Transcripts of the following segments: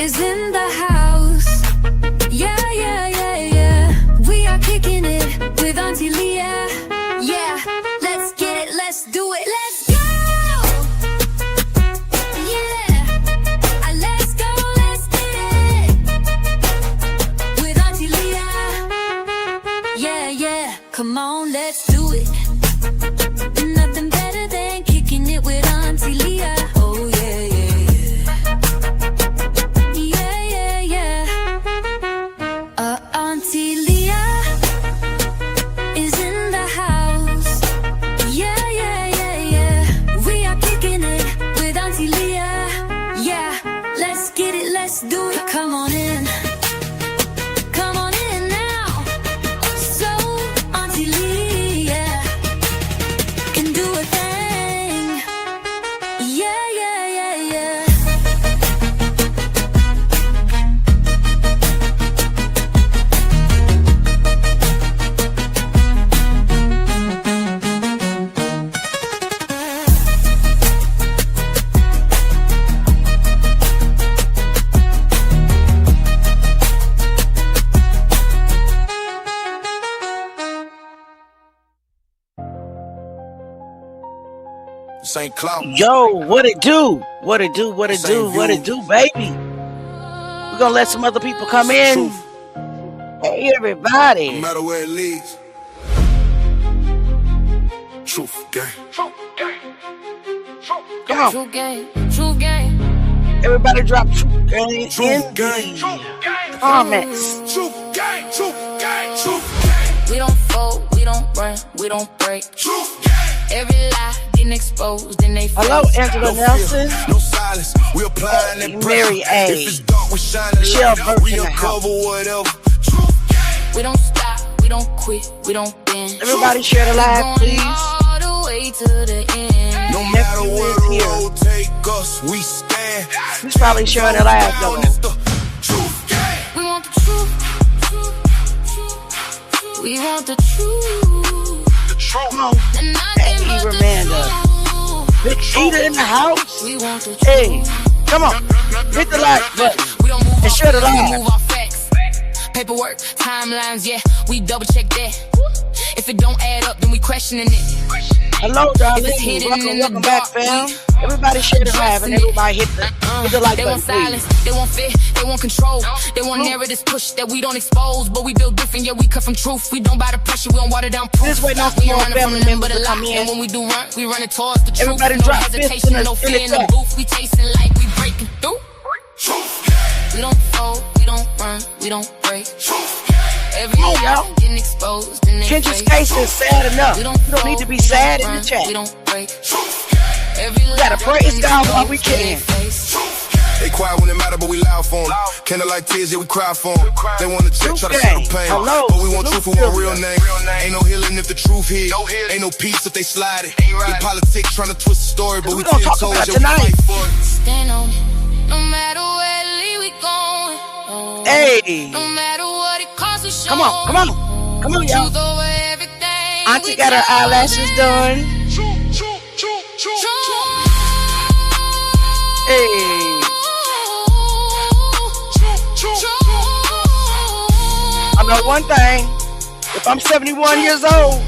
is in the house. Yeah, yeah, yeah, yeah. We are kicking it with Auntie Leah. Yeah, let's get it, let's do it, let's go. Yeah, let's go, let's get it with Auntie Leah. Yeah, yeah, come on, let's do it. Nothing better than kicking it with Auntie Leah. Oh yeah, yeah, yeah. Yeah, yeah, yeah. Auntie Leah is in the house. Yeah, yeah, yeah, yeah. We are kicking it with Auntie Leah. Yeah, let's get it, let's do it. Come on in. Come on in now. So Auntie Leah can do a thing. Yeah, yeah, yeah, yeah. St. Cloud. Yo, what it do? What it do? What it do? What it do, baby? We're gonna let some other people come in. Truth. Hey, everybody. No matter where it leads. Truth, gang. Come on. True game. Everybody drop Truth Gang Truth in gang. the comments. Truth gang. Truth gang. Truth gang. We don't fold, we don't run, we don't break. Truth gang. Every lie getting exposed in they face. Hello, Angela Nelson. No silence. We applying that pressure. Mary A. If it's dark, we shine the Michelle light. Burke We in the house. uncover whatever. Truth gang. We don't stop, we don't quit, we don't bend. Everybody share the live, Going please. all the way to the end. No matter Nephew where is the here. road take us, we stand. He's probably sharing the live, Down, though. it's the truth gang. We want the truth. We want the truth. The truth. Come on. And nothing Hey, but the Ramanda. truth. Big Cheetah in the house. We want the truth. Hey, come on. Hit the like button. We don't move And our share the feelings, live. we move our facts. Paperwork, timelines, yeah, we double check that. If it don't add up, then we questioning it. Hello, darling. If it's hidden in Welcome the back, dark, fam. we Everybody share the live and everybody hit the like They button, want silence, please. they want fear, they want control. They want narratives push that we don't expose. But we build different, yeah, we cut from truth. We don't buy the pressure, we don't water down proof. Just waiting on some We more ain't running family from them, members but a to lot. come in. And when we do run, we run it towards the truth. Everybody No drop fist hesitation, in the- no in the fear in the chat. booth. We tasting like we breaking through. Truth gang. We don't fold, we don't run, we don't break. Truth gang. Every Come on, lie y'all. getting exposed in their Kendrick's face. case is sad enough. We You don't don't need to fold, be we sad don't in the run, chat. We don't break. Truth gang. Every lie gotta praise getting God while we exposed in can. their face. They quiet when it matter, but we loud for them. Candlelight tears, yeah, we cry for them. They wanna check, try to show the pain. Hello. But we want Luke truth, we want Silver. real name. Ain't no healing if the truth hit. Ain't no peace if they slide it. The politics trying to twist the story, but We we gonna tell talk told about you we tonight. fight for it. Stand on it. No matter where we going. Hey, No matter what it costs, we show. come on, come on. Come on, y'all. Truth over everything. Auntie we got her do. eyelashes done. Truth. Hey, I know one thing. If I'm 71 years old,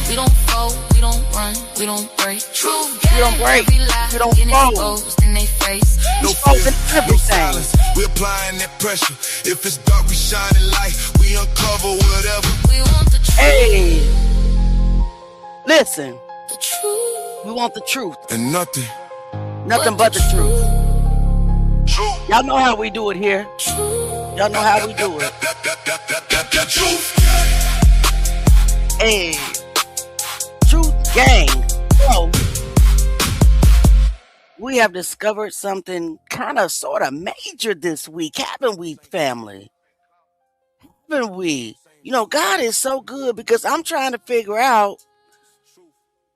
We don't fold, we don't run, we don't break. We don't break, Every lie we don't getting fold. exposed in they face. No exposing fear, no everything. silence. We applying that pressure. If it's dark, we shining light. We uncover whatever. We want the truth. Hey, listen, The truth. we want the truth. And nothing. Nothing but the truth. Truth. Y'all know how we do it here. Y'all know how we do it. Truth. Hey, Truth Gang. So, we have discovered something kind of sort of major this week, haven't we, family? Haven't we? You know, God is so good because I'm trying to figure out,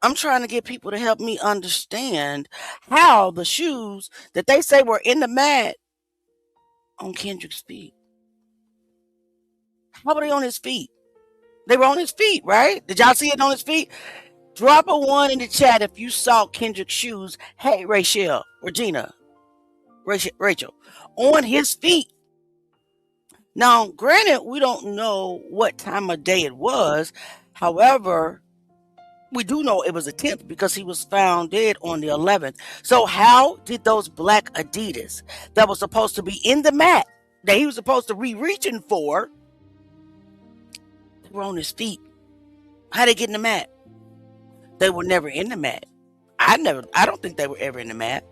I'm trying to get people to help me understand how the shoes that they say were in the mat on Kendrick's feet. How were they on his feet? They were on his feet, right? Did y'all see it on his feet? Drop a 1 in the chat if you saw Kendrick's shoes. Hey, Rachel, on his feet. Now, granted, we don't know what time of day it was. However, we do know it was the 10th because he was found dead on the 11th. So how did those black Adidas that was supposed to be in the mat, that he was supposed to be reaching for, they were on his feet? How they get in the mat? They were never in the mat. I don't think they were ever in the mat.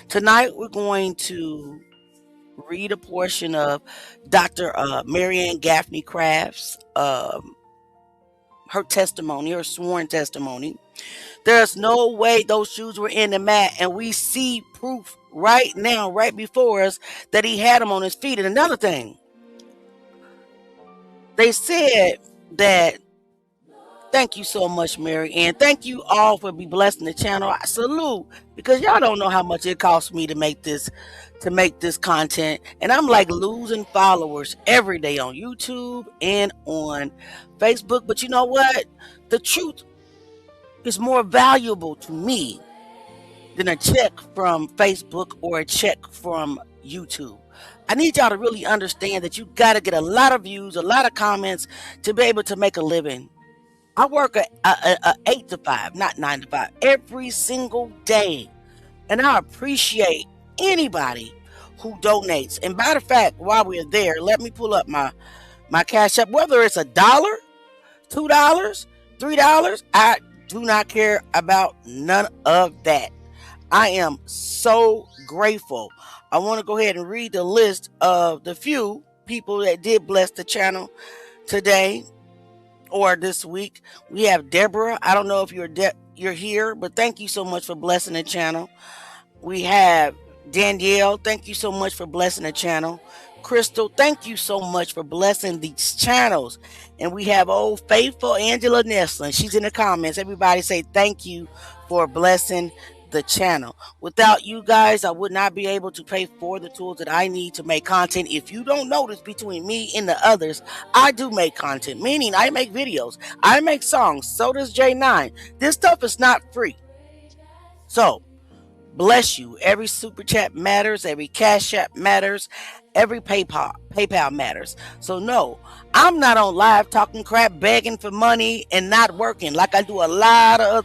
Tonight we're going to read a portion of Dr. Marianne Gaffney Crafts, her testimony, her sworn testimony. There's no way those shoes were in the mat, and we see proof right now, right before us, that he had them on his feet. And another thing, they said that, thank you so much, Mary, and thank you all for be blessing the channel. I salute, because y'all don't know how much it costs me to make this content, and I'm like losing followers every day on YouTube and on Facebook. But you know what? The truth is more valuable to me than a check from Facebook or a check from YouTube. I need y'all to really understand that you got to get a lot of views, a lot of comments to be able to make a living. I work a 8 to 5, not 9 to 5, every single day. And I appreciate anybody who donates. And by the fact, while we're there, let me pull up my Cash App. Whether it's $1, $2, $3, I do not care about none of that. I am so grateful. I want to go ahead and read the list of the few people that did bless the channel today or this week. We have Deborah. I don't know if you're here, but thank you so much for blessing the channel. We have Danielle. Thank you so much for blessing the channel. Crystal, thank you so much for blessing these channels. And we have old faithful Angela Neslin. She's in the comments. Everybody say thank you for blessing the channel. Without you guys, I would not be able to pay for the tools that I need to make content. If you don't notice, between me and the others, I do make content, meaning I make videos, I make songs. So does J9. This stuff is not free. So bless you. Every super chat matters, every Cash App matters, every PayPal matters. So no, I'm not on live talking crap, begging for money and not working like I do a lot of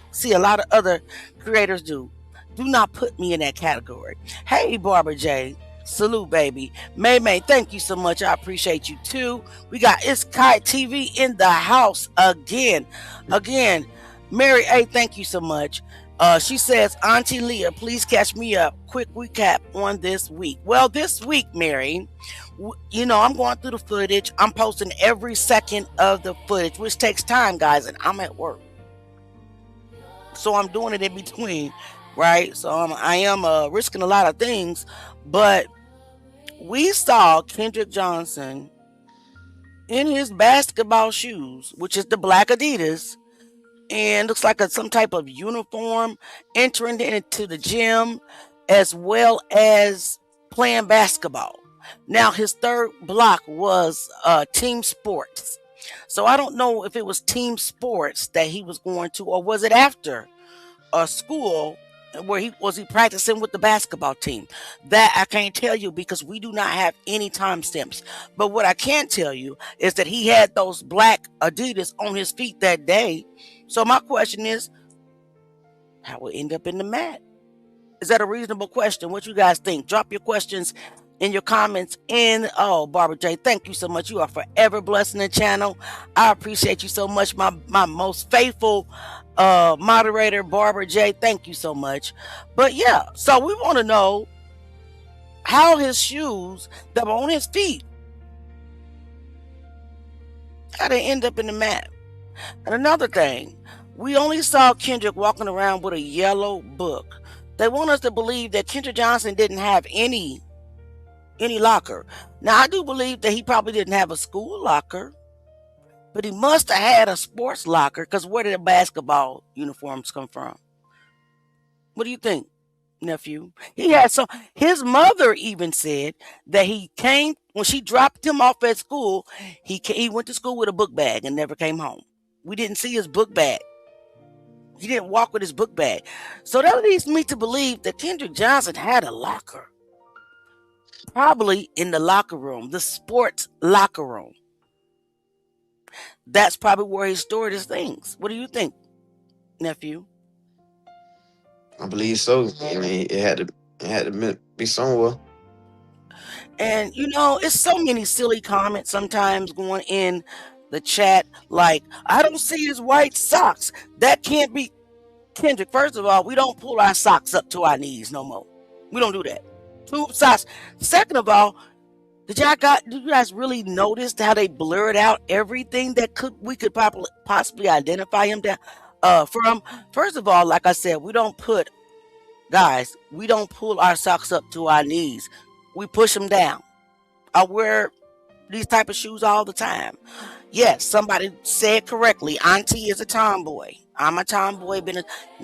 other creators do. Do not put me in that category. Hey, Barbara J. Salute, baby. May, thank you so much. I appreciate you too. We got It's Kite TV in the house again. Mary A, thank you so much. She says, Auntie Leah, please catch me up. Quick recap on this week. Well, this week, Mary, I'm going through the footage. I'm posting every second of the footage, which takes time, guys, and I'm at work. So I'm doing it in between, right? So I am risking a lot of things, but we saw Kendrick Johnson in his basketball shoes, which is the black Adidas, and looks like some type of uniform, entering into the gym as well as playing basketball. Now, his third block was team sports. So I don't know if it was team sports that he was going to, or was it after a school where he practicing with the basketball team. That I can't tell you because we do not have any timestamps. But what I can tell you is that he had those black Adidas on his feet that day. So my question is, how will it end up in the mat? Is that a reasonable question? What you guys think? Drop your questions in your comments. And Barbara J, thank you so much. You are forever blessing the channel. I appreciate you so much. My most faithful moderator, Barbara J, thank you so much. But yeah, so we want to know how his shoes that were on his feet, how they end up in the mat. And another thing, we only saw Kendrick walking around with a yellow book. They want us to believe that Kendrick Johnson didn't have any locker. Now, I do believe that he probably didn't have a school locker, but he must have had a sports locker, because where did the basketball uniforms come from? What do you think, nephew? He had some. His mother even said that he came, when she dropped him off at school, he went to school with a book bag and never came home. We didn't see his book bag. He didn't walk with his book bag. So that leads me to believe that Kendrick Johnson had a locker, probably in the locker room, the sports locker room. That's probably where he stored his things. What do you think, nephew? I believe so. I mean, it had to be somewhere. And it's so many silly comments sometimes going in the chat, like, I don't see his white socks. That can't be Kendrick. First of all, we don't pull our socks up to our knees no more. We don't do that. Tube socks. Second of all, did you guys really notice how they blurred out everything that we could possibly identify him from? First of all, like I said, we don't pull our socks up to our knees. We push them down. I wear these type of shoes all the time. Yes, somebody said correctly. Auntie is a tomboy. I'm a tomboy.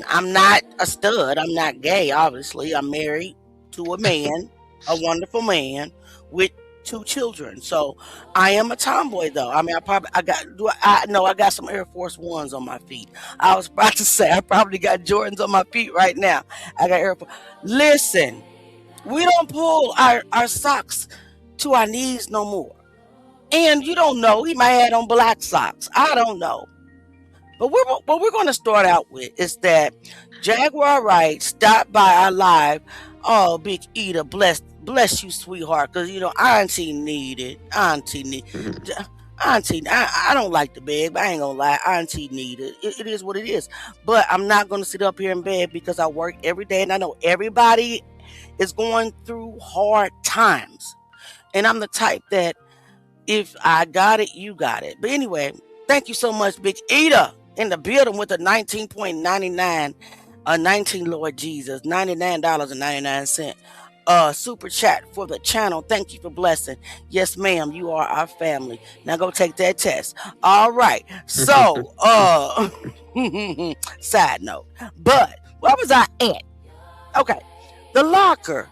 I'm not a stud. I'm not gay. Obviously, I'm married to a man, a wonderful man with 2 children. So I am a tomboy, though. I mean, I got some Air Force Ones on my feet. I was about to say I probably got Jordans on my feet right now. I got Air Force. Listen, we don't pull our socks to our knees no more. And you don't know, he might have on black socks. I don't know. But what we're going to start out with is that Jaguar Wright stopped by our live. Oh, Big Eda, bless you, sweetheart, because Auntie needed. Auntie, I don't like to beg, but I ain't gonna lie, Auntie needed. It is what it is. But I'm not gonna sit up here and beg because I work every day, and I know everybody is going through hard times. And I'm the type that if I got it, you got it. But anyway, thank you so much, Big Eda, in the building with a 19.99, 19 Lord Jesus, $99.99. Super chat for the channel. Thank you for blessing. Yes, ma'am, you are our family. Now go take that test. All right. So, side note. But where was I at? Okay. The locker.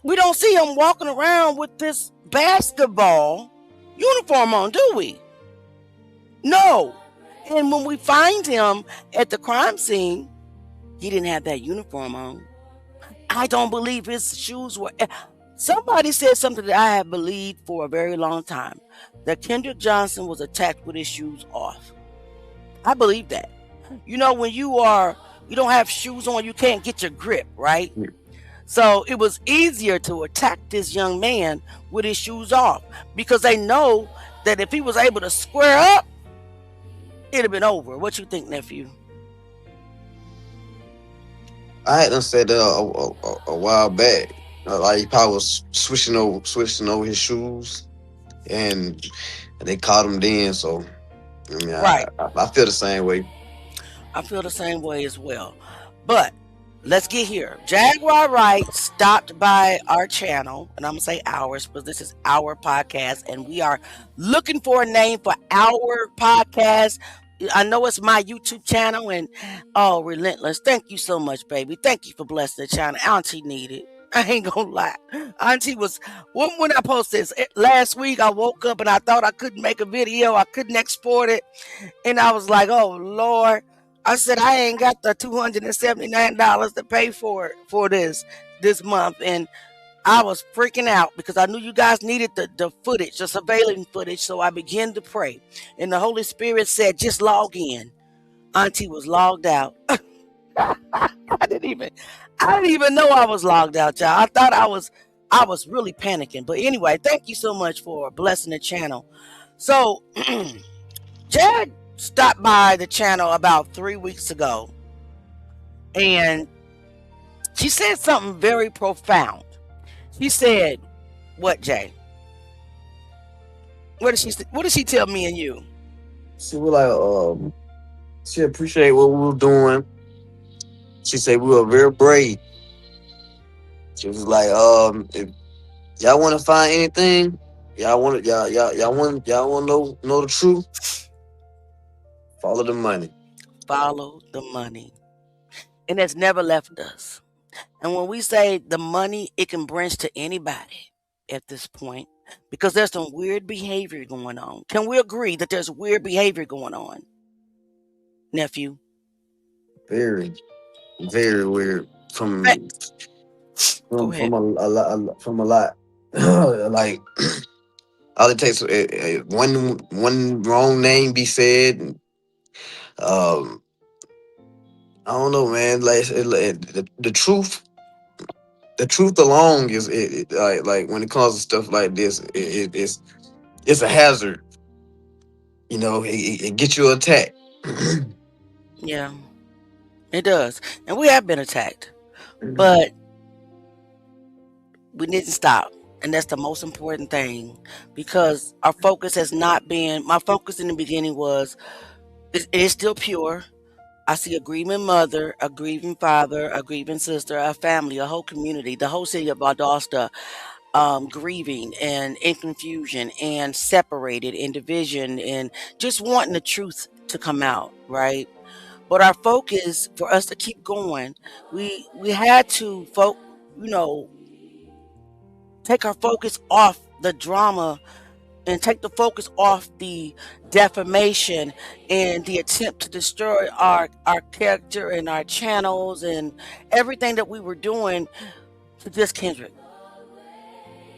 We don't see him walking around with this basketball uniform on, do we? No. And when we find him at the crime scene, he didn't have that uniform on. I don't believe his shoes were. Somebody said something that I have believed for a very long time, that Kendrick Johnson was attacked with his shoes off. I believe that. When you don't have shoes on, you can't get your grip, right? So it was easier to attack this young man with his shoes off because they know that if he was able to square up, it'd have been over. What you think, nephew? I had done said that a while back. Like he probably was switching over his shoes, and they caught him then. So I mean, Right. I feel the same way. I feel the same way as well. But let's get here. Jaguar Wright stopped by our channel, and I'm going to say ours because this is our podcast, and we are looking for a name for our podcast. I know it's my YouTube channel, and Relentless. Thank you so much, baby. Thank you for blessing the channel. Auntie needed. I ain't gonna lie. Auntie was when I posted this last week. I woke up and I thought I couldn't make a video. I couldn't export it, and I was like, "Oh Lord!" I said, "I ain't got the $279 to pay for this month," and I was freaking out because I knew you guys needed the footage, the surveillance footage. So I began to pray, and the Holy Spirit said, "Just log in." Auntie was logged out. I didn't even know I was logged out, y'all. I thought I was really panicking. But anyway, thank you so much for blessing the channel. So Jag stopped by the channel about 3 weeks ago, and she said something very profound. She said, "What, Jay? What did she tell me and you?" She was like, she appreciate what we were doing. She said we were very brave. She was like, if y'all want to find anything, y'all want to know the truth, follow the money. Follow the money. And it's never left us. And when we say the money, it can branch to anybody at this point because there's some weird behavior going on. Can we agree that there's weird behavior going on, nephew? Very, very weird Fa- from Go from ahead. from a lot. Like all it takes one wrong name be said. And, um, I don't know, man. Like the truth alone is like when it comes to stuff like this, it's a hazard. You know, it gets you attacked. Yeah, it does. And we have been attacked. But we need to stop. And that's the most important thing because our focus has not been, my focus in the beginning was, it is still pure. I see a grieving mother, a grieving father, a grieving sister, a family, a whole community, the whole city of Valdosta grieving and in confusion and separated in division and just wanting the truth to come out, right? But our focus for us to keep going, we had to you know, take our focus off the drama and take the focus off the defamation and the attempt to destroy our character and our channels and everything that we were doing to this Kendrick.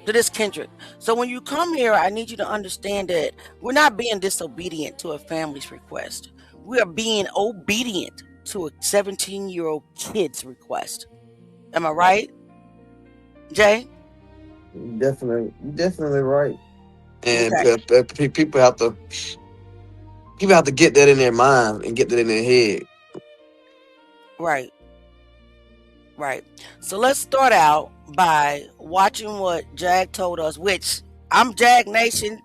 To this Kendrick. So when you come here, I need you to understand that we're not being disobedient to a family's request. We are being obedient to a 17-year-old kid's request. Am I right, Jay? Definitely right. And Okay. people have to get that in their mind and get that in their head. Right. Right. So let's start out by watching what Jag told us, which I'm Jag Nation.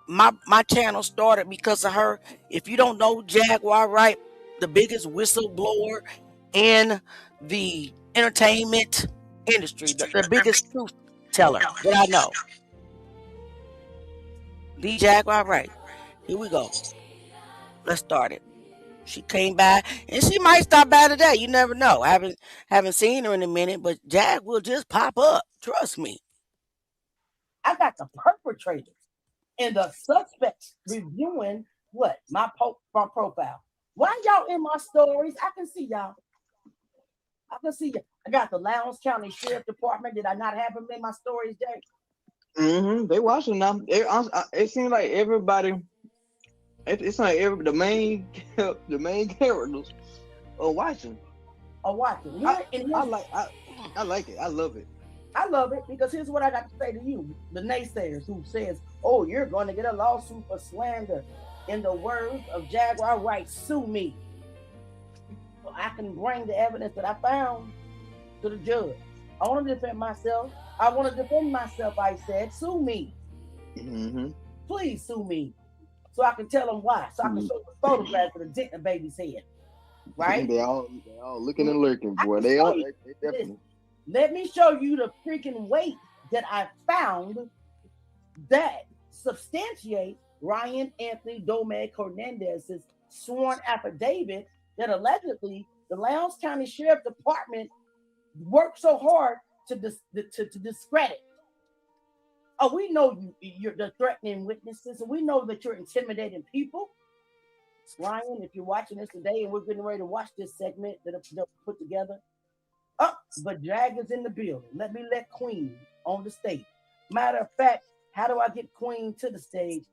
My channel started because of her. If you don't know Jaguar Wright, the biggest whistleblower in the entertainment industry, the biggest truth teller that I know. The Jaguar Wright. Here we go. Let's start it. She came by, and she might stop by today. You never know. I haven't seen her in a minute, but Jag will just pop up. Trust me. I got the perpetrators and the suspects reviewing what my profile. Why y'all in my stories? I can see y'all. I can see you. I got the Lowndes County Sheriff Department. Did I not have them in my stories, Jay? They watching now. It seems like everybody. It's like the main the main characters are watching. Or watching. I like it. I love it. I love it because here's what I got to say to you, the naysayers who says, "Oh, you're going to get a lawsuit for slander." In the words of Jaguar Wright, sue me, so I can bring the evidence that I found to the judge. I want to defend myself. I want to defend myself. I said, sue me. Mm-hmm. Please sue me, so I can tell them why. So I can show the photographs of the dick in the baby's head. Right? they all looking and lurking, boy. They definitely. Let me show you the freaking weight that I found that substantiates Ryan Anthony Domecq Hernandez's sworn affidavit that allegedly the Lowndes County Sheriff Department worked so hard to discredit. Oh, we know you're the threatening witnesses, and we know that you're intimidating people. Ryan, if you're watching this today, and we're getting ready to watch this segment that they'll put together. Oh, but Jag is in the building. Let me let Queen on the stage. Matter of fact, how do I get Queen to the stage?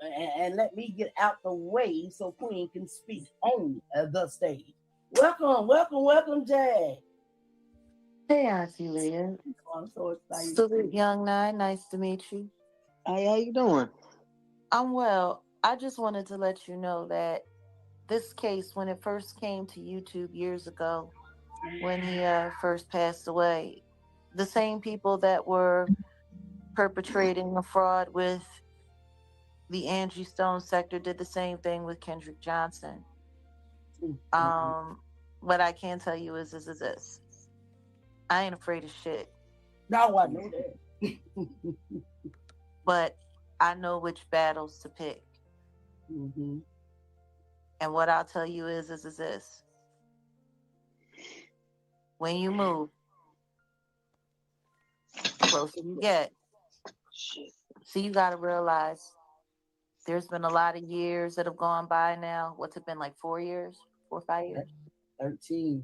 And let me get out the way so Queen can speak on the stage. Welcome, Jag. Hey, Auntie Leah. Oh, I'm so excited. Salute, Young Nine. Nice to meet you. Hey, how you doing? I'm well. I just wanted to let you know that this case, when it first came to YouTube years ago, when he first passed away, the same people that were perpetrating a fraud with the Angie Stone sector did the same thing with Kendrick Johnson. What I can tell you is this. I ain't afraid of shit. Now I know that. But I know which battles to pick. Mm-hmm. And what I'll tell you is this. When you move, the closer you get. So you got to realize there's been a lot of years that have gone by now. What's it been, like 4 years? 4 or 5 years? 13.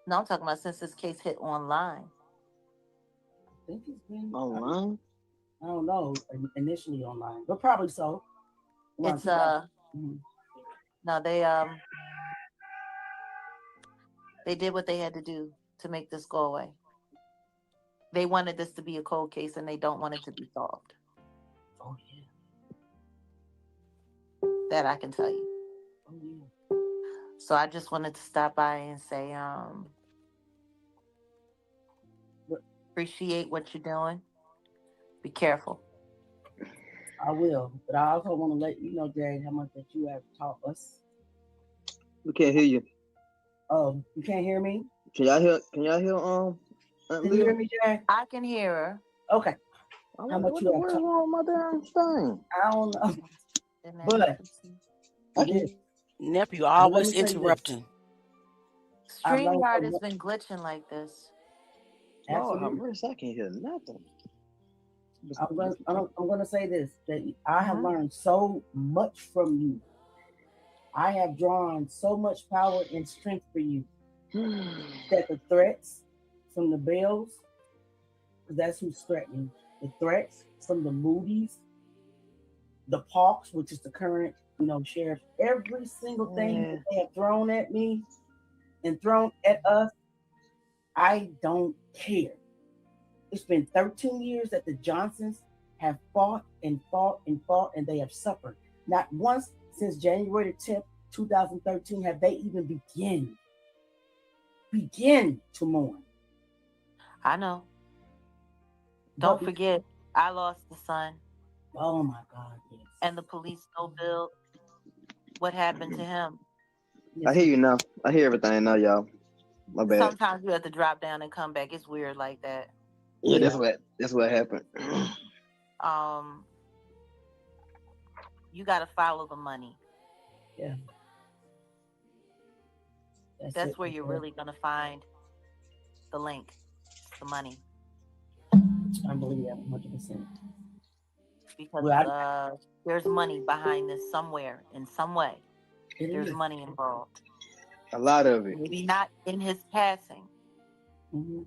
No, I'm talking about since this case hit online. I think it's been, Online? I don't know, initially online, but probably so. Around It's 2000. Mhm. no, they did what they had to do to make this go away. They wanted this to be a cold case and they don't want it to be solved. Oh, yeah. That I can tell you. Oh, yeah. So I just wanted to stop by and say, But appreciate what you're doing. Be careful. I will. But I also want to let you know, Jay, how much that you have taught us. We can't hear you. Oh, you can't hear me? Can y'all hear? Can y'all hear? Aunt Can you hear Leah? me, Jay? I can hear her. Okay. I'm How like, much what you the have world taught? wrong with my damn thing? I don't know. And then you But can see. I yeah, can. Nephew but let always me say this. interrupting. I've learned so StreamYard has much. been glitching like this. Lord, how Absolutely. mercy, I can't hear nothing. I'm going to say this that I have Mhm. learned so much from you. I have drawn so much power and strength for you that the threats from the Bells, because that's who's threatening, the threats from the Moody's, the Parks, which is the current, sheriff, every single thing Yeah. that they have thrown at me and thrown at us, I don't care. It's been 13 years that the Johnsons have fought and fought and fought, and they have suffered. Not once since January the 10th, 2013, have they even begin to mourn. I know. But Don't forget, I lost the son, oh my God, yes, and the police know Bill what happened to him. I yes, hear you now. I hear everything now, y'all. My bad. Sometimes you have to drop down and come back. It's weird like that. Yeah, yeah, that's what happened. Um, you got to follow the money. yeah. That's it. That's where you're really gonna find the link. It's the money I believe that 100%. because Well, there's money behind this somewhere in some way. it There's is. money involved. A lot of it. Maybe not in his passing, Mm-hmm.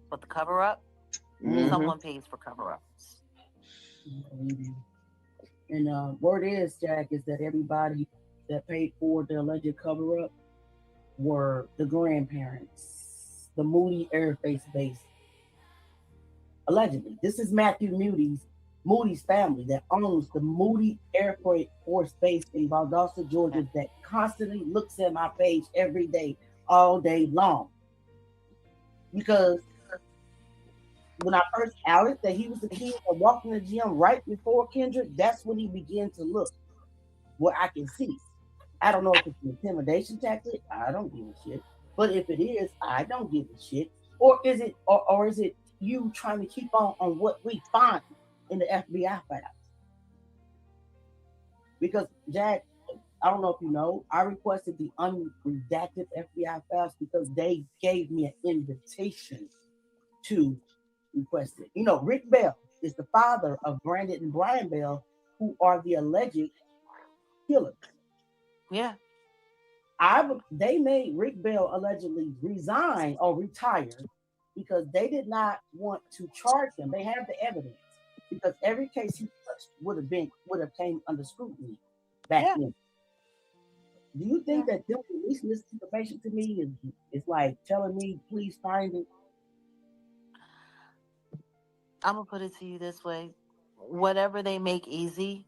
but the cover up. Mm-hmm. Someone pays for cover ups. I believe you. And word is, Jack, is that everybody that paid for the alleged cover up were the grandparents, the Moody Air Force Base. Allegedly, this is Matthew Moody's family that owns the Moody Air Force Base in Valdosta, Georgia, that constantly looks at my page every day, all day long. Because when I first outed that he was the kid that walked in the gym right before Kendrick, that's when he began to look what I can see. I don't know if it's an intimidation tactic. I don't give a shit. But if it is, I don't give a shit. Or is it you trying to keep on what we find in the FBI files? Because Jack, I don't know if you know, I requested the unredacted FBI files because they gave me an invitation to request it. Rick Bell is the father of Brandon and Brian Bell, who are the alleged killers. Yeah. They made Rick Bell allegedly resign or retire because they did not want to charge him. They have the evidence because every case he touched would have came under scrutiny back Yeah. then. Do you think Yeah. that them releasing this information to me is like telling me please find it? I'm gonna put it to you this way: whatever they make easy,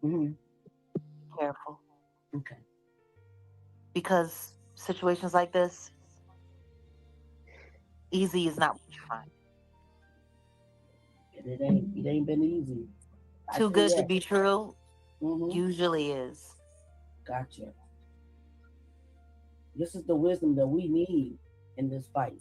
Mm-hmm. careful, Okay. because situations like this, easy is not what you find. It ain't been easy. I Too say good to that. be true Mm-hmm. usually is. Gotcha. This is the wisdom that we need in this fight.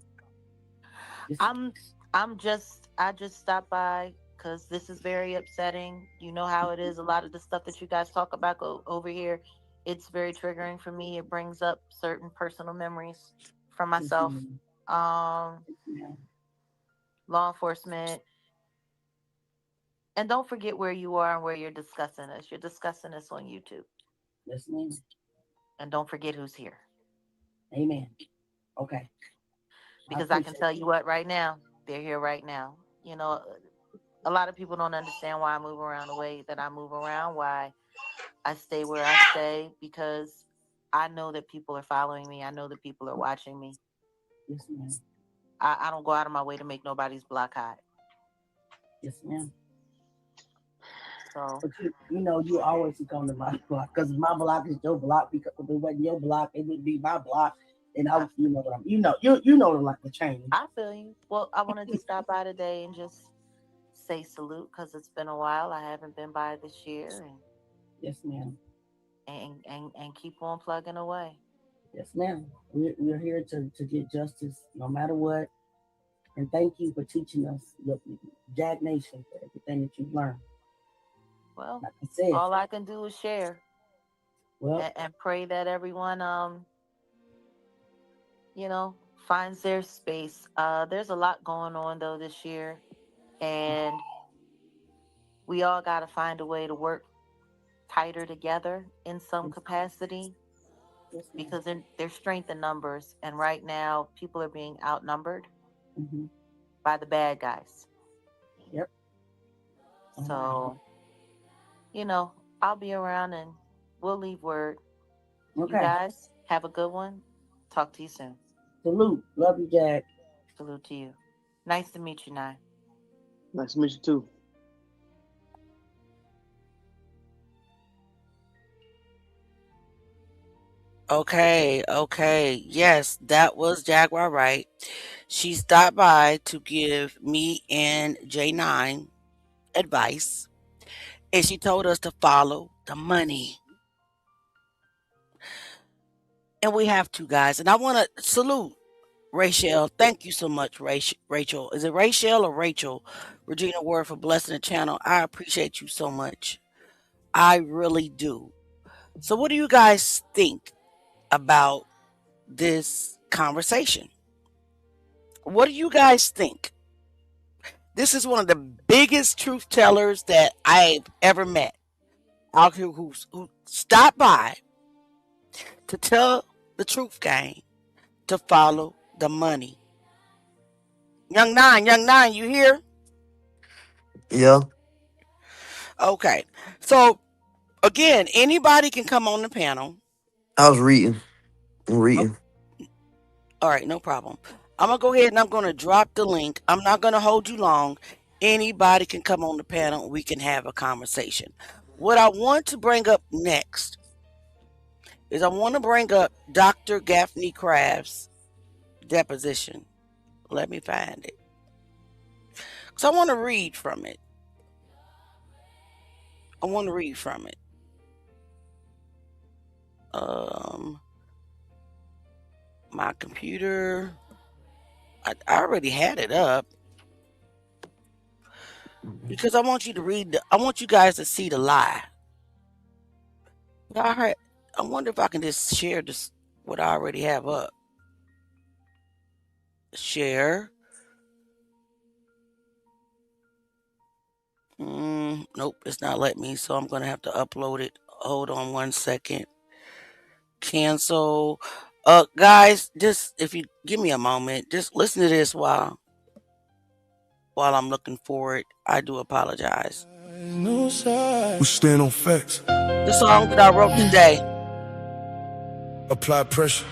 This, I'm I just stopped by because this is very upsetting. You know how it is. A lot of the stuff that you guys talk about over here, it's very triggering for me. It brings up certain personal memories from myself. Mhm. Um, Yeah. Law enforcement, and don't forget where you are and where you're discussing this. You're discussing this on YouTube, Listening. and don't forget who's here. Amen. Okay. Because I can tell you what, right now, they're here right now. You know, a lot of people don't understand why I move around the way that I move around, why I stay where I stay, because I know that people are following me. I know that people are watching me. Yes, ma'am. I don't go out of my way to make nobody's block hot. Yes, ma'am. So, but you always come to my block because my block is your block. Because if it wasn't your block, it would be my block. And you know what I'm, you know like the change. I feel you. Well, I wanted to stop by today and just say salute because it's been a while. I haven't been by this year, and yes, ma'am. And keep on plugging away. Yes, ma'am. We're here to get justice no matter what. And thank you for teaching us, Jag Nation, for everything that you've learned. Well, like I said, all I can do is share. Well, and pray that everyone, finds their space. There's a lot going on though this year, and we all got to find a way to work tighter together in some capacity. Because there's strength in numbers, and right now people are being outnumbered by the bad guys. Yep. So, I'll be around and we'll leave word. Okay. You guys have a good one. Talk to you soon. Salute. Love you, Jag. Salute to you. Nice to meet you, Nye. Nice to meet you too. Okay. Yes, that was Jaguar Wright. She stopped by to give me and J9 advice, and she told us to follow the money. And we have to, guys. And I want to salute Rachel. Thank you so much, Rachel. Is it Rachel or Rachel? Regina Ward for blessing the channel. I appreciate you so much. I really do. So what do you guys think about this conversation? What do you guys think? This is one of the biggest truth tellers that I've ever met out here who stopped by to tell the truth game, to follow the money. Young Nine, you here? Yeah. Okay. So again, anybody can come on the panel. I was reading. I'm reading. All right, no problem. I'm going to go ahead and I'm going to drop the link. I'm not going to hold you long. Anybody can come on the panel. We can have a conversation. What I want to bring up next is I want to bring up Dr. Gaffney Craft's deposition. Let me find it. Because I want to read from it. My computer, I already had it up because I want you to read. I want you guys to see the lie. I wonder if I can just share this what I already have up. Share. Nope, it's not letting me, so I'm gonna have to upload it. Hold on 1 second. Cancel. Guys, just if you give me a moment, just listen to this while I'm looking for it. I do apologize. We stand on facts. The song that I wrote today. Apply pressure.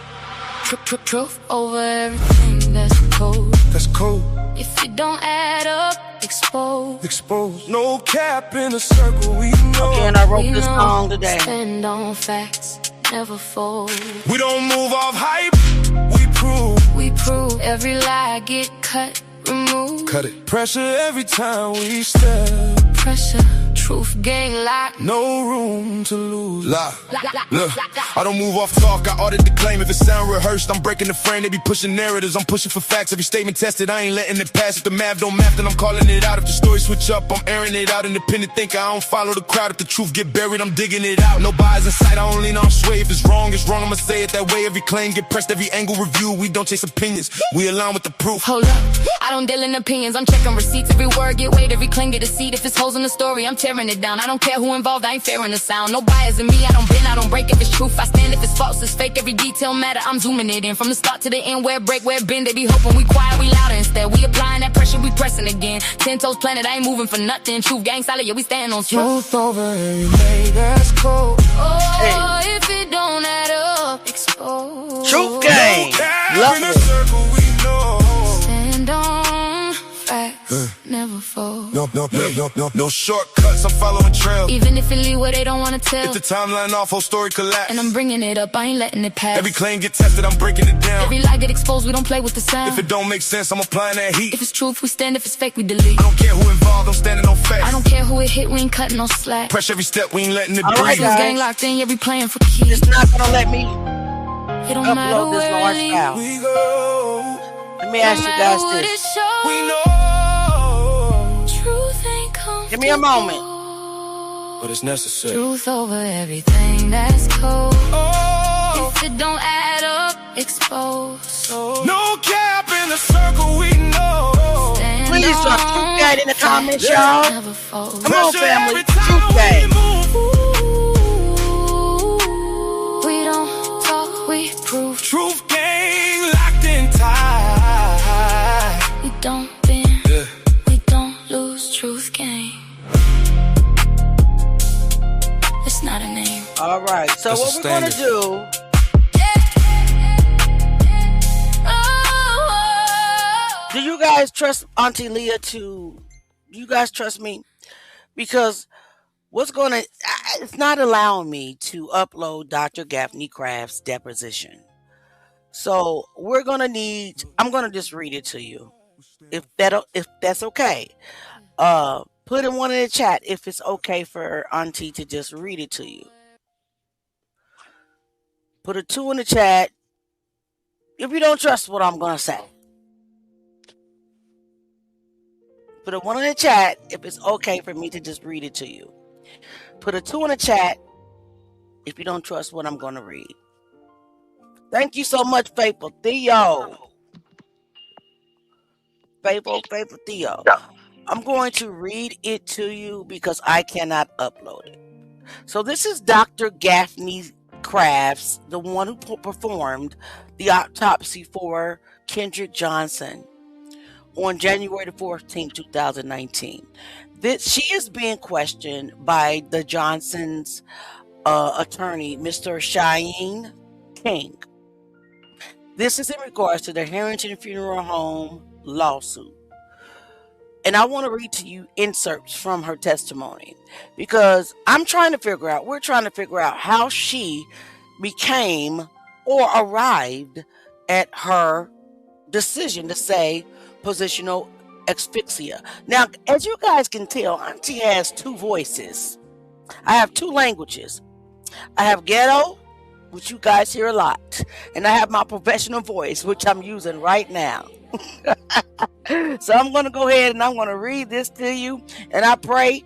Truth over everything that's cold. That's cold. If it don't add up, expose. No cap in a circle, we know. Again, I wrote this song today. Stand on facts, never fold. We don't move off hype, we prove. Every lie get cut, remove. Cut it. Pressure every time we step. Pressure, truth gang lock. No room to lose. Lie. Look, I don't move off talk, I audit the claim. If it sound rehearsed, I'm breaking the frame. They be pushing narratives, I'm pushing for facts. Every statement tested, I ain't letting it pass. If the math don't math, then I'm calling it out. If the story switch up, I'm airing it out. Independent thinker, I don't follow the crowd. If the truth get buried, I'm digging it out. No bias in sight, I don't lean on sway. If it's wrong, I'ma say it that way. Every claim get pressed, every angle review. We don't chase opinions, we align with the proof. Hold up, I don't deal in opinions, I'm checking receipts. Every word get weighed, every claim get a seat. If it's holes in the story, I'm tearing tearing it down. I don't care who involved, I ain't fearing the sound. No bias in me, I don't bend, I don't break. If it's truth, I stand. If it's false, it's fake. Every detail matter, I'm zooming it in. From the start to the end, where it break, where it bend. They be hoping we quiet, we louder instead. We applying that pressure, we pressing again. 10 toes planted, I ain't moving for nothing. Truth gang solid, yeah, we stand on truth. Truth over every day, that's cold. Oh, if it don't add up, expose. Truth gang. Love In a it. circle we know. Stand on facts, never fold. No shortcuts, I'm following trail. Even if it lead where they don't wanna tell. If the timeline off, whole story collapse. And I'm bringing it up, I ain't letting it pass. Every claim get tested, I'm breaking it down. Every lie get exposed, we don't play with the sound. If it don't make sense, I'm applying that heat. If it's truth, we stand. If it's fake, we delete. I don't care who involved, I'm standing on facts. I don't care who it hit, we ain't cutting no slack. Press every step, we ain't letting it All right, breathe. guys. Gang locked in, yeah, we playing for keys. It's not gonna let me It don't matter upload this where large it leads. file. We go, Let me ask you guys What this. it shows, we know. truth ain't comfortable. Give me a moment. But it's necessary. Truth over everything that's cold. Oh, If it don't add up, expose. no cap in the circle we know. Stand Please drop on Truth gang in the comments, facts, y'all. never fold. Come on, Pressure family. every time Truth we gang. move. We don't talk, we prove. Truth gang locked in tight. We don't bend, Yeah. we don't lose. Truth game. It's not a name. All right. So That's what a we're gonna standard. do? Do you guys trust Auntie Leah to? Do you guys trust me? Because it's not allowing me to upload Dr. Gaffney Craft's deposition. So I'm gonna just read it to you, if that's okay. Put in one in the chat if it's okay for Auntie to just read it to you. Put a 2 in the chat if you don't trust what I'm gonna say. Put a 1 in the chat if it's okay for me to just read it to you. Put a 2 in the chat if you don't trust what I'm going to read. Thank you so much, Faithful Theo. Faithful Theo. I'm going to read it to you because I cannot upload it. So this is Dr. Gaffney Crafts, the one who performed the autopsy for Kendrick Johnson on January the 14th, 2019. She is being questioned by the Johnson's attorney, Mr. Cheyenne King. This is in regards to the Harrington Funeral Home lawsuit. And I want to read to you inserts from her testimony because we're trying to figure out how she became or arrived at her decision to say positional asphyxia. Now, as you guys can tell, Auntie has 2 voices. I have 2 languages. I have ghetto, which you guys hear a lot, and I have my professional voice, which I'm using right now. So I'm going to go ahead and I'm going to read this to you, and I pray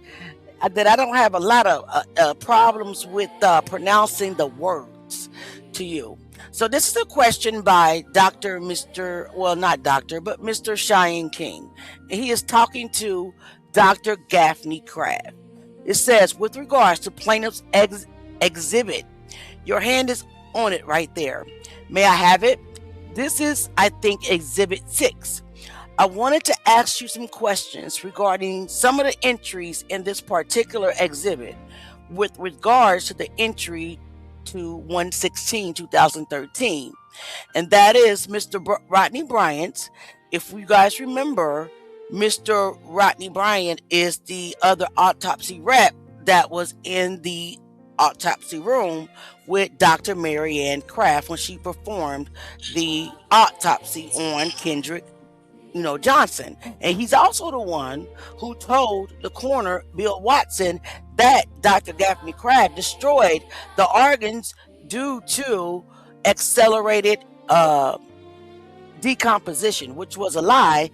that I don't have a lot of problems with pronouncing the words to you. So this is a question by Mr. Cheyenne King. He is talking to Dr. Gaffney Craft. It says, with regards to plaintiff's exhibit, your hand is on it right there. May I have it? This is, I think, Exhibit 6. I wanted to ask you some questions regarding some of the entries in this particular exhibit with regards to the entry to 1/16/2013, and that is Mr. Rodney Bryant. If you guys remember, Mr. Rodney Bryant is the other autopsy rep that was in the autopsy room with Dr. Mary Ann Craft when she performed the autopsy on Kendrick Johnson. And he's also the one who told the coroner, Bill Watson, that Dr. Gaffney Craft destroyed the organs due to accelerated decomposition, which was a lie,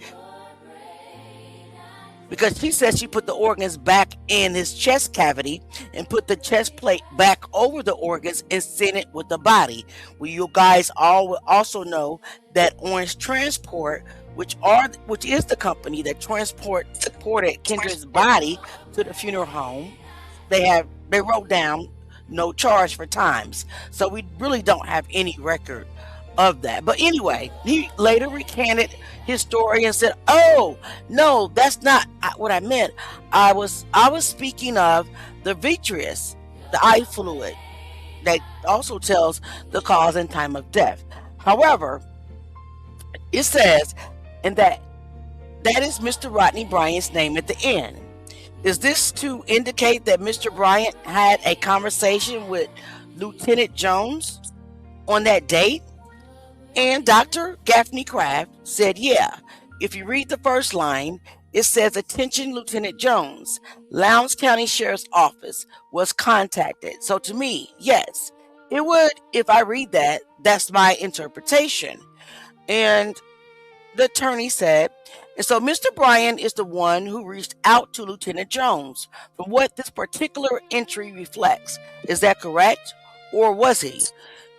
because she said she put the organs back in his chest cavity and put the chest plate back over the organs and sent it with the body. Well, you guys all also know that Orange Transport which is the company that transported Kendrick's body to the funeral home. They wrote down no charge for times, so we really don't have any record of that. But anyway, he later recanted his story and said, "Oh no, that's not what I meant. I was speaking of the vitreous, the eye fluid that also tells the cause and time of death." However, it says, and that is Mr. Rodney Bryant's name at the end. Is this to indicate that Mr. Bryant had a conversation with Lieutenant Jones on that date? And Dr. Gaffney Kraft said, yeah. If you read the first line, it says, "Attention, Lieutenant Jones. Lowndes County Sheriff's Office was contacted." So to me, yes, it would. If I read that, that's my interpretation. And the attorney said, and so Mr. Bryan is the one who reached out to Lieutenant Jones from what this particular entry reflects. Is that correct? Or was he?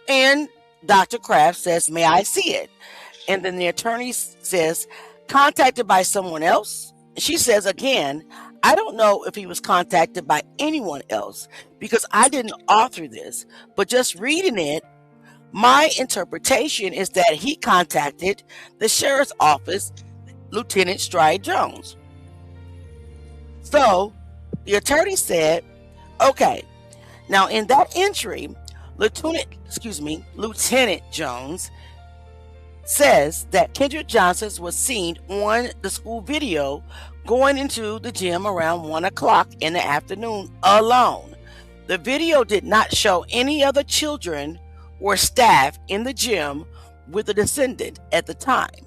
And Dr. Kraft says, "May I see it?" And then the attorney says, "Contacted by someone else?" She says again, "I don't know if he was contacted by anyone else because I didn't author this, but just reading it, my interpretation is that he contacted the sheriff's office, Lieutenant Stride Jones." So the attorney said, okay, now in that entry, Lieutenant Jones says that Kendrick Johnson was seen on the school video going into the gym around 1 o'clock in the afternoon alone. The video did not show any other children or staff in the gym with the descendant at the time.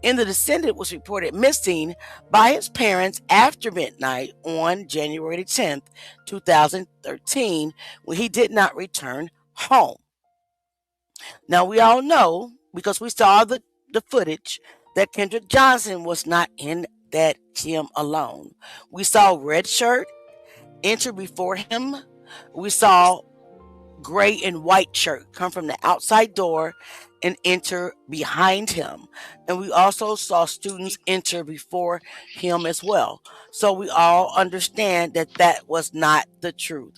And the descendant was reported missing by his parents after midnight on January 10th, 2013, when he did not return home. Now, we all know, because we saw the footage, that Kendrick Johnson was not in that gym alone. We saw Red Shirt enter before him. We saw gray and white shirt come from the outside door and enter behind him. And we also saw students enter before him as well. So we all understand that that was not the truth.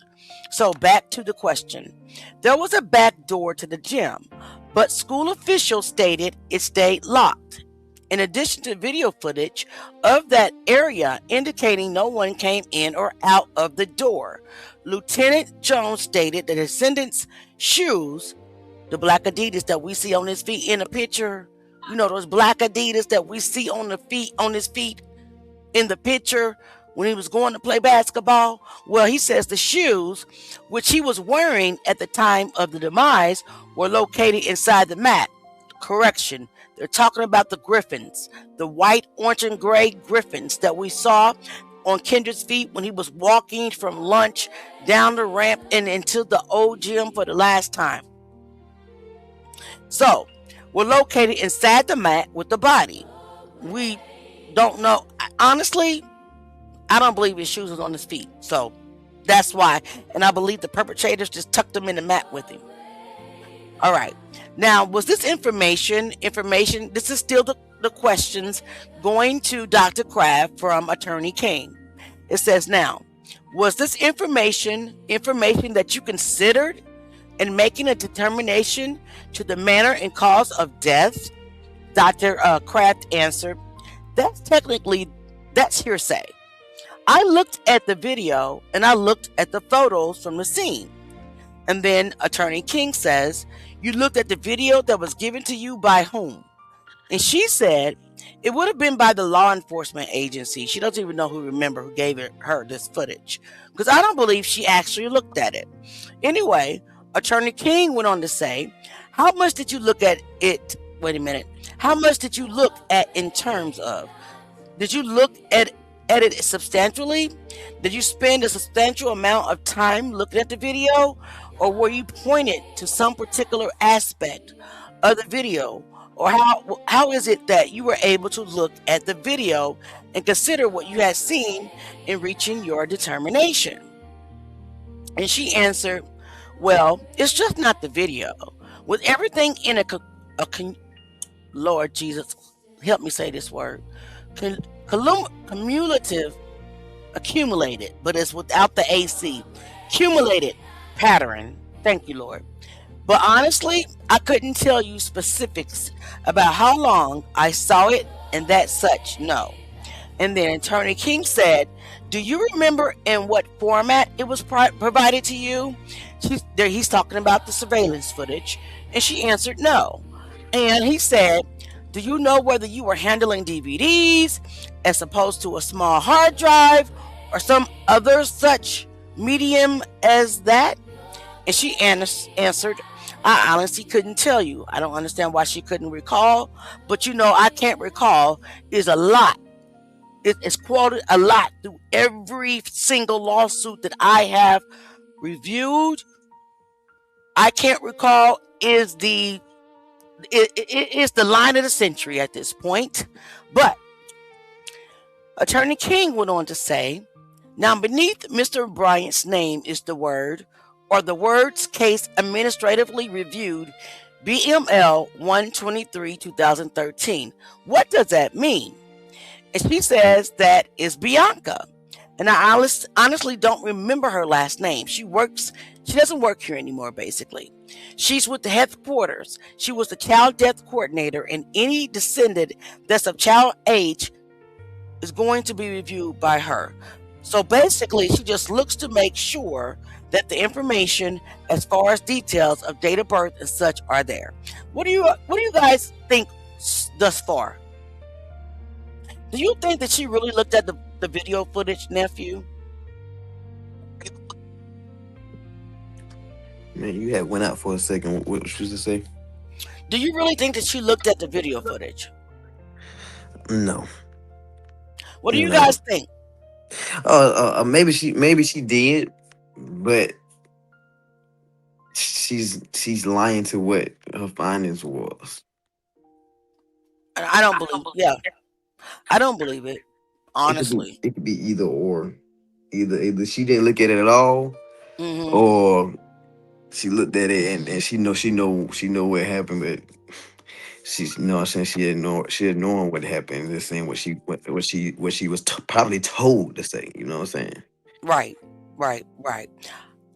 So back to the question. There was a back door to the gym, but school officials stated it stayed locked. In addition to video footage of that area indicating no one came in or out of the door, Lieutenant Jones stated that his descendant's shoes, the black Adidas that we see on his feet in the picture, you know, those black Adidas that we see on his feet in the picture when he was going to play basketball. Well, he says the shoes, which he was wearing at the time of the demise, were located inside the mat. Correction, they're talking about the Griffins, the white, orange, and gray Griffins that we saw on Kendrick's feet when he was walking from lunch down the ramp and into the old gym for the last time. So, we're located inside the mat with the body. We don't know. Honestly, I don't believe his shoes was on his feet. So, that's why. And I believe the perpetrators just tucked him in the mat with him. All right. Now, was this information, this is still the questions going to Dr. Kraft from Attorney King. It says now, was this information that you considered in making a determination to the manner and cause of death? Dr. Kraft answered, that's hearsay. I looked at the video and I looked at the photos from the scene. And then Attorney King says, you looked at the video that was given to you by whom? And she said, it would have been by the law enforcement agency. She doesn't even know who gave her this footage, because I don't believe she actually looked at it. Anyway, Attorney King went on to say, how much did you look at it? Wait a minute. How much did you look at in terms of? Did you look at it substantially? Did you spend a substantial amount of time looking at the video? Or were you pointed to some particular aspect of the video? Or how is it that you were able to look at the video and consider what you had seen in reaching your determination? And she answered, well, it's just not the video. With everything in Lord Jesus, help me say this word. Cumulative, accumulated, but it's without the AC. Cumulated pattern. Thank you, Lord. But honestly, I couldn't tell you specifics about how long I saw it and that such. No. And then Attorney King said, "Do you remember in what format it was provided to you?" He's talking about the surveillance footage. And she answered no. And he said, "Do you know whether you were handling DVDs as opposed to a small hard drive or some other such medium as that?" And she answered, "I honestly couldn't tell you. I don't understand why she couldn't recall. But I can't recall is a lot. It's quoted a lot through every single lawsuit that I have reviewed. I can't recall is the it's the line of the century at this point." But Attorney King went on to say, "Now beneath Mr. Bryant's name is the word or the words case administratively reviewed BML 123 2013. What does that mean?" And she says that is Bianca. And I honestly don't remember her last name. She doesn't work here anymore, basically. She's with the headquarters. She was the child death coordinator, and any descendant that's of child age is going to be reviewed by her. So basically, she just looks to make sure that the information as far as details of date of birth and such are there. What do you guys think thus far? Do you think that she really looked at the video footage, nephew? Man, you had went out for a second. What was you to say? Do you really think that she looked at the video footage? No. What do you No. guys think? Maybe she did, but she's lying to what her findings was. I don't believe. Yeah, I don't believe it. Honestly. It could be either or. Either she didn't look at it at all, Hmm. or she looked at it and she know what happened, but she's I'm saying she had known what happened. Just saying what she was probably told to say. You know what I'm saying? Right.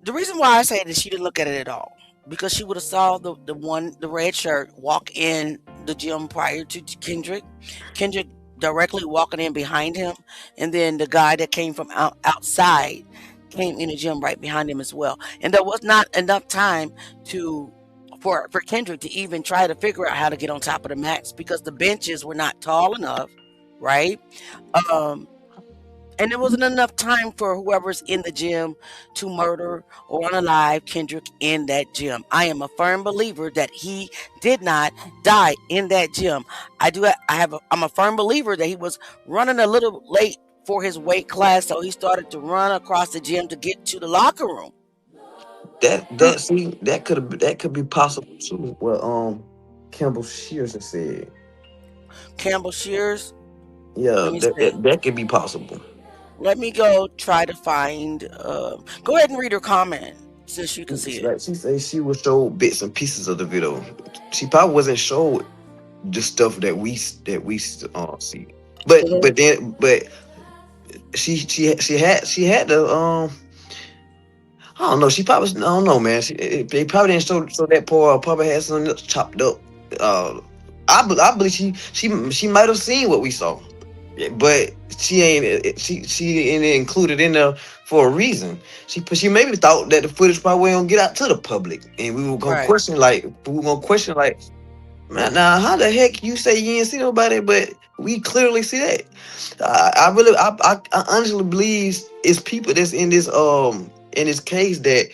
The reason why I say that she didn't look at it at all, because she would have saw the red shirt walk in the gym prior to Kendrick directly walking in behind him, and then the guy that came from outside came in the gym right behind him as well. And there was not enough time for Kendrick to even try to figure out how to get on top of the mats because the benches were not tall enough, right? And there wasn't enough time for whoever's in the gym to murder or unalive Kendrick in that gym. I am a firm believer that he did not die in that gym. I'm a firm believer that he was running a little late for his weight class, so he started to run across the gym to get to the locker room. That could be possible too. Well, Campbell Shears has said. Campbell Shears. Yeah, that could be possible. Let me go try to find. Go ahead and read her comment since you can see it. She says she was showed bits and pieces of the video. She probably wasn't showed the stuff that we see. But she had the I don't know. She probably I don't know, man. They probably didn't show that poor. Probably had something else chopped up. I believe she might have seen what we saw. But she ain't included in there for a reason. She maybe thought that the footage probably won't get out to the public, and we were gonna question like, man, now how the heck you say you didn't see nobody, but we clearly see that. I honestly believe it's people that's in this case that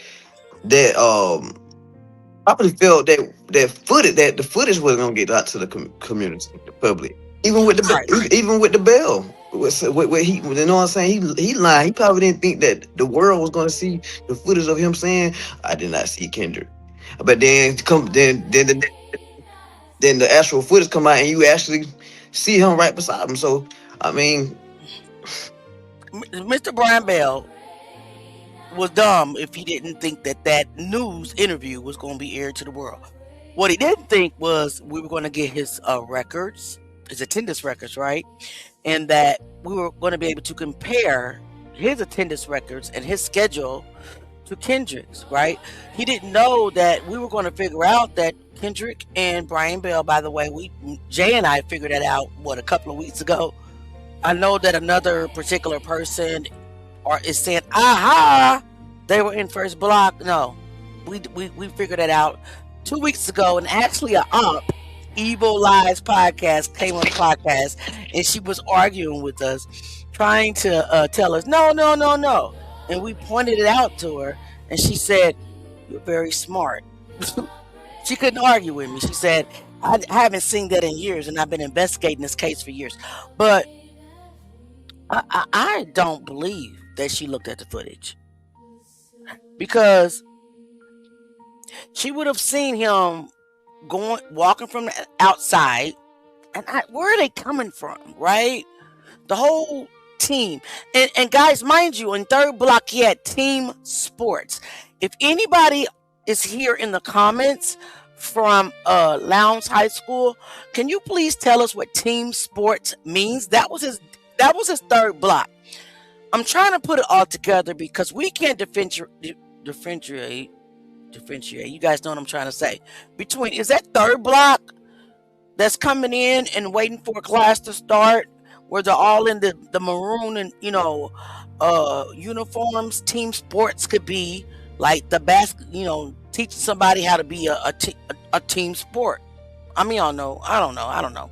probably felt that the footage wasn't gonna get out to the community, the public. Even with the bell, what he, you know what I'm saying? He lied. He probably didn't think that the world was going to see the footage of him saying, "I did not see Kendrick." But then the actual footage come out and you actually see him right beside him. So I mean, Mr. Brian Bell was dumb if he didn't think that news interview was going to be aired to the world. What he didn't think was we were going to get his records, his attendance records, right? And that we were going to be able to compare his attendance records and his schedule to Kendrick's, right? He didn't know that we were going to figure out that Kendrick and Brian Bell, by the way, Jay and I figured that out, a couple of weeks ago. I know that another particular person is saying, aha, they were in first block. No, we figured that out 2 weeks ago, and actually Evil Lies podcast came on the podcast, and she was arguing with us, trying to tell us, no, and we pointed it out to her, and she said, "You're very smart." She couldn't argue with me. She said, "I haven't seen that in years, and I've been investigating this case for years." But I don't believe that she looked at the footage, because she would have seen him walking from the outside, and where are they coming from, right? The whole team. And guys, mind you, in third block, he had team sports. If anybody is here in the comments from Lowndes High School, can you please tell us what team sports means? That was his third block. I'm trying to put it all together because we can't differentiate. You guys know what I'm trying to say. Between, is that third block that's coming in and waiting for a class to start, where they're all in the maroon and uniforms? Team sports could be like the teaching somebody how to be a team sport. I mean, I don't know.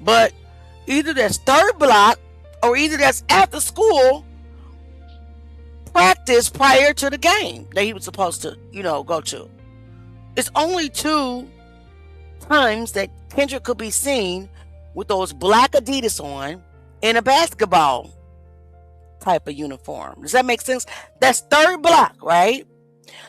But either that's third block or either that's after school practice prior to the game that he was supposed to, go to. It's only 2 times that Kendrick could be seen with those black Adidas on in a basketball type of uniform. Does that make sense? That's third block, right?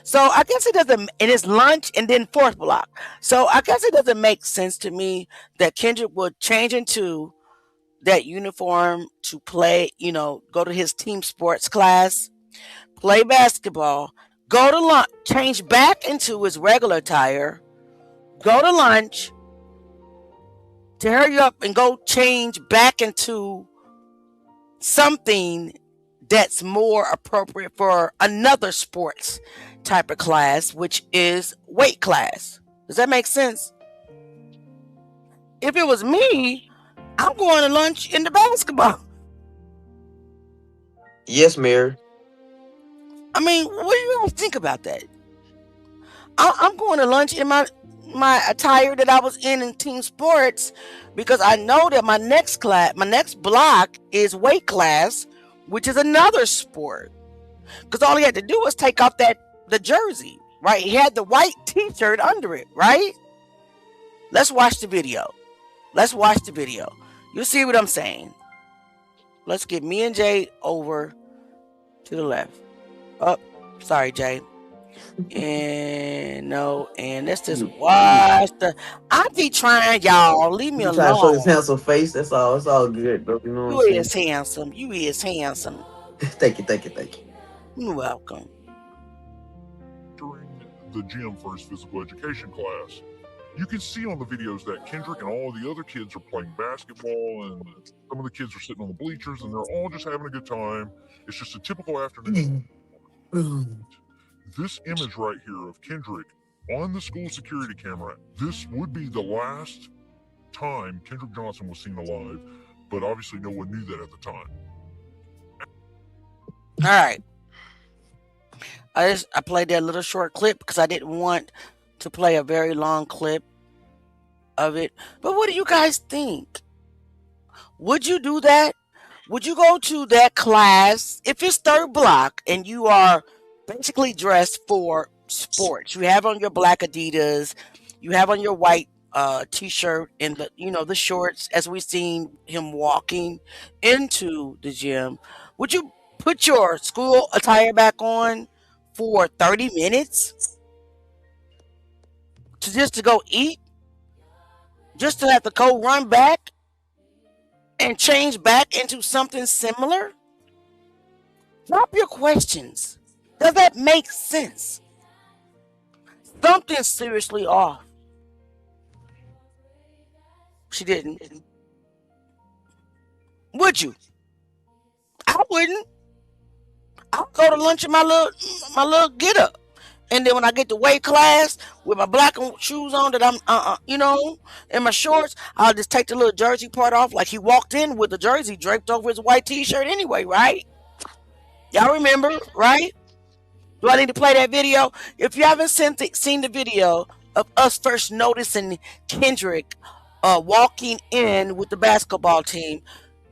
So I guess it doesn't, and it's lunch and then fourth block. So I guess it doesn't make sense to me that Kendrick would change into that uniform to play, go to his team sports class, play basketball, go to lunch, change back into his regular attire, go to lunch, to hurry up and go change back into something that's more appropriate for another sports type of class, which is weight class. Does that make sense? If it was me, I'm going to lunch in the basketball. Yes, Mary. I mean, what do you guys think about that? I'm going to lunch in my attire that I was in team sports, because I know that my next block is weight class, which is another sport. Because all he had to do was take off the jersey, right? He had the white t-shirt under it, right? Let's watch the video. You'll see what I'm saying. Let's get me and Jay over to the left. Oh, sorry, Jay. And let's just watch the. I be trying, y'all. Leave me alone. Trying to show his handsome face. That's all. It's all good, bro. You know what I'm saying? You is handsome. Thank you. You're welcome. During the gym for his physical education class, you can see on the videos that Kendrick and all the other kids are playing basketball, and some of the kids are sitting on the bleachers, and they're all just having a good time. It's just a typical afternoon. This image right here of Kendrick on the school security camera, this would be the last time Kendrick Johnson was seen alive, but obviously no one knew that at the time. All right. I played that little short clip because I didn't want to play a very long clip of it. But what do you guys think? Would you do that? Would you go to that class if it's third block and you are basically dressed for sports? You have on your black Adidas, you have on your white t-shirt and the shorts, as we've seen him walking into the gym. Would you put your school attire back on for 30 minutes to go eat, just to have to go run back and change back into something similar? Drop your questions. Does that make sense? Something's seriously off. She didn't. Would you? I wouldn't. I'll go to lunch in my little get up. And then when I get to weight class with my black shoes on that I'm in my shorts, I'll just take the little jersey part off like he walked in with the jersey draped over his white t-shirt anyway, right? Y'all remember, right? Do I need to play that video? If you haven't seen the video of us first noticing Kendrick walking in with the basketball team,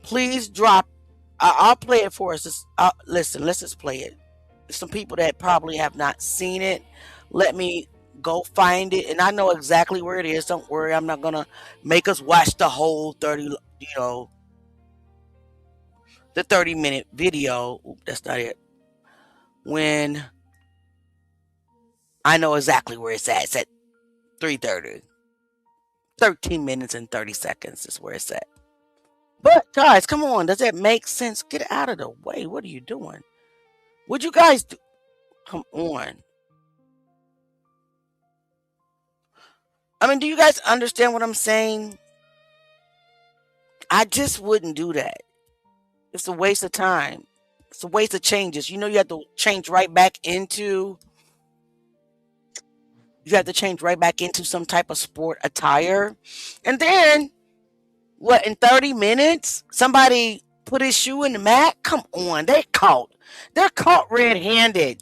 please drop. I'll play it for us. Listen, let's just play it. Some people that probably have not seen it, let me go find it. And I know exactly where it is. Don't worry, I'm not going to make us watch the whole 30-minute video. Oop, that's not it. When I know exactly where it's at. It's at 3:30. 13 minutes and 30 seconds is where it's at. But guys, come on. Does that make sense? Get out of the way. What are you doing? Would you guys do? Come on. I mean, do you guys understand what I'm saying? I just wouldn't do that. It's a waste of time. It's a waste of changes. You have to change right back into some type of sport attire. And then what, in 30 minutes somebody put his shoe in the mat? Come on, they're caught red-handed.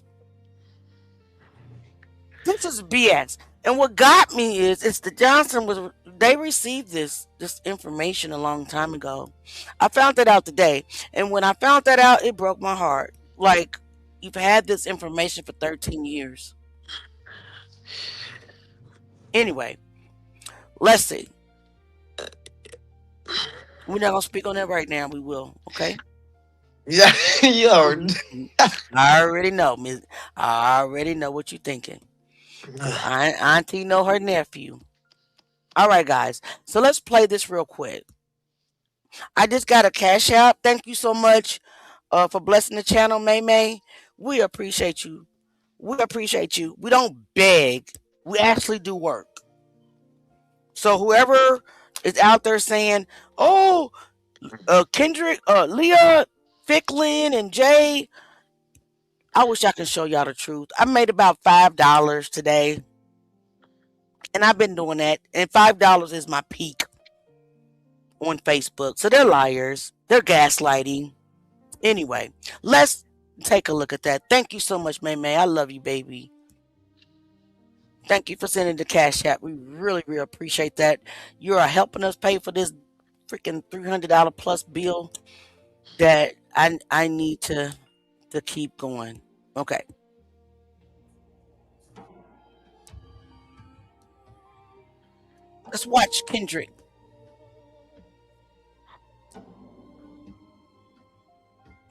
This is BS. And what got me is the Johnson they received this information a long time ago. I found that out today. And when I found that out, it broke my heart. Like, you've had this information for 13 years. Anyway, let's see. We're not going to speak on that right now. We will, okay? Yeah, you already. I already know, Miss. I already know what you're thinking. Auntie know her nephew. All right, guys. So let's play this real quick. I just got a cash out. Thank you so much for blessing the channel, May May. We appreciate you. We appreciate you. We don't beg. We actually do work. So whoever is out there saying, "Oh, Kendrick, Leah, Ficklin, and Jay," I wish I could show y'all the truth. I made about $5 today. And I've been doing that. And $5 is my peak on Facebook. So they're liars. They're gaslighting. Anyway, let's take a look at that. Thank you so much, May May. I love you, baby. Thank you for sending the cash app. We really, really appreciate that. You are helping us pay for this freaking $300 plus bill that I need to keep going. Okay. Let's watch Kendrick.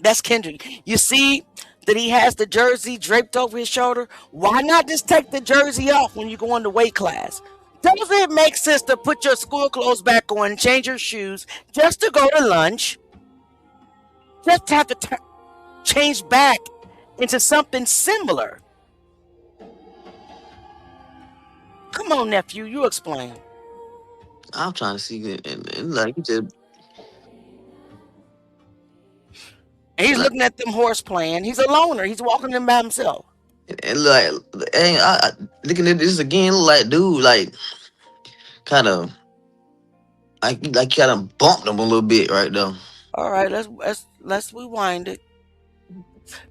That's Kendrick. You see that he has the jersey draped over his shoulder? Why not just take the jersey off when you go into weight class? Doesn't it make sense to put your school clothes back on and change your shoes just to go to lunch? Just to have to change back into something similar. Come on, nephew, you explain. I'm trying to see it, and like you said, And he's looking at them horse playing. He's a loner. He's walking them by himself. and like, and looking at this again, look like dude, like kind of like kind of bumped him a little bit right there. All right, let's rewind it.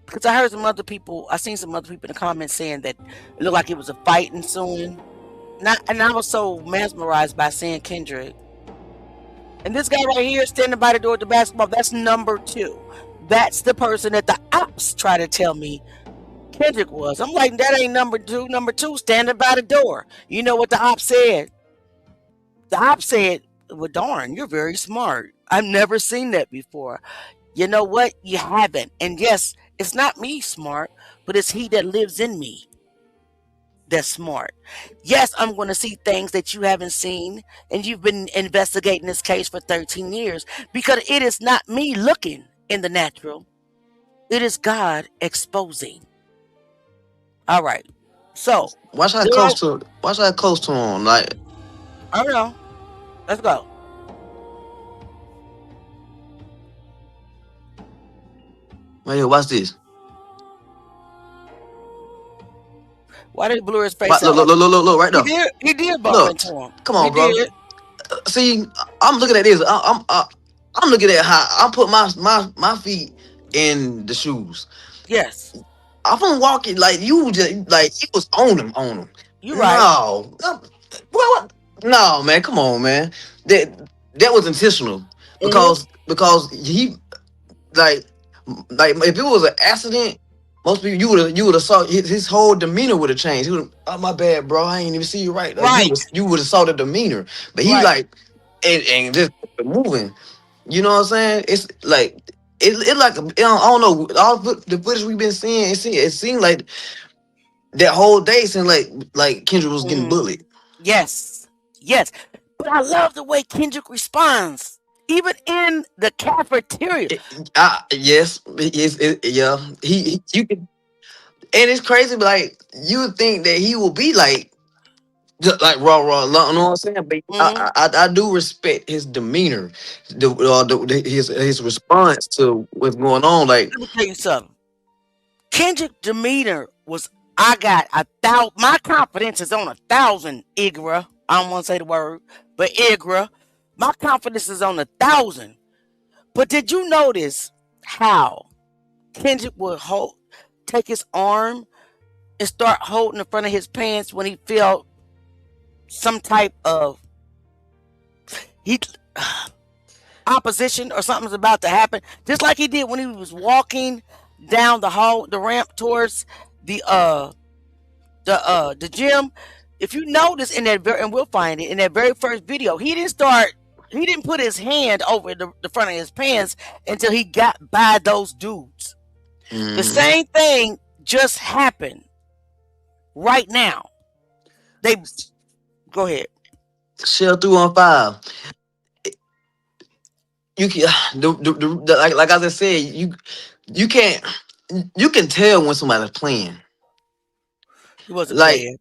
Because I heard some other people, I seen some other people in the comments saying that it looked like it was a fight ensuing. And I was so mesmerized by seeing Kendrick. And this guy right here standing by the door at the basketball, that's number 2. That's the person that the ops try to tell me Kendrick was. I'm like, that ain't number 2. Number 2 standing by the door. You know what the ops said? The ops said, "Well, darn, you're very smart. I've never seen that before." You know what? You haven't. And yes, it's not me smart, but it's he that lives in me that's smart. Yes, I'm going to see things that you haven't seen, and you've been investigating this case for 13 years, because it is not me looking in the natural. It is God exposing. All right. So, Watch how close to him. Like, I don't know. Let's go. Right here, watch this. Why did he blur his face Look, out look, like look, look, look, look, right he there. did? He did bump Look, into him. come He on, bro. did. See, I'm looking at this. I'm looking at how I put my feet in the shoes. Yes, I'm gonna walk it like you just like he was on him. you're right. No, what? No, man, come on, man. That was intentional Hmm. because he like if it was an accident, most people you would have saw his whole demeanor would have changed. He would, oh my bad, bro, I ain't even see you right. Like Right, you would have saw the demeanor, but he right. like and just moving. You know what I'm saying? It's like it like I don't know all the footage we've been seeing. It seemed like that whole day seemed like Kendrick was getting Hmm. bullied. Yes, yes. But I love the way Kendrick responds, even in the cafeteria. Yes, yeah. You can, and it's crazy. But like you would think that he will be like just like raw. You know what I'm saying? But Hmm. I do respect his demeanor, his response to what's going on. Like Let me tell you something. Kendrick demeanor was, I got 1,000. My confidence is on 1,000. Igra. I don't want to say the word, but Igra. My confidence is on 1,000. But did you notice how Kendrick would take his arm and start holding the front of his pants when he felt some type of he opposition or something's about to happen, just like he did when he was walking down the ramp towards the the gym. If you notice in that and we'll find it in that very first video, he didn't put his hand over the front of his pants until he got by those dudes. The same thing just happened right now. They go ahead. Shell 315. You can like as I said, you can't you can tell when somebody's playing. He wasn't Like playing.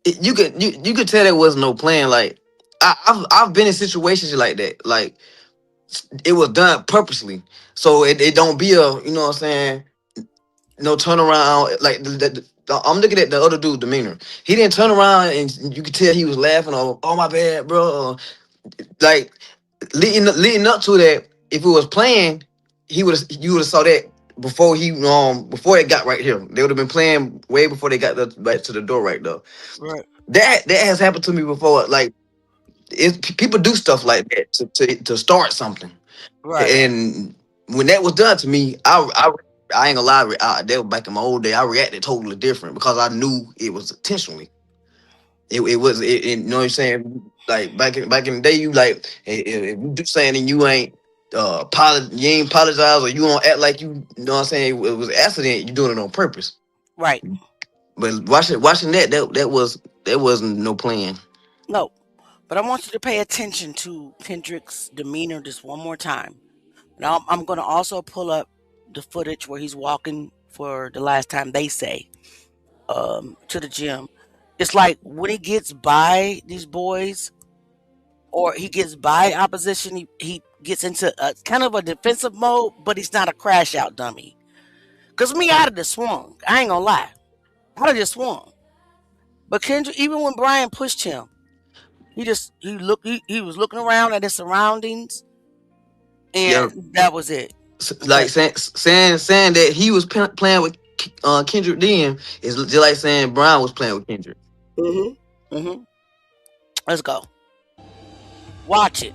you could tell there was no plan. Like I've been in situations like that. Like it was done purposely, so it don't be a you know what I'm saying. No turnaround. Like I'm looking at the other dude demeanor. He didn't turn around and you could tell he was laughing. Or oh my bad, bro. Like leading up to that, if it was playing, you would have saw that before it got right here. They would have been playing way before they got back to the door right there. Right, That has happened to me before. Like people do stuff like that to start something, right, and when that was done to me, I ain't gonna lie. That was back in my old day. I reacted totally different because I knew it was intentionally. It was you know what I'm saying. Like back in the day, you like if you do something and you ain't you ain't apologize or you don't act like you know what I'm saying. It was an accident. You doing it on purpose. right. But watching that wasn't no plan. No, but I want you to pay attention to Kendrick's demeanor just one more time. Now I'm going to also pull up the footage where he's walking for the last time they say to the gym. It's like when he gets by these boys or he gets by opposition, he gets into a kind of a defensive mode, but he's not a crash out dummy. Cause me, I'd have just swung. I ain't gonna lie, I'd have just swung. But Kendrick, even when Brian pushed him, he was looking around at his surroundings, Yeah, and that was it. like But saying that he was playing with Kendrick then is just like saying Brian was playing with Kendrick. hmm hmm let's go. Watch it.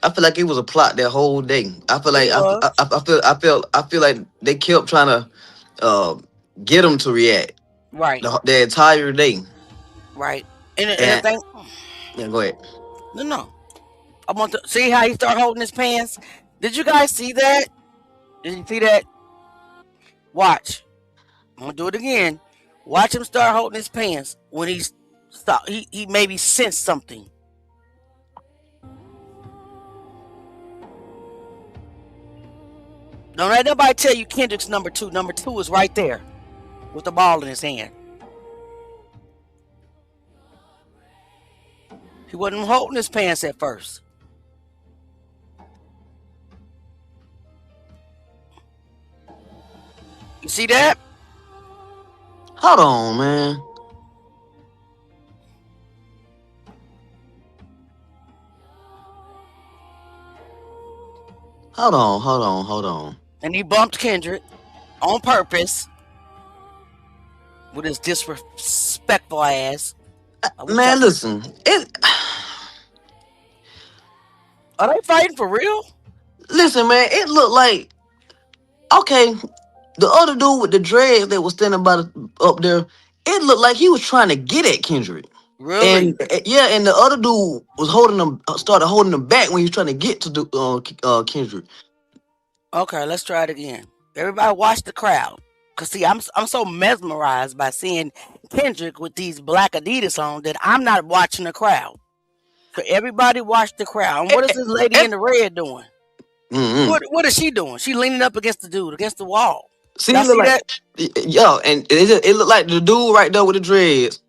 I feel like it was a plot that whole day. I feel It like was I feel like they kept trying to uh, get him to react right, the entire day. right. And the And thing, yeah, go ahead. no. I want to see how he start holding his pants. Did you guys see that? Did you see that? Watch. I'm gonna do it again. Watch him start holding his pants when he's stop. He maybe sensed something. Don't let nobody tell you Kendrick's number 2. Number 2 is right there with the ball in his hand. He wasn't holding his pants at first. You see that? Hold on, man. Hold on. And he bumped Kendrick on purpose with his disrespectful ass. Man, listen. Are they fighting for real? Listen, man. It looked like okay. The other dude with the dreads that was standing up there, it looked like he was trying to get at Kendrick. Really? And yeah, and the other dude was started holding him back when he was trying to get to Kendrick. Okay, let's try it again. Everybody watch the crowd. Cause see, I'm so mesmerized by seeing Kendrick with these black Adidas on that I'm not watching the crowd. So everybody watch the crowd. And what is this lady in the red doing? Mm-hmm. What is she doing? She leaning up against the dude, against the wall. See, it looked like, yo, and it looked like the dude right there with the dreads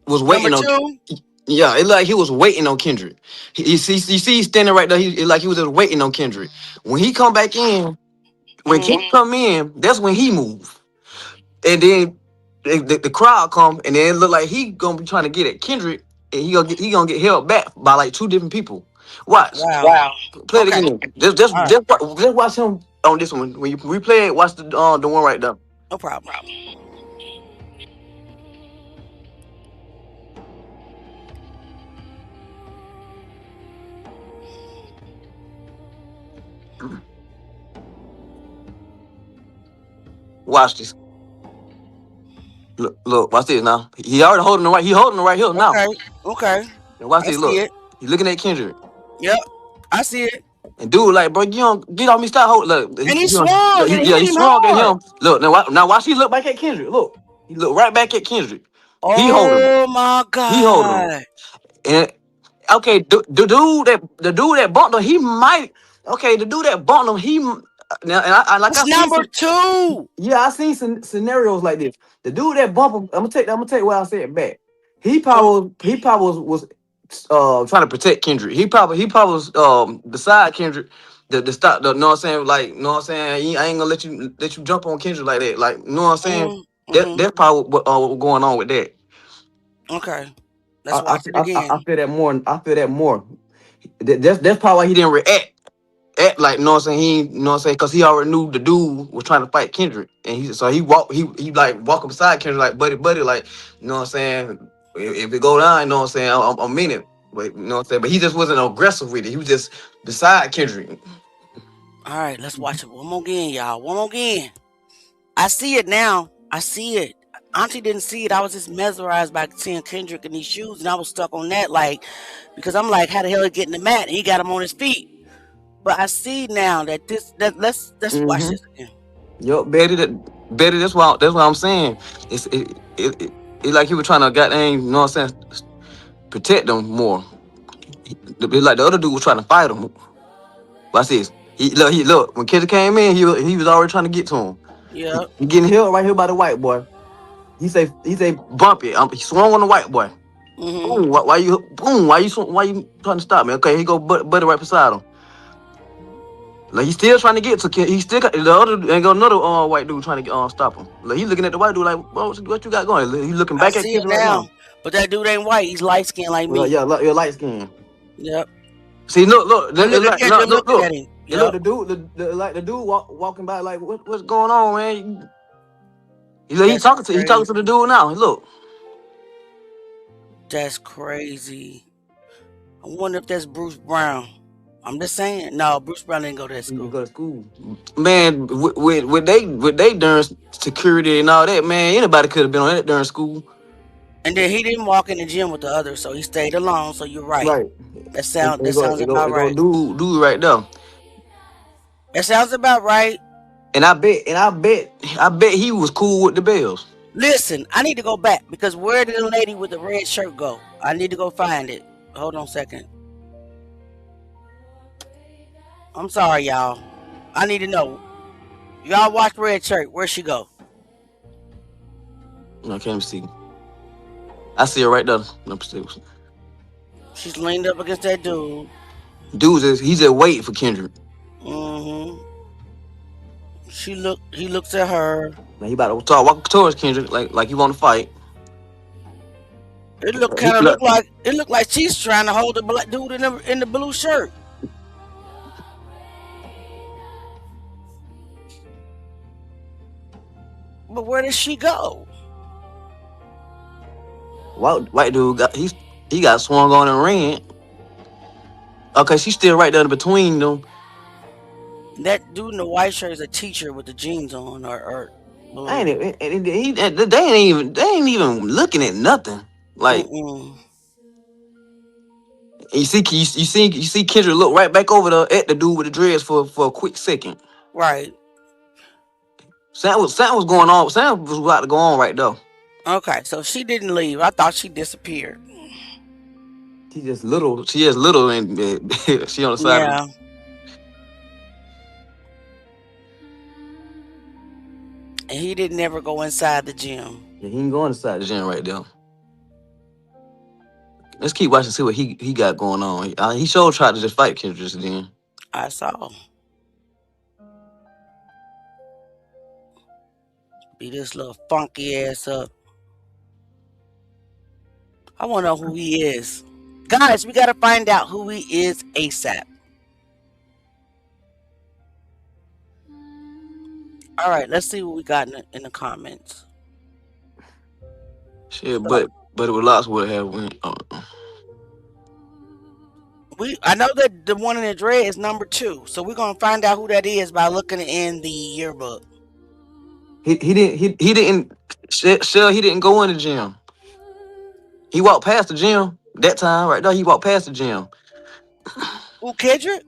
was waiting Number on. 2? Yeah, it looked like he was waiting on Kendrick. You see, he's standing right there. It like he was just waiting on Kendrick. When he come back in, when Kendrick come in, that's when he moved. And then the crowd come, and then it look like he gonna be trying to get at Kendrick, and he gonna get held back by like 2 different people. Watch. Wow. Play it again. Just watch him on this one. When you replay it, watch the one right there. No problem. Watch this. Look, watch this now. He already holding the right. He holding the right heel now. Okay. Now watch I this. see Look, it. he looking at Kendrick. Yep. I see it. And dude, like, bro, you don't get off me. Stop holding. Look, And he swung. And he swung at him. Look, now watch. He look back at Kendrick. Look, he look right back at Kendrick. He holding him. Oh my God. He holding him. And okay, the dude that bumped him, he might. Okay, the dude that bumped him, he now and I like. It's number 2. Yeah, I seen some scenarios like this. The dude that bumped him, I'm gonna take what I said back. He probably was trying to protect Kendrick. He probably was beside Kendrick the stop. The know what I'm saying? Like, know what I'm saying? I ain't gonna let you jump on Kendrick like that. Like, know what I'm saying? That's probably what was going on with that. Okay. Let's watch it again. I feel that more. That's probably why he didn't react. Act like, you know what I'm saying? He, you know what I'm saying? Because he already knew the dude was trying to fight Kendrick, and he like walking beside Kendrick like buddy, like, you know what I'm saying? If it go down, you know what I'm saying? I'm mean it, but you know what I'm saying? But he just wasn't aggressive with it. He was just beside Kendrick. All right, let's watch it one more again, y'all. One more again. I see it now. I see it. Auntie didn't see it. I was just mesmerized by seeing Kendrick in these shoes, and I was stuck on that, like, because I'm like, how the hell he get in the mat? And he got him on his feet. But I see now that let's watch this again. Yo, Betty, that's what I'm saying. It like he was trying to goddamn, you know what I'm saying, protect them more. Like the other dude was trying to fight him. Watch this. He look when Kendrick came in, he was already trying to get to him. Yeah. He getting held right here by the white boy. He say bump it. He swung on the white boy. Boom. Why you trying to stop me? Okay, he go buddy right beside him. Like he's still trying to get to He still got the other and got another white dude trying to stop him. Like he's looking at the white dude like, what you got going? He's looking back at Kendrick right now. But that dude ain't white. He's light skinned like me. Yeah, you're light skinned. Yep. See, look. Look at him. Look, the dude walking by like, what's going on, man? He's talking to the dude now. Look. That's crazy. I wonder if that's Bruce Brown. I'm just saying. No, Bruce Brown didn't go to that school. Go to school. Man, with they during security and all that, man, anybody could have been on that during school. And then he didn't walk in the gym with the others, so he stayed alone. So you're right. Right. That sounds about right. Do right there. That sounds about right. And I bet he was cool with the Bells. Listen, I need to go back because where did the lady with the red shirt go? I need to go find it. Hold on a second. I'm sorry, y'all. I need to know. Y'all watch Red Shirt. Where'd she go? I can't even see. I see her right there. Upstairs. She's leaned up against that dude. He's just waiting for Kendrick. Mm-hmm. He looks at her. Now he about to walk towards Kendrick like he want to fight. It He feel like, looked like she's trying to hold the black dude in the blue shirt. But where does she go? white dude he got swung on and ran. Okay, she's still right there in between them. That dude in the white shirt is a teacher with the jeans on, or I ain't they ain't even looking at nothing. Like mm-mm. you see Kendrick look right back over at the dude with the dreads for a quick second. Right. Something was going on. Something was about to go on right there. Okay, so she didn't leave. I thought she disappeared. She just little. She is little and she on the side of. Yeah. And he didn't ever go inside the gym. Yeah, he ain't going inside the gym right there. Let's keep watching, see what he got going on. He sure tried to just fight Kendrick just then. I saw. Beat this little funky ass up. I want to know who he is. Guys, we got to find out who he is ASAP. All right, let's see what we got in the comments. Shit, but it was lots would have went. I know that the one in the dread is number 2, so we're gonna find out who that is by looking in the yearbook. He didn't Shell, he didn't go in the gym. He walked past the gym that time right there. He walked past the gym. Who, Kendrick?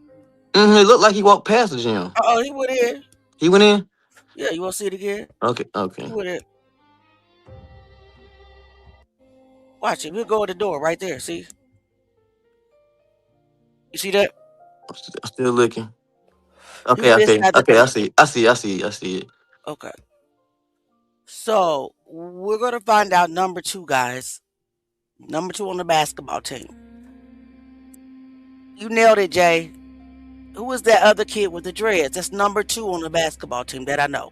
It looked like he walked past the gym. Oh, he went in. He went in. Yeah, you want to see it again? Okay. He went in. Watch it. We'll go at the door right there. See? You see that? I'm still looking. Okay. I see it. Okay. So we're gonna find out number 2, guys. Number 2 on the basketball team. You nailed it, Jay. Who is that other kid with the dreads? That's number 2 on the basketball team that I know.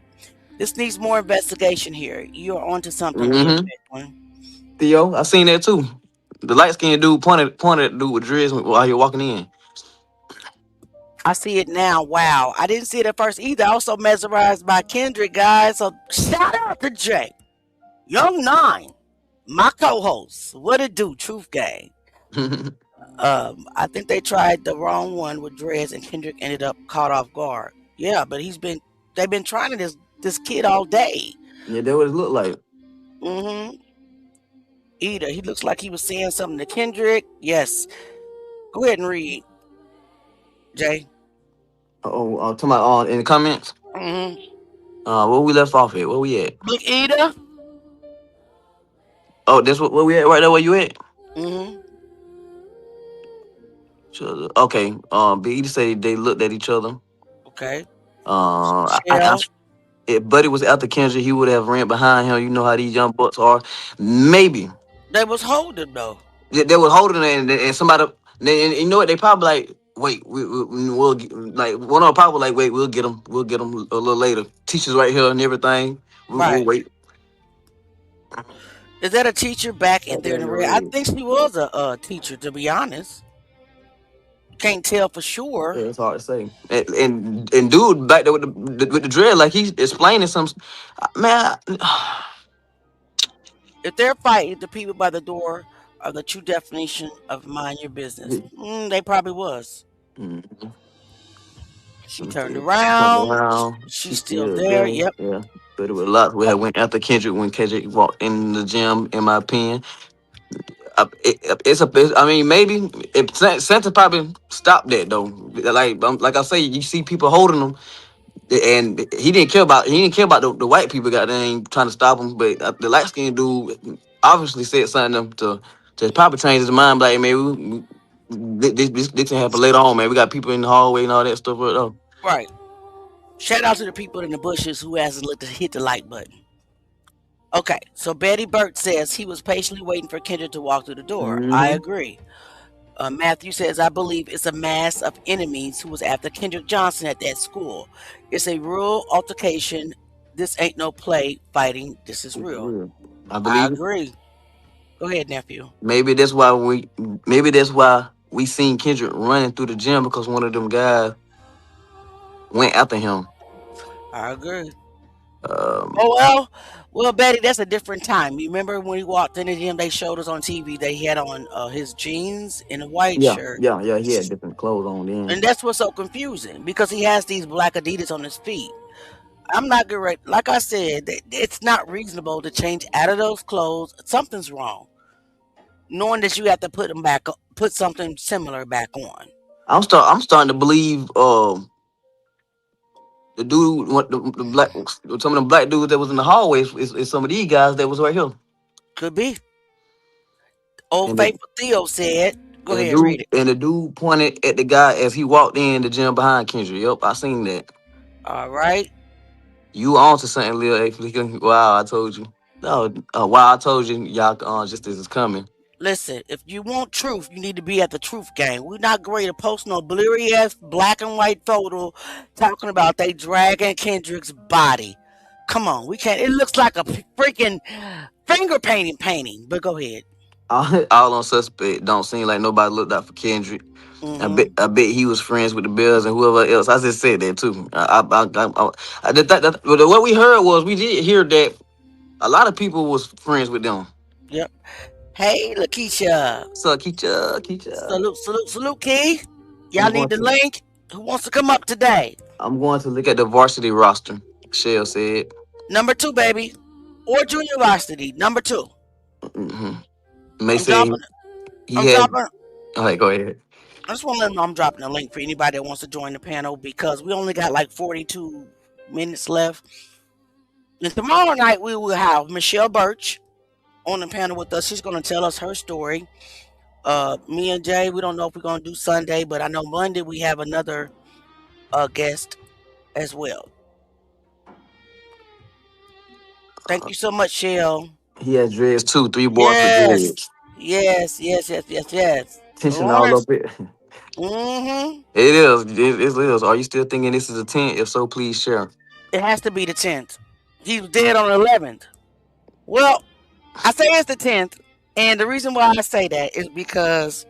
This needs more investigation here. You're onto something. Theo, I seen that too. The light skinned dude pointed at the dude with dreads while he was walking in. I see it now. Wow. I didn't see it at first either. Also mesmerized by Kendrick, guys. So shout out to Jay. Young 9. My co-host. What it do, Truth Gang. I think they tried the wrong one with dreads and Kendrick ended up caught off guard. Yeah, but they've been trying this kid all day. Yeah, that what it looked like. Mm-hmm. Ida, he looks like he was saying something to Kendrick. Yes. Go ahead and read, Jay. Talking about in the comments. Mm-hmm. Where we left off at? Where we at? Big Ida. Oh, that's where we at right there. Where you at? Mm-hmm. Okay. Big Ida said they looked at each other. Okay. If Buddy was after Kendrick, he would have ran behind him. You know how these young bucks are. Maybe they was holding though. They was holding and somebody. And you know what? They probably like, wait, we'll like one of them probably like, wait, we'll get them a little later. Teachers right here and everything. We'll wait. Is that a teacher back in there in the red? I think she was a teacher, to be honest. Can't tell for sure. Yeah, it's hard to say. And dude back there with the dread, like he's explaining some. Man, if they're fighting, the people by the door are the true definition of mind your business. They probably was. Mm-hmm. She turned around. She's still there. Yep. Yeah. But it was a lot. We had went after Kendrick when Kendrick walked in the gym. In my opinion. I mean, maybe Santa probably stopped that though. Like I say, you see people holding them, and he didn't care about the white people. Goddamn, trying to stop him. But the light skinned dude obviously said something to probably change his mind. Like, maybe this can happen later on. Man, we got people in the hallway and all that stuff. Right. Shout out to the people in the bushes who hasn't hit the like button. Okay, so Betty Burt says he was patiently waiting for Kendrick to walk through the door. I Mm-hmm. agree. Matthew says, I believe it's a mass of enemies who was after Kendrick Johnson at that school. It's a real altercation. This ain't no play fighting. This is real. I I believe it. agree. Go ahead, nephew. Maybe that's why we seen Kendrick running through the gym because one of them guys went after him. I agree. Um, Oh well, Betty, that's a different time. You remember when he walked in the gym? They showed us on TV. They had on his jeans and a white yeah, shirt, yeah, yeah. He had different clothes on and then. that's what's so confusing because he has these black Adidas on his feet. I'm not good. Right, like I said, it's not reasonable to change out of those clothes. Something's wrong, knowing that you have to put something similar back on. I'm starting to believe the dude, the black, some of the black dudes that was in the hallways is some of these guys that was right here. Could be. Old And the faithful Theo said, "Go and the ahead, read dude it." and the dude pointed at the guy as he walked in the gym behind Kendrick. Yep, I seen that. All right. You on to something, Lil A. Wow, I told you. No, wow, I told you, y'all. Just as it's coming. Listen, if you want truth, you need to be at the truth game. We're not going to post no blurry ass black and white photo talking about they dragging Kendrick's body. Come on, we can't. It looks like a freaking finger painting. But go ahead. All on suspect. Don't seem like nobody looked out for Kendrick. Hmm. I bet he was friends with the Bills and whoever else. I just said that too. I did that, what we heard was we did hear that a lot of people was friends with them. Yep. Hey, Lakeisha. So Keisha, Salute, Key. I'm Y'all going need the to link. Who wants to come up today? I'm going to look at the varsity roster. Shell said. Number 2, baby. Or junior varsity. Number 2. Mm-hmm. May I'm say dropping. he I'm had. dropping. All right, go ahead. I just want to let them know I'm dropping a link for anybody that wants to join the panel because we only got like 42 minutes left. And tomorrow night we will have Michelle Birch on the panel with us. She's going to tell us her story. Me and Jay, we don't know if we're going to do Sunday, but I know Monday we have another guest as well. Thank you so much, Shell. He had dreads too. 3 bars for Yes, dreads. yes. Tension all Lawrence. up it. Mm-hmm. It is. It is. Are you still thinking this is a 10? If so, please share. It has to be the 10th. He was dead on the 11th. Well, I say it's the 10th, and the reason why I say that is because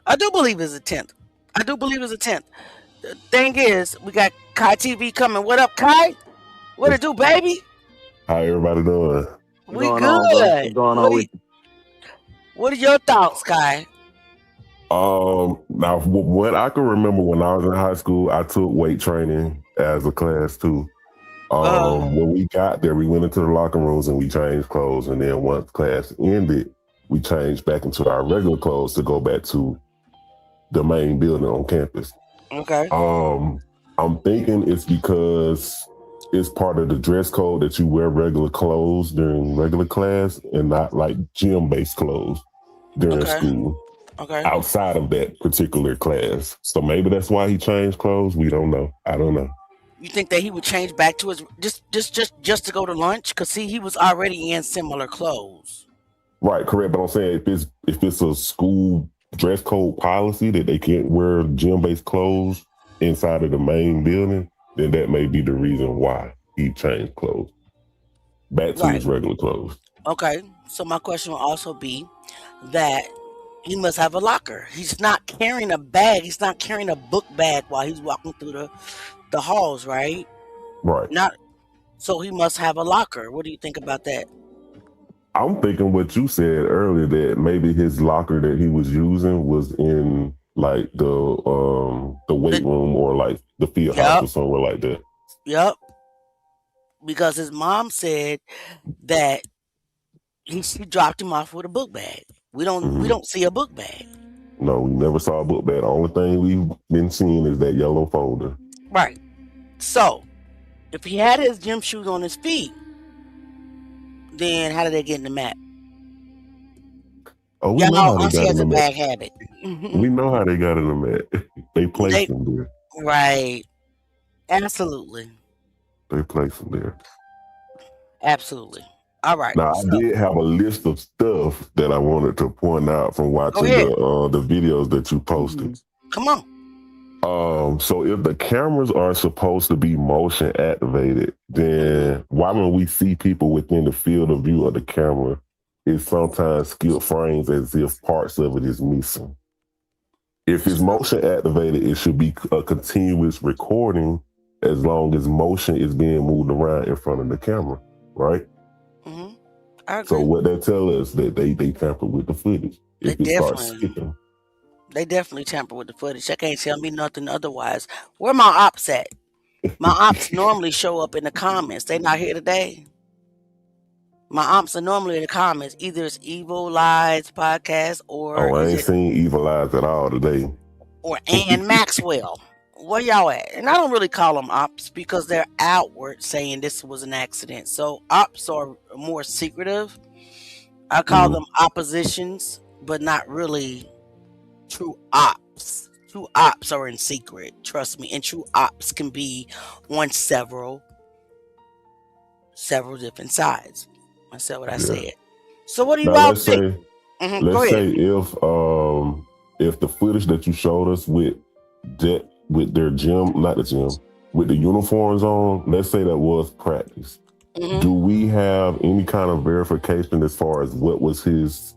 I do believe it's the 10th. The thing is, we got Kai TV coming. What up, Kai? What it do, baby? How everybody doing? What's We going on, bro? good. What's going on with you? What are your thoughts, Kai? Now what I can remember when I was in high school, I took weight training as a class too. When we got there, we went into the locker rooms and we changed clothes, and then once class ended, we changed back into our regular clothes to go back to the main building on campus. Okay. I'm thinking it's because it's part of the dress code that you wear regular clothes during regular class and not like gym-based clothes during school. Okay. Outside of that particular class. So maybe that's why he changed clothes. We don't know. I don't know. You think that he would change back to his just to go to lunch? Because see, he was already in similar clothes. Right, correct. But I'm saying if it's a school dress code policy that they can't wear gym-based clothes inside of the main building, then that may be the reason why he changed clothes back to his regular clothes. Okay. So my question will also be that he must have a locker. He's not carrying a bag. He's not carrying a book bag while he's walking through the halls, right? Right. So he must have a locker. What do you think about that? I'm thinking what you said earlier, that maybe his locker that he was using was in like the weight room or like the field house or somewhere like that. Yep. Because his mom said that he dropped him off with a book bag. We don't see a book bag. No, we never saw a book bag. The only thing we've been seeing is that yellow folder. Right. So, if he had his gym shoes on his feet, then how did they get in the map? Oh, we know how they got in the map. Bad habit. We know how they got in the map. They placed them there. Right. Absolutely. they place them there. Absolutely. All right. Now, I So did have a list of stuff that I wanted to point out from go watching ahead. the videos that you posted. Come on. So if the cameras are supposed to be motion activated, then why when we see people within the field of view of the camera, it sometimes skip frames as if parts of it is missing? If it's motion activated, it should be a continuous recording as long as motion is being moved around in front of the camera, right? Mm-hmm. I agree. So what they tell us that they tamper with the footage. If it starts skipping. They definitely tamper with the footage. They can't tell me nothing otherwise. Where my ops at? My ops normally show up in the comments. They not here today. My ops are normally in the comments. Either it's Evil Lies podcast or I ain't seen Evil Eyes at all today. Or Ann Maxwell. Where y'all at? And I don't really call them ops because they're outward saying this was an accident. So ops are more secretive. I call them oppositions, but not really true ops. True ops are in secret, trust me. And true ops can be on several different sides. I said what I said. So what do you now, all think? Let's say if the footage that you showed us with their gym, not the gym, with the uniforms on, let's say that was practice. Do we have any kind of verification as far as what was his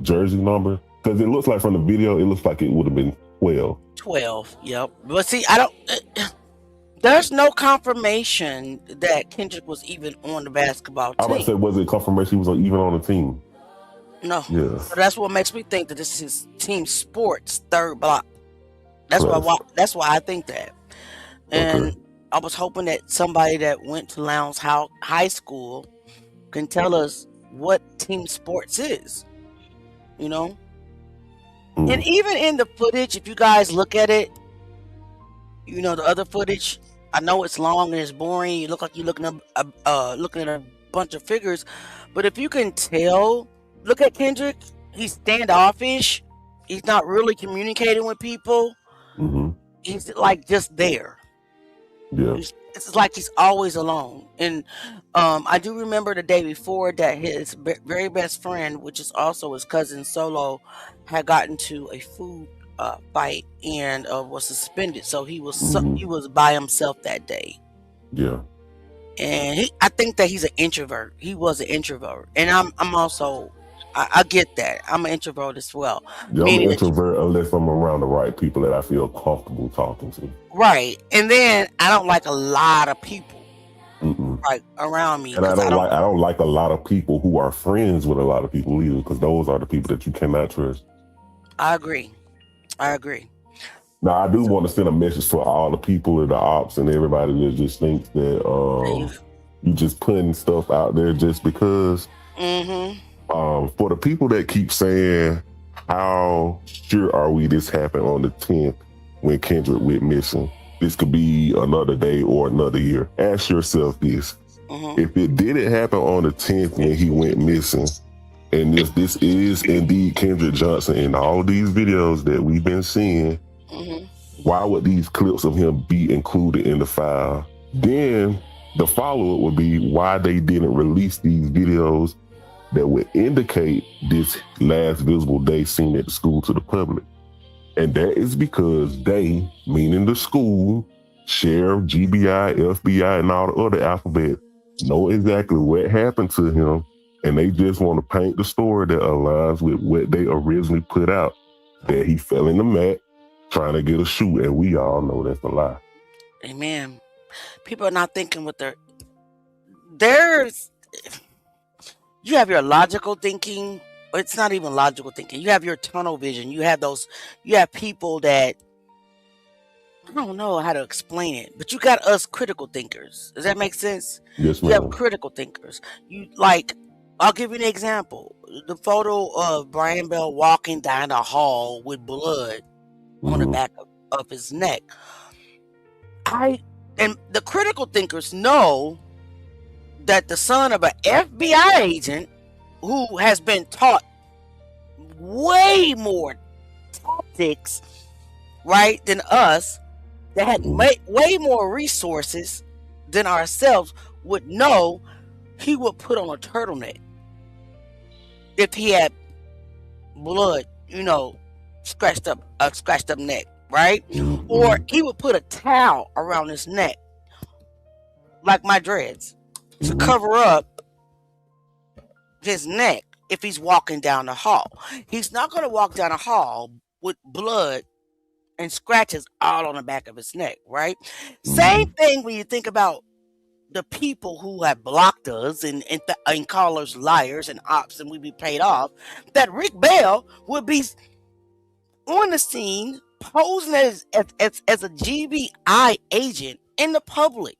jersey number? Because it looks like from the video, it looks like it would have been 12. 12, yep. But see, there's no confirmation that Kendrick was even on the basketball team. I was about to say, was it confirmation he was even on the team? No. Yeah. So that's what makes me think that this is his team sports third block. That's why I think that. And I was hoping that somebody that went to Lowndes High School can tell us what team sports is. You know? And even in the footage, if you guys look at it, you know, the other footage, I know it's long and it's boring. You look like you're looking at a bunch of figures. But if you can tell, look at Kendrick. He's standoffish. He's not really communicating with people. He's like just there. Yeah. It's like he's always alone. And I do remember the day before that his very best friend, which is also his cousin Solo, had gotten to a food fight and was suspended. So he was by himself that day. Yeah. And I think that he's an introvert. He was an introvert, and I'm also. I get that. I'm an introvert as well. Yeah, I'm an introvert unless I'm around the right people that I feel comfortable talking to. Right. And then I don't like a lot of people like around me. And I don't like a lot of people who are friends with a lot of people either, because those are the people that you cannot trust. I agree. Now, I do want to send a message for all the people in the ops and everybody that just thinks that you just putting stuff out there just because. For the people that keep saying, how sure are we this happened on the 10th when Kendrick went missing? This could be another day or another year. Ask yourself this. If it didn't happen on the 10th when he went missing, and if this is indeed Kendrick Johnson in all these videos that we've been seeing, why would these clips of him be included in the file? Then the follow-up would be why they didn't release these videos that would indicate this last visible day seen at the school to the public. And that is because they, meaning the school, sheriff, GBI, FBI, and all the other alphabet, know exactly what happened to him, and they just want to paint the story that aligns with what they originally put out, that he fell in the mat trying to get a shoe, and we all know that's a lie. Amen. People are not thinking with there's you have your logical thinking. It's not even logical thinking. You have your tunnel vision. You have people that, I don't know how to explain it, but you got us critical thinkers. Does that make sense? Yes, ma'am. You have critical thinkers. I'll give you an example. The photo of Brian Bell walking down the hall with blood on the back of his neck. And the critical thinkers know that the son of an FBI agent who has been taught way more tactics, right, than us, that had way more resources, than ourselves would know he would put on a turtleneck if he had blood, scratched up neck, right? Or he would put a towel around his neck, like my dreads, to cover up his neck if he's walking down the hall. He's not going to walk down the hall with blood and scratches all on the back of his neck, right? Same thing when you think about the people who have blocked us and call us liars and ops and we be paid off, that Rick Bell would be on the scene posing as a GBI agent in the public,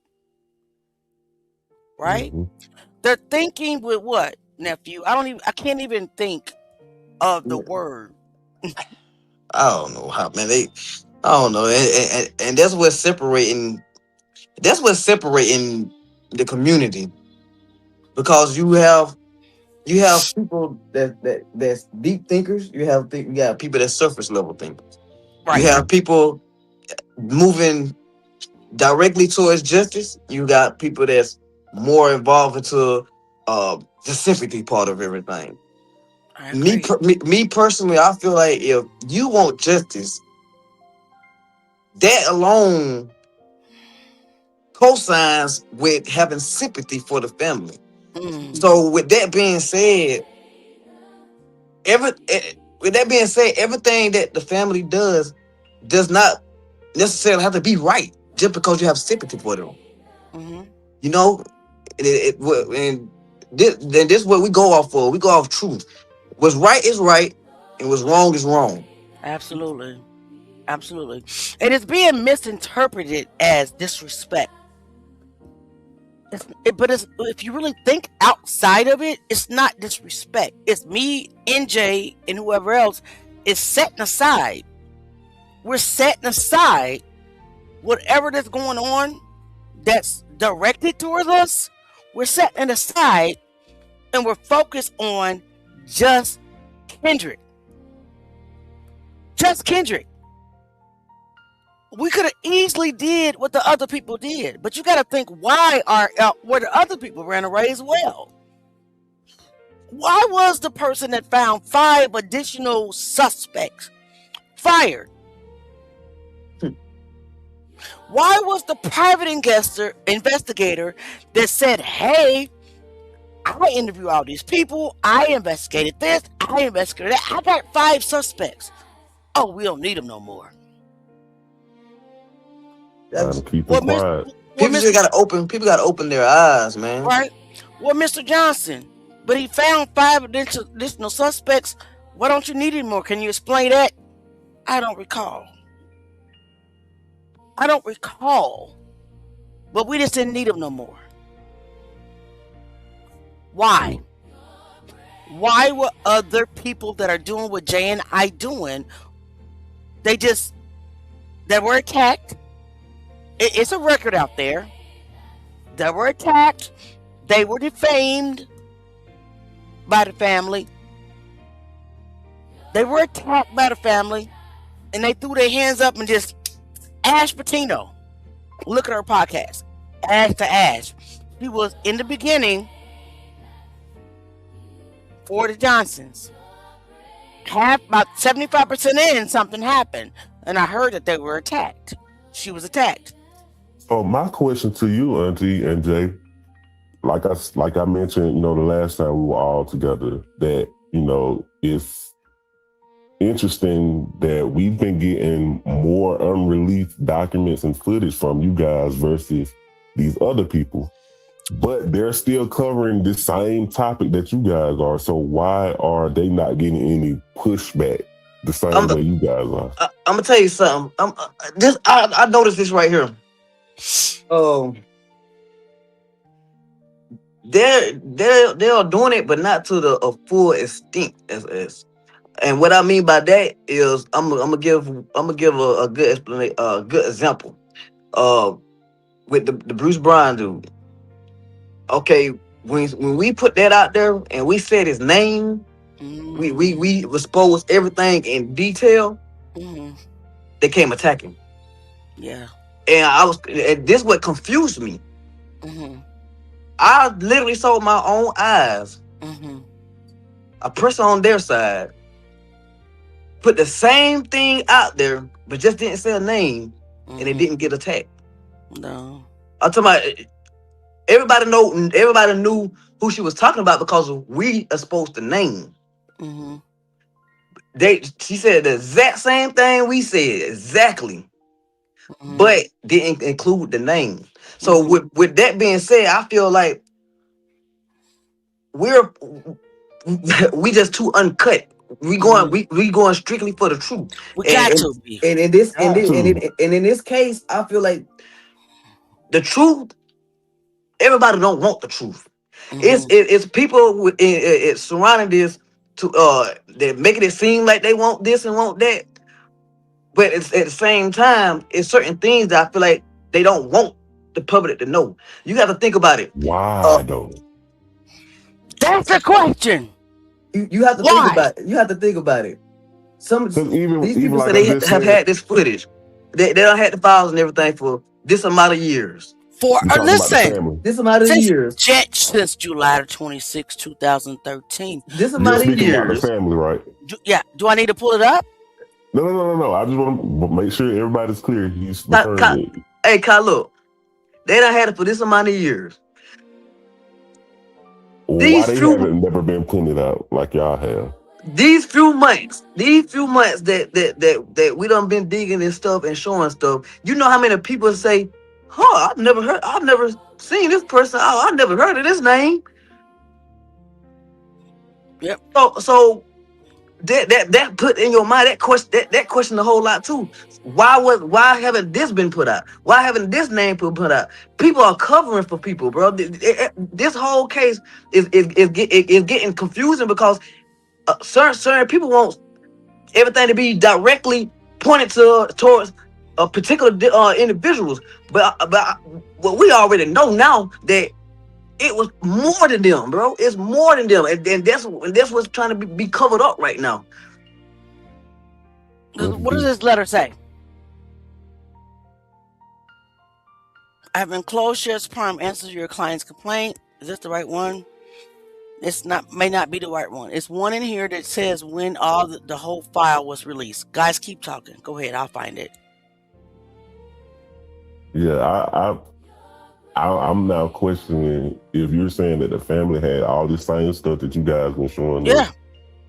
right? They're thinking with what, nephew? I can't even think of the word. I don't know how, man. I don't know, and that's what's separating. That's what's separating the community, because you have people that's deep thinkers. You got people that's surface level thinkers. Right. You have people moving directly towards justice. You got people that's more involved into the sympathy part of everything. Me personally, I feel like if you want justice, that alone cosigns with having sympathy for the family. So with that being said, everything that the family does not necessarily have to be right just because you have sympathy for them. You know, and this is what we go off for. We go off truth. What's right is right, and what's wrong is wrong. Absolutely. And it's being misinterpreted as disrespect. But if you really think outside of it, it's not disrespect. It's me, NJ, and whoever else is setting aside. We're setting aside whatever that's going on that's directed towards us. We're setting aside and we're focused on just Kendrick. Just Kendrick. We could have easily did what the other people did, but you got to think, why were the other people ran away as well? Why was the person that found 5 additional suspects fired? Why was the private investigator that said, hey, I interviewed all these people, I investigated this, I investigated that, I got 5 suspects. Oh, we don't need them no more. Keep it quiet. People got to open their eyes, man. Right? Well, Mr. Johnson, but he found 5 additional suspects. Why don't you need any more? Can you explain that? I don't recall. But we just didn't need them no more. Why? Why were other people that are doing what Jay and I doing, they were attacked? It's a record out there. They were attacked. They were defamed by the family. They were attacked by the family. And they threw their hands up and just, Ash Patino. Look at her podcast. Ash to Ash. She was in the beginning for the Johnsons. About 75% in, something happened. And I heard that they were attacked. She was attacked. Oh, my question to you, Auntie and Jay, like I mentioned, the last time we were all together, that, it's interesting that we've been getting more unreleased documents and footage from you guys versus these other people, but they're still covering the same topic that you guys are. So why are they not getting any pushback the same way you guys are? I'm gonna tell you something. I noticed this right here. They're doing it, but not to the full extent as. And what I mean by that is, I'm gonna give a good explanation, a good example. With the Bruce Bryan dude. Okay, when we put that out there and we said his name, we exposed everything in detail. They came attacking. Yeah. And this what confused me. I literally saw with my own eyes a person on their side put the same thing out there, but just didn't say a name, and it didn't get attacked. No. I'm talking about everybody knew who she was talking about because we exposed the name. She said the exact same thing we said, exactly. But didn't include the name. So with that being said, I feel like we just too uncut. We going strictly for the truth. We got to be. And in this case, I feel like the truth. Everybody don't want the truth. It's people surrounding this to they're making it seem like they want this and want that. But it's at the same time, it's certain things that I feel like they don't want the public to know. You have to think about it. Why though? That's the question. You have to think about it. You have to think about it. These people say they have had this footage. They don't have the files and everything for this amount of years. This amount of years. Since July 26, 2013. This amount of years. About the family, right? Do I need to pull it up? No. I just want to make sure everybody's clear. Hey, Kyle, look. They done had it for this amount of years. Why they haven't never been pointed out like y'all have? These few months that we done been digging and stuff and showing stuff. You know how many people say, I've never seen this person. I've never heard of this name. Yep. So that put in your mind that question a whole lot too. Why haven't this been put out? Why haven't this name put out? People are covering for people, bro. This whole case is getting confusing because certain people want everything to be directly pointed towards a particular individuals, but what we already know now that it was more than them, bro. It's more than them, and that's what's trying to be covered up right now. What does this letter say? I have enclosed shares prime answers your client's complaint. Is this the right one? May not be the right one. It's one in here that says when the whole file was released. Guys, keep talking. Go ahead, I'll find it. Yeah, I'm now questioning if you're saying that the family had all this same stuff that you guys been showing. Yeah.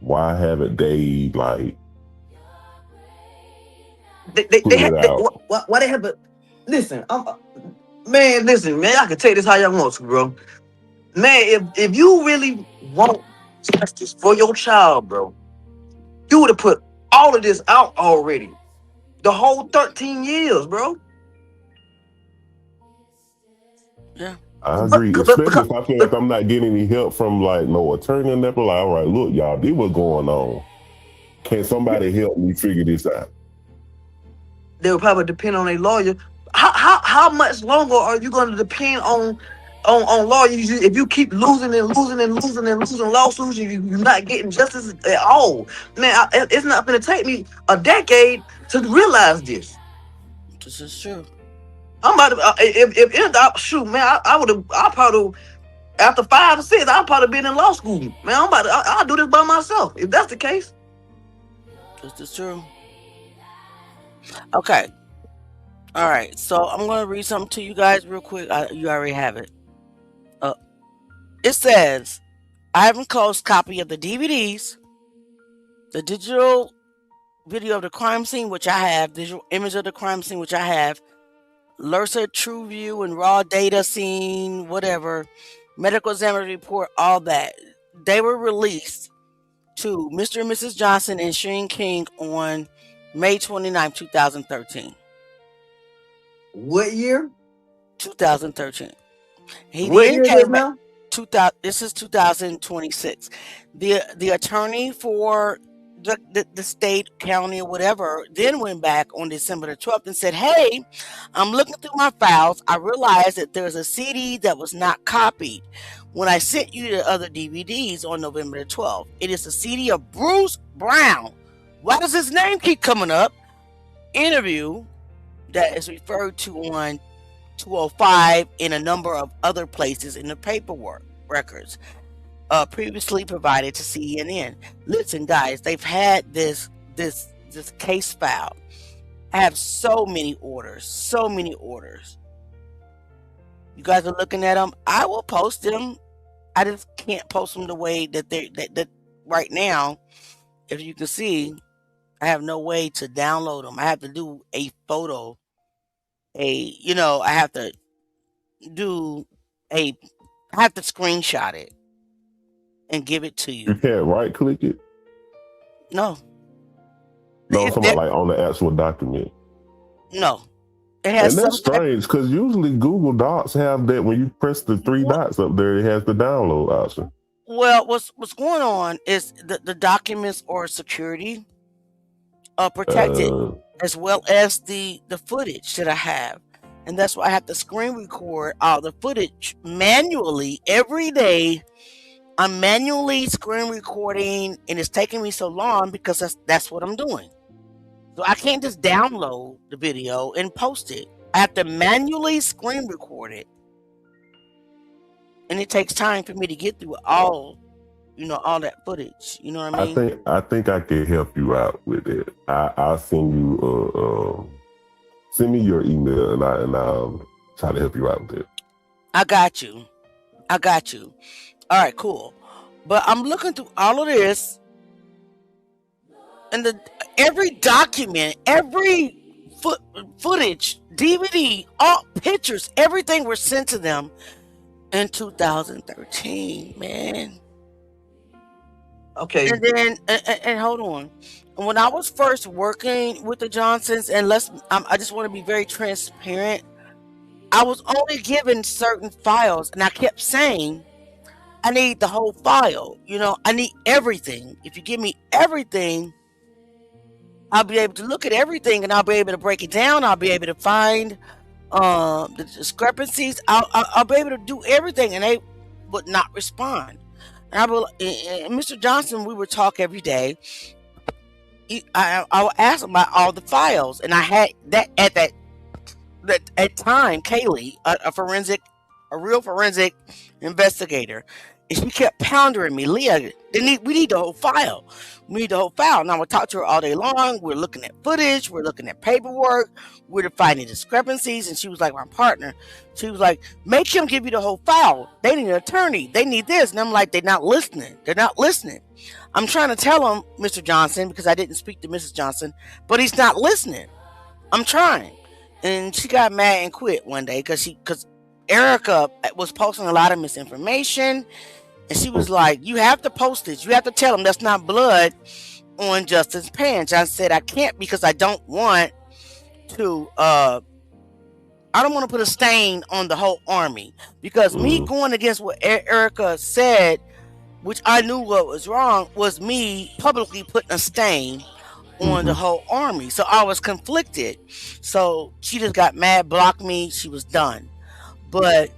Why haven't they like? Why they have? Listen, listen, man. I can take this how y'all want to, bro. Man, if you really want justice for your child, bro, you would have put all of this out already. The whole 13 years, bro. Yeah. I agree. Especially if I feel like I'm not getting any help from like no attorney and nothing. Like, all right, look, y'all, this what's going on. Can somebody help me figure this out? They would probably depend on a lawyer. How much longer are you going to depend on lawyers if you keep losing lawsuits? You're not getting justice at all. Man, it's not going to take me a decade to realize this. This is true. I'm about to shoot, man. I probably after 5 or 6, I'll probably been in law school, man. I'll do this by myself if that's the case. This is true. Okay. All right. So I'm gonna read something to you guys real quick. You already have it. It says, I have enclosed copy of the DVDs, the digital video of the crime scene, which I have, digital image of the crime scene, which I have. Lursa True View and raw data scene, whatever, medical examiner report, all that. They were released to Mr. and Mrs. Johnson and Sheen King on May 29, 2013. What year? 2013. What year is it now? This is 2026. The attorney for the state, county, or whatever, then went back on December the 12th and said, hey, I'm looking through my files. I realized that there's a CD that was not copied when I sent you the other DVDs on November the 12th. It is a CD of Bruce Brown. Why does his name keep coming up? Interview that is referred to on 205 and a number of other places in the paperwork records previously provided to CNN. Listen, guys, they've had this case file. I have so many orders. You guys are looking at them. I will post them. I just can't post them the way that that right now. If you can see, I have no way to download them. I have to do a photo. I have to screenshot it and give it to you. You can't right click it? No. No, I'm talking about like on the actual document. No. It has, and that's strange because usually Google Docs have that when you press the three dots up there, it has the download option. Well, what's going on is the documents are security protected, as well as the footage that I have. And that's why I have to screen record all the footage manually every day. I'm manually screen recording, and it's taking me so long because that's what I'm doing. So I can't just download the video and post it. I have to manually screen record it. And it takes time for me to get through all that footage. You know what I mean? I think I can help you out with it. I'll send you send me your email and I'll try to help you out with it. I got you. All right, cool. But I'm looking through all of this, and every document, every footage, DVD, all pictures, everything was sent to them in 2013, man. Okay. And then, and hold on. When I was first working with the Johnsons, and I just want to be very transparent, I was only given certain files, and I kept saying, I need the whole file. I need everything. If you give me everything, I'll be able to look at everything, and I'll be able to break it down. I'll be able to find the discrepancies. I'll be able to do everything, and they would not respond. And Mr. Johnson, we would talk every day. I would ask him about all the files, and I had that at that time, Kaylee, a real forensic investigator, and she kept pounding me, Leah, we need the whole file. We need the whole file. And I would talk to her all day long. We're looking at footage. We're looking at paperwork. We're finding discrepancies. And she was like my partner. She was like, make him give you the whole file. They need an attorney. They need this. And I'm like, they're not listening. I'm trying to tell him, Mr. Johnson, because I didn't speak to Mrs. Johnson, but he's not listening. I'm trying. And she got mad and quit one day because Erica was posting a lot of misinformation. And she was like, you have to post this. You have to tell them that's not blood on Justin's pants. I said, I can't because I don't want to, I don't want to put a stain on the whole army. Because me going against what Erica said, which I knew what was wrong, was me publicly putting a stain on the whole army. So I was conflicted. So she just got mad, blocked me. She was done. But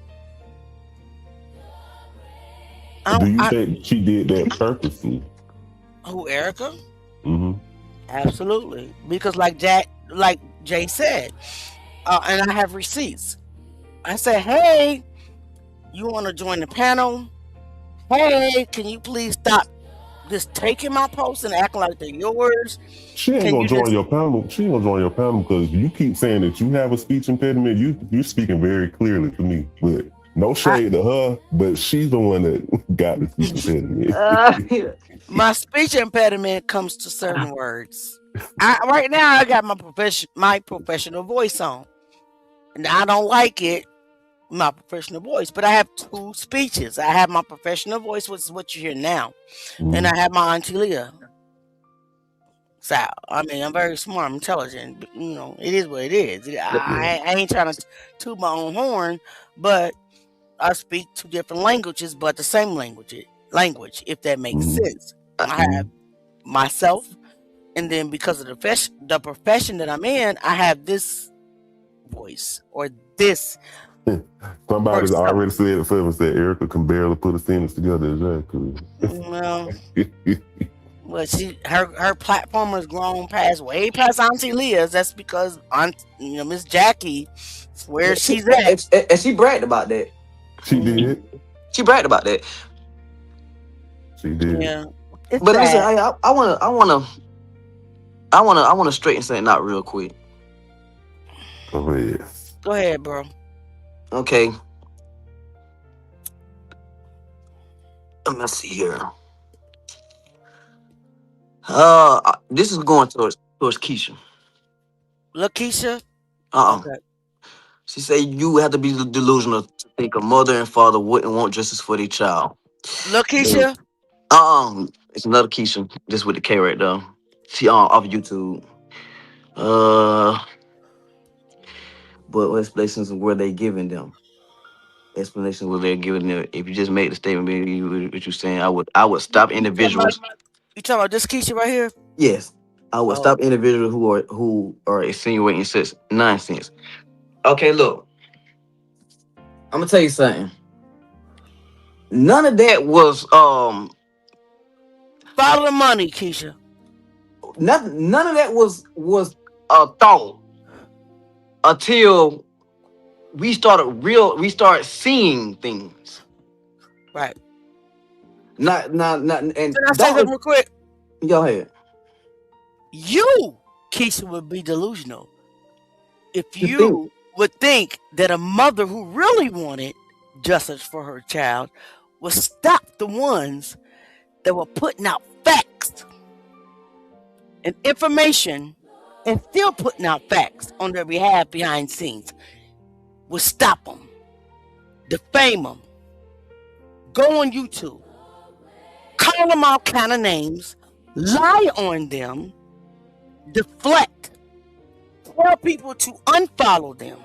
do you think she did that purposely? Who, Erica? Mm-hmm. Absolutely. Because like Jay said, and I have receipts. I said, hey, you want to join the panel? Hey, can you please stop just taking my posts and acting like they're yours? She ain't gonna join your panel. She ain't gonna join your panel because you keep saying that you have a speech impediment. You're speaking very clearly to me, but no shade to her, but she's the one that got the speech impediment. My speech impediment comes to certain words. Right now, I got my professional voice on, and I don't like it. My professional voice, but I have two speeches. I have my professional voice, which is what you hear now, and I have my Auntie Leah. So I mean, I'm very smart, I'm intelligent. But, it is what it is. I ain't trying to toot my own horn, but I speak two different languages, but the same language, if that makes sense. I have myself, and then because of the profession that I'm in, I have this voice or this. Somebody's already said it for me, said Erica can barely put a sentence together. Exactly. Well, her platform has grown way past Auntie Leah's. That's because Miss Jackie, where she's at. And she bragged about that. She did. She bragged about that. She did. Yeah, it's But listen, sad. I wanna straighten something out real quick. Go ahead. Go ahead, bro. Okay. Let me see here. This is going towards Keisha. Lakeisha. Okay. She said you have to be delusional to think a mother and father wouldn't want justice for their child. Lakeisha. It's another Keisha, just with the K right there. She off YouTube. But explanations of where they giving them. Explanations where they're giving them. If you just made the statement, maybe what you're saying, I would stop individuals. You talking about this Keisha right here? Yes, I would stop individuals who are insinuating such nonsense. Okay, look, I'm gonna tell you something. None of that was follow the money, Keisha. None of that was a thought until we started seeing things. Right. Not and can I say something real quick? Go ahead. You, Keisha, would be delusional if you would think that a mother who really wanted justice for her child would stop the ones that were putting out facts and information and still putting out facts on their behalf behind scenes. Would stop them, defame them, go on YouTube, call them all kind of names, lie on them, deflect, tell people to unfollow them.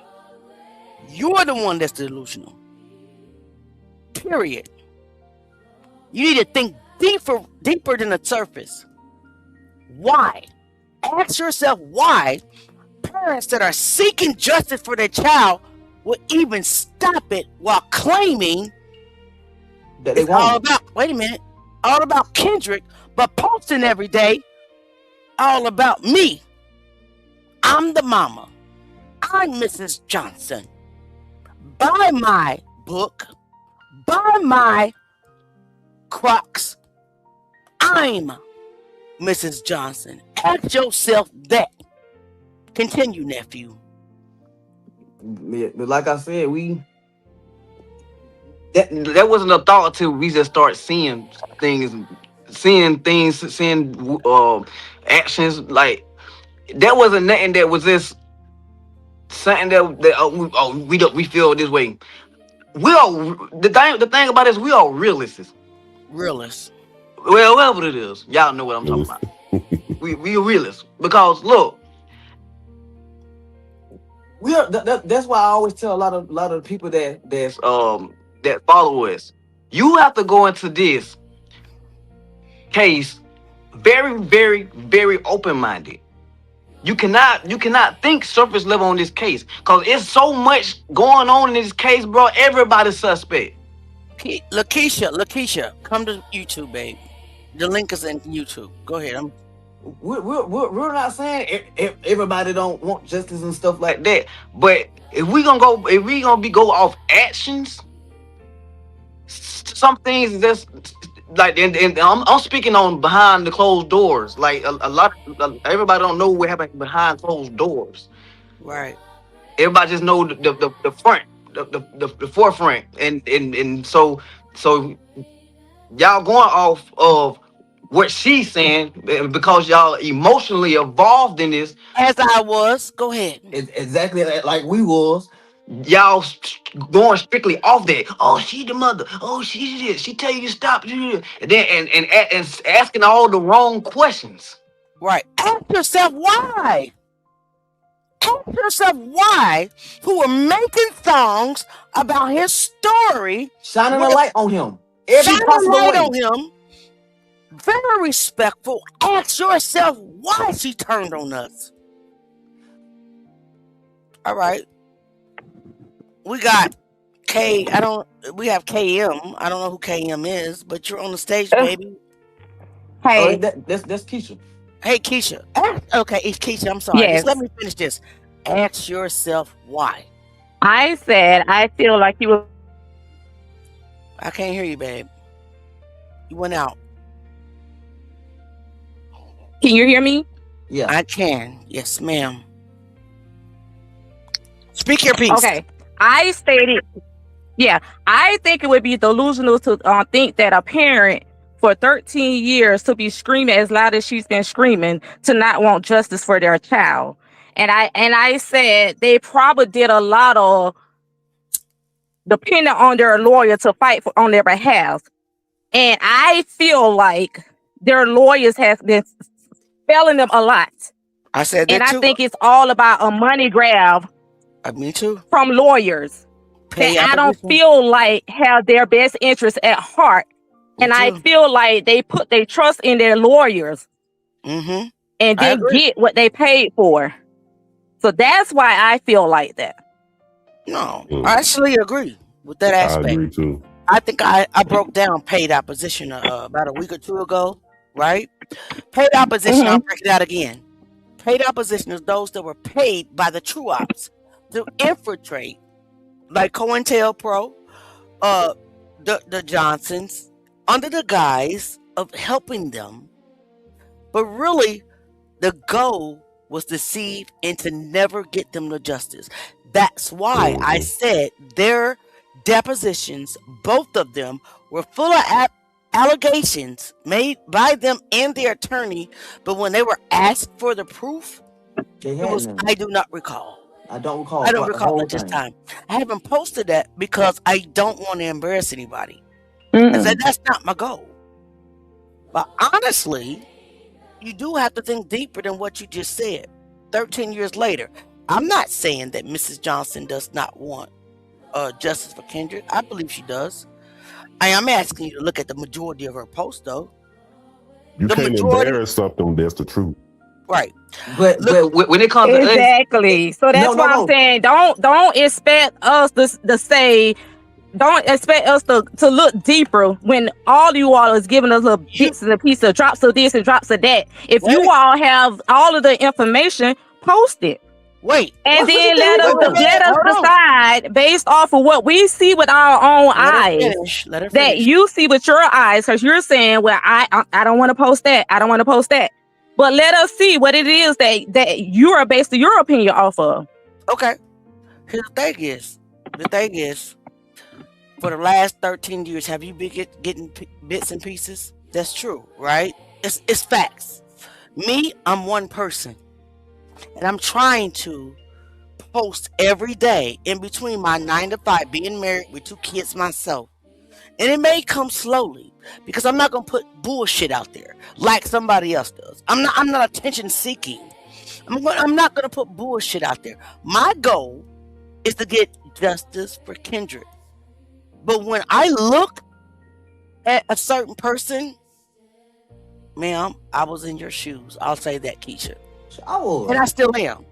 You're the one that's delusional. Period. You need to think deeper than the surface. Why? Ask yourself why parents that are seeking justice for their child would even stop it while claiming that it's all about Kendrick, but posting every day all about me. I'm the mama. I'm Mrs. Johnson. Buy my book. Buy my Crocs. I'm Mrs. Johnson. Ask yourself that. Continue, nephew. But like I said, that wasn't a thought until we just start seeing things, seeing actions. Like that wasn't nothing that was just something that we feel this way. The thing about it is we are realists. Realists. Well, whatever it is, y'all know what I'm talking about. we are realists because look, we are. That's why I always tell a lot of people that follow us. You have to go into this case very, very, very open-minded. You cannot think surface level on this case because it's so much going on in this case, bro. Everybody's suspect. Lakeisha, come to YouTube, babe. The link is in YouTube. Go ahead. We're not saying everybody don't want justice and stuff like that, but if we gonna go off actions, some things that's like, and I'm speaking on behind the closed doors. Like a lot, everybody don't know what happened behind closed doors. Right. Everybody just know the front, the forefront, and so y'all going off of what she's saying because y'all emotionally evolved in this. As I was. Go ahead. Exactly like we was. Y'all going strictly off that. Oh, she the mother. Oh, she did. She tell you to stop. And then and asking all the wrong questions. Right. Ask yourself why. Ask yourself why. Who were making songs about his story, shining a light on him. Shining a light on him. Very respectful. Ask yourself why she turned on us. All right. We got we have KM. I don't know who KM is, but you're on the stage, baby. Hey. That's Keisha. Hey, Keisha. Okay, it's Keisha. I'm sorry. Yes. Just let me finish this. Ask yourself why. I said I feel like he was. I can't hear you, babe. You went out. Can you hear me? Yeah. I can. Yes, ma'am. Speak your piece. Okay. I stated, yeah, I think it would be delusional to think that a parent for 13 years to be screaming as loud as she's been screaming to not want justice for their child. And I said they probably did a lot of depending on their lawyer to fight on their behalf. And I feel like their lawyers have been failing them a lot. I said that and too. I think it's all about a money grab. Me too. From lawyers that I don't feel like have their best interests at heart. And I feel like they put their trust in their lawyers and didn't get what they paid for. So that's why I feel like that. No, I actually agree with that aspect. I agree too. I think I broke down paid opposition about a week or two ago, right? Paid opposition, I'll break it out again. Paid opposition is those that were paid by the true ops to infiltrate, like COINTELPRO, the Johnsons, under the guise of helping them. But really, the goal was to deceive and to never get them to justice. That's why I said their depositions, both of them, were full of allegations made by them and their attorney. But when they were asked for the proof, I do not recall. I don't recall. I don't recall at this time. I haven't posted that because I don't want to embarrass anybody. I said that's not my goal. But honestly, you do have to think deeper than what you just said. 13 years later, I'm not saying that Mrs. Johnson does not want justice for Kendrick. I believe she does. I am asking you to look at the majority of her posts, though. You can't embarrass something that's the truth. Right. But when it comes to so that's why I'm saying don't expect us to say, don't expect us to look deeper when all you all is giving us little bits and pieces, drops of this and drops of that. If you all have all of the information, post it. And then let us decide based off of what we see with our own eyes. That you see with your eyes, because you're saying, well, I don't want to post that. I don't want to post that. But let us see what it is that you are basing your opinion off of. Okay. Here's the thing is, for the last 13 years, have you been getting bits and pieces? That's true, right? It's facts. Me, I'm one person. And I'm trying to post every day in between my 9 to 5, being married with 2 kids myself. And it may come slowly because I'm not going to put bullshit out there like somebody else does. I'm not attention seeking. I'm not going to put bullshit out there. My goal is to get justice for Kendrick. But when I look at a certain person, ma'am, I was in your shoes. I'll say that, Keisha. I was. And I still am.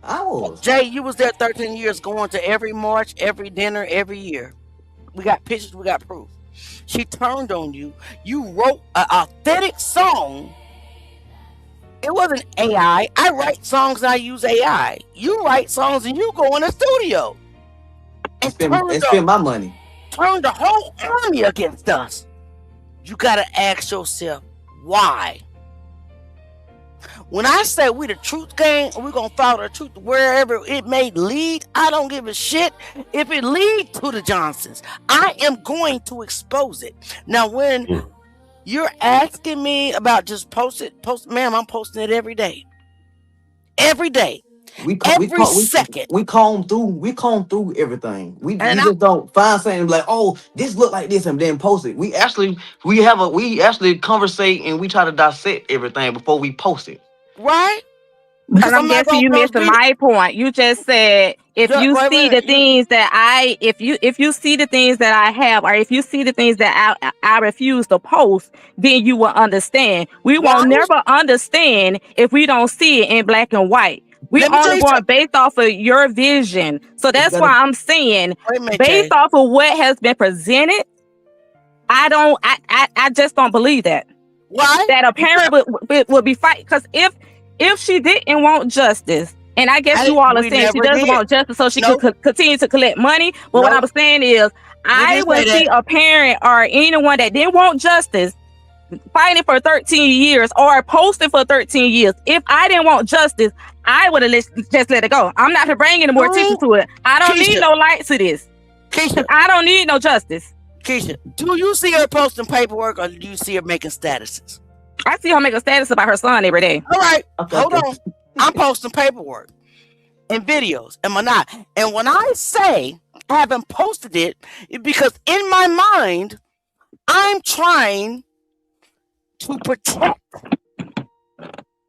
I was. Jay, you was there 13 years going to every march, every dinner, every year. We got pictures, we got proof. She turned on you. You wrote an authentic song. It wasn't AI. I write songs and I use AI. You write songs and you go in the studio. And spend my money. Turn the whole army against us. You got to ask yourself, why? When I say we the truth gang, we're going to follow the truth wherever it may lead, I don't give a shit if it leads to the Johnsons. I am going to expose it. Now, when you're asking me about just post, ma'am, I'm posting it every day. Every day. Every second. We comb through everything. We just don't find something like, oh, this look like this and then post it. We actually conversate and we try to dissect everything before we post it. Right? Because I'm guessing you missed my point. You just said if you see the things that if you see the things that I have, or if you see the things that I refuse to post, then you will understand. We won't never understand if we don't see it in black and white. We only going based off of your vision. So that's why I'm saying, based off of what has been presented, I just don't believe that. Why? That a parent would be fighting. Because if she didn't want justice, and I guess you all are saying she doesn't want justice so she could continue to collect money. But what I was saying is, I would see a parent or anyone that didn't want justice fighting for 13 years or posting for 13 years. If I didn't want justice, I would have just let it go. I'm not to bring any more attention to it. I don't need no light to this. Keisha, I don't need no justice. Keisha, do you see her posting paperwork or do you see her making statuses? I see her make a status about her son every day. All right, hold on. I'm posting paperwork and videos, am I not? And when I say I haven't posted it, it's because in my mind, I'm trying to protect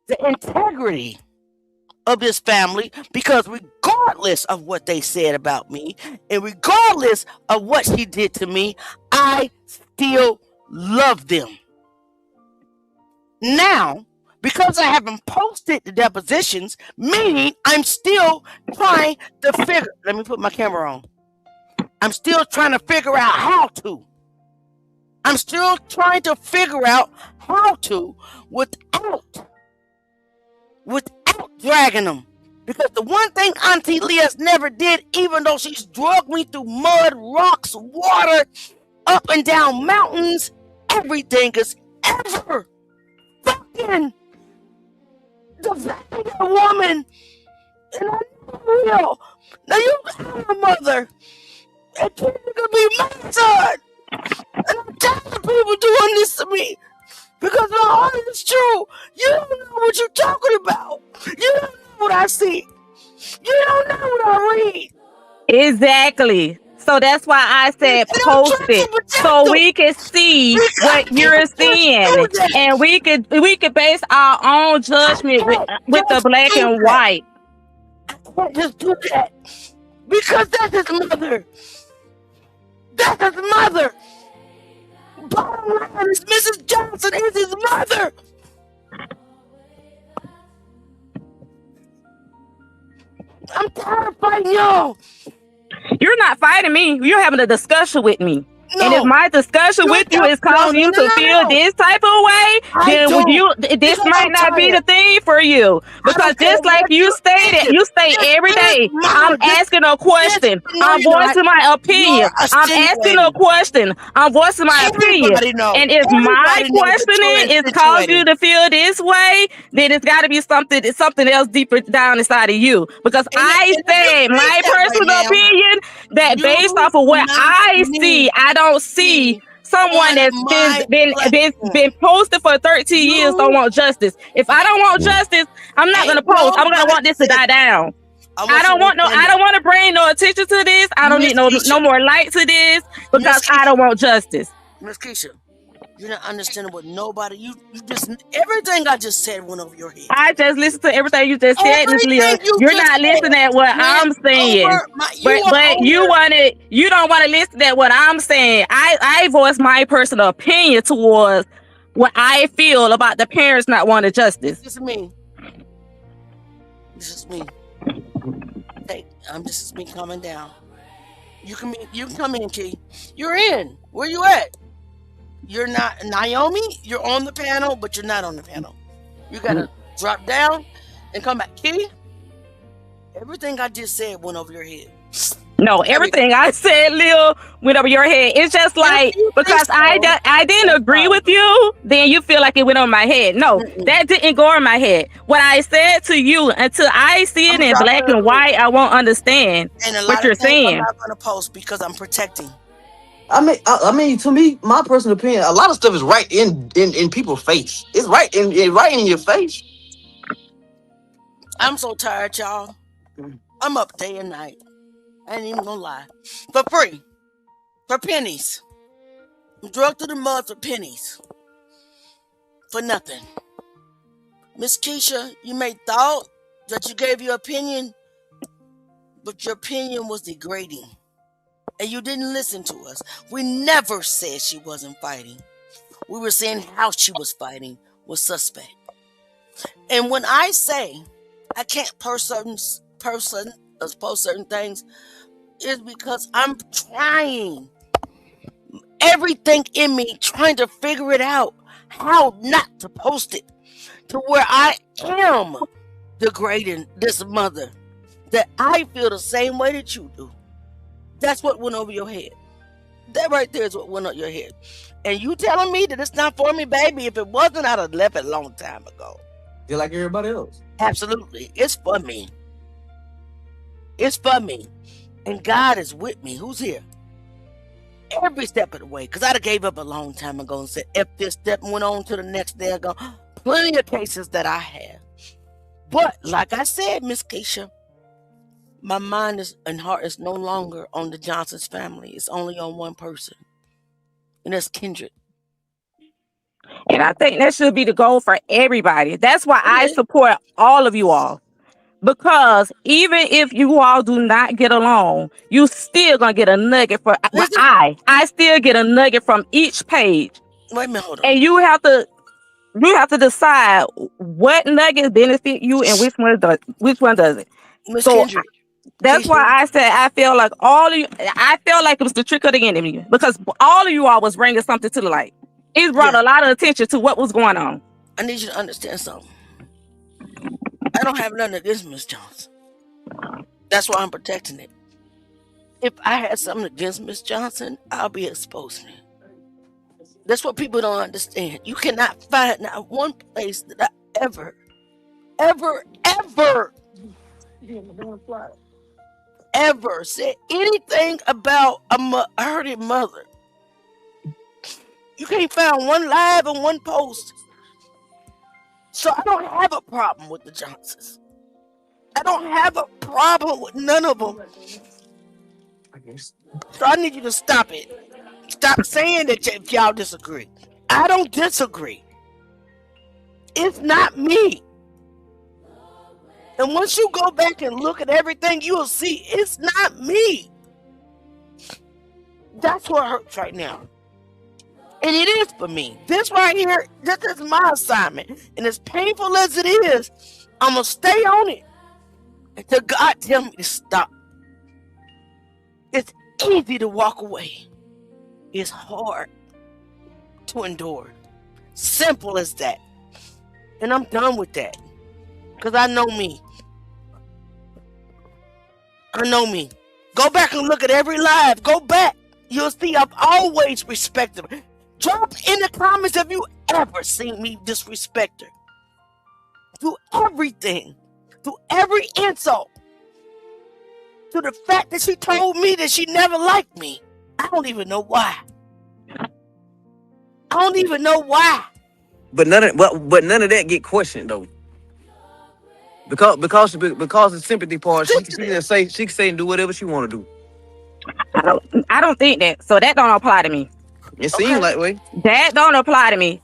the integrity of this family, because regardless of what they said about me and regardless of what she did to me, I still love them. Now, because I haven't posted the depositions, meaning I'm still trying to figure, let me put my camera on. I'm still trying to figure out how to. I'm still trying to figure out how to without dragging them. Because the one thing Auntie Leah's never did, even though she's drugged me through mud, rocks, water, up and down mountains, everything is ever fucking defending a woman. And I never will. Now you got a mother. And you're gonna be my son. And I'm tired of people doing this to me. Because my heart is true. You don't know what you're talking about. You don't know what I see. You don't know what I read. Exactly. So that's why I said post it, so we can see what you're seeing, and we could base our own judgment with the black and white. I can't just do that because that's his mother. That's his mother. Bottom line is Mrs. Johnson is his mother. I'm tired of fighting y'all. You're not fighting me. You're having a discussion with me. No. And if my discussion with you is causing you to feel this type of way, then this might not be the thing for you. Because just like you stated, you state every day, I'm asking a question. I'm voicing my opinion. I'm asking a question. I'm voicing my opinion. And if my questioning is causing you to feel this way, then it's got to be something else deeper down inside of you. Because I said my personal opinion that based off of what I see, I don't see someone that's been posted for 13 years don't want justice. If I don't want justice, I'm not gonna post. I'm gonna want this to die down. I don't want to bring no attention to this. I don't need no more light to this because I don't want justice. Miss Keisha, you're not understanding what nobody. You just everything I just said went over your head. I just listened to everything you just said, Miss Leah. You're not listening at what I'm saying. But you don't want to listen at what I'm saying. I voice my personal opinion towards what I feel about the parents not wanting justice. This is me. This is me. Hey, this is me coming down. You can come in, Key. You're in. Where you at? You're not Naomi. You're on the panel, but you're not on the panel. You gotta drop down and come back. Key, everything I just said went over your head. No, everything I said, Lil, went over your head. It's just like because I didn't agree with you, then you feel like it went over my head. No, that didn't go over my head. What I said to you, until I see it in black and white, I won't understand what you're saying. I'm not gonna post because I'm protecting. I mean, to me, my personal opinion, a lot of stuff is right in people's face. It's right in your face. I'm so tired, y'all. I'm up day and night. I ain't even gonna lie. For free. For pennies. I'm drugged through the mud for pennies. For nothing. Miss Keisha, you may thought that you gave your opinion, but your opinion was degrading. And you didn't listen to us. We never said she wasn't fighting. We were saying how she was fighting was suspect. And when I say I can't post certain things, it's because I'm trying everything in me, trying to figure it out. how not to post it to where I am degrading this mother, that I feel the same way that you do. That's what went over your head. That right there is what went over your head. And you telling me that it's not for me, baby? If it wasn't, I'd have left it a long time ago. Just like everybody else. Absolutely. It's for me. It's for me. And God is with me. Who's here? Every step of the way. Because I'd have gave up a long time ago and said, if this step went on to the next day, I go, plenty of cases that I have. But like I said, Miss Keisha, my mind and heart is no longer on the Johnson's family. It's only on one person. And that's Kendrick. And I think that should be the goal for everybody. That's why I support all of you all. Because even if you all do not get along, you still gonna get a nugget for I still get a nugget from each page. Wait a minute, hold on. And you have to decide what nuggets benefit you and which one doesn't. Miss Kendrick. That's why I said I feel like it was the trick of the enemy, because all of you all was bringing something to the light. It brought a lot of attention to what was going on. I need you to understand something. I don't have nothing against Miss Johnson. That's why I'm protecting it. If I had something against Miss Johnson, I'll be exposing it. That's what people don't understand. You cannot find not one place that I ever said anything about a hurting mother. You can't find one live and one post. So I don't have a problem with the Johnsons. I don't have a problem with none of them. So I need you to stop it. Stop saying that if y'all disagree. I don't disagree. It's not me. And once you go back and look at everything, you will see it's not me. That's what hurts right now. And it is for me. This right here, this is my assignment. And as painful as it is, I'm going to stay on it until God tell me to stop. It's easy to walk away. It's hard to endure. Simple as that. And I'm done with that. Because I know me. I know me. Go back and look at every live. Go back. You'll see I've always respected her. Drop in the comments if you ever seen me disrespect her. Through everything. Through every insult. To the fact that she told me that she never liked me. I don't even know why. I don't even know why. But none of that get questioned though. Because the sympathy part, she can say and do whatever she want to do. I don't think that. So that don't apply to me. It seems like way. That don't apply to me.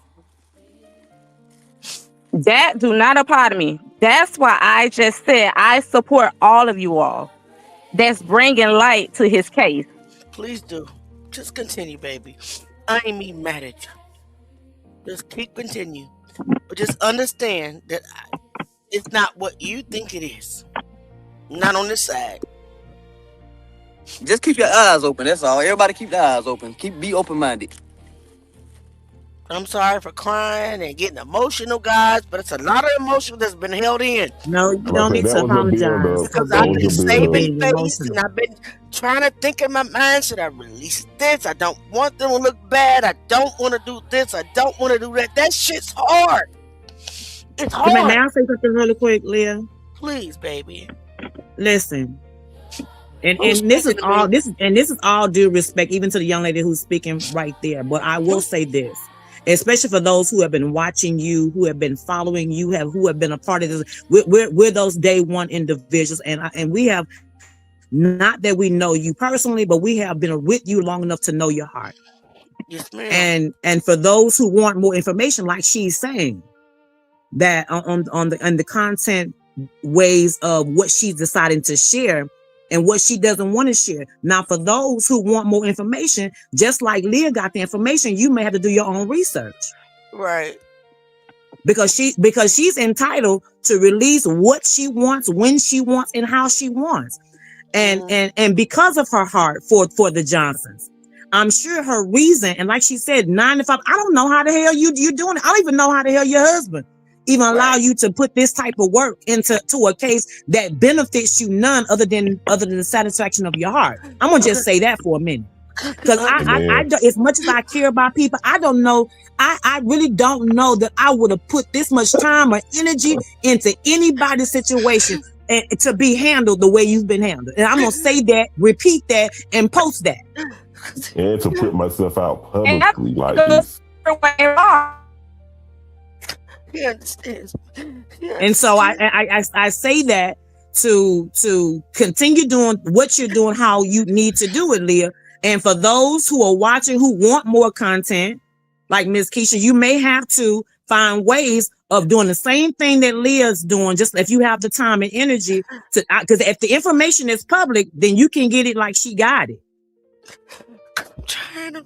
That do not apply to me. That's why I just said I support all of you all that's bringing light to his case. Please do. Just continue, baby. I ain't even mad at you. Just keep continue. But just understand that it's not what you think it is. Not on this side. Just keep your eyes open. That's all. Everybody keep their eyes open. Be open-minded. I'm sorry for crying and getting emotional, guys, but it's a lot of emotion that's been held in. No, you don't need to apologize. Because I've been saving face and I've been trying to think in my mind, should I release this? I don't want them to look bad. I don't want to do this. I don't want to do that. That shit's hard. It's hard. May I say something really quick, Leah? Please, baby. Listen. And this is all due respect, even to the young lady who's speaking right there. But I will say this, especially for those who have been watching you, who have been following you, who have been a part of this. We're those day one individuals, and we have, not that we know you personally, but we have been with you long enough to know your heart. Yes, ma'am. And for those who want more information, like she's saying, that on the content ways of what she's deciding to share and what she doesn't want to share. Now, for those who want more information, just like Leah got the information, you may have to do your own research. Right. Because she's entitled to release what she wants, when she wants, and how she wants. And because of her heart for the Johnsons, I'm sure her reason, and like she said, 9 to 5. I don't know how the hell you doing it. I don't even know how the hell your husband even allow you to put this type of work into a case that benefits you none other than the satisfaction of your heart. I'm gonna just say that for a minute. Because I as much as I care about people, I don't know. I really don't know that I would have put this much time or energy into anybody's situation and to be handled the way you've been handled. And I'm gonna say that, repeat that, and post that. And to put myself out publicly like this. He understands. And so I say that to continue doing what you're doing, how you need to do it, Leah. And for those who are watching who want more content, like Ms. Keisha, you may have to find ways of doing the same thing that Leah's doing, just if you have the time and energy to, because if the information is public, then you can get it like she got it. I'm trying to.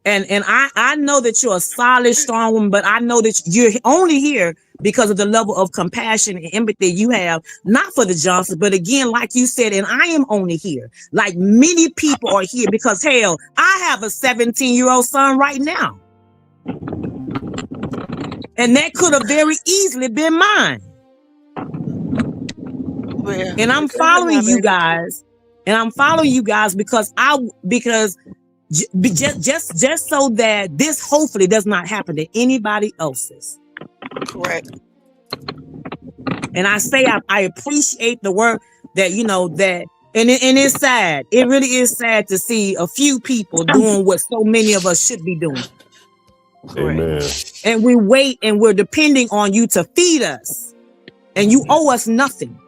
And I know that you're a solid, strong woman, but I know that you're only here because of the level of compassion and empathy you have, not for the Johnsons, but again, like you said, and I am only here, like many people are here because, hell, I have a 17-year-old son right now. And that could have very easily been mine. And I'm following you guys. And I'm following you guys because just so that this hopefully does not happen to anybody else's. Correct. And I say I appreciate the work that that, and it's sad. It really is sad to see a few people doing what so many of us should be doing. Amen. And we wait and we're depending on you to feed us, and you owe us nothing.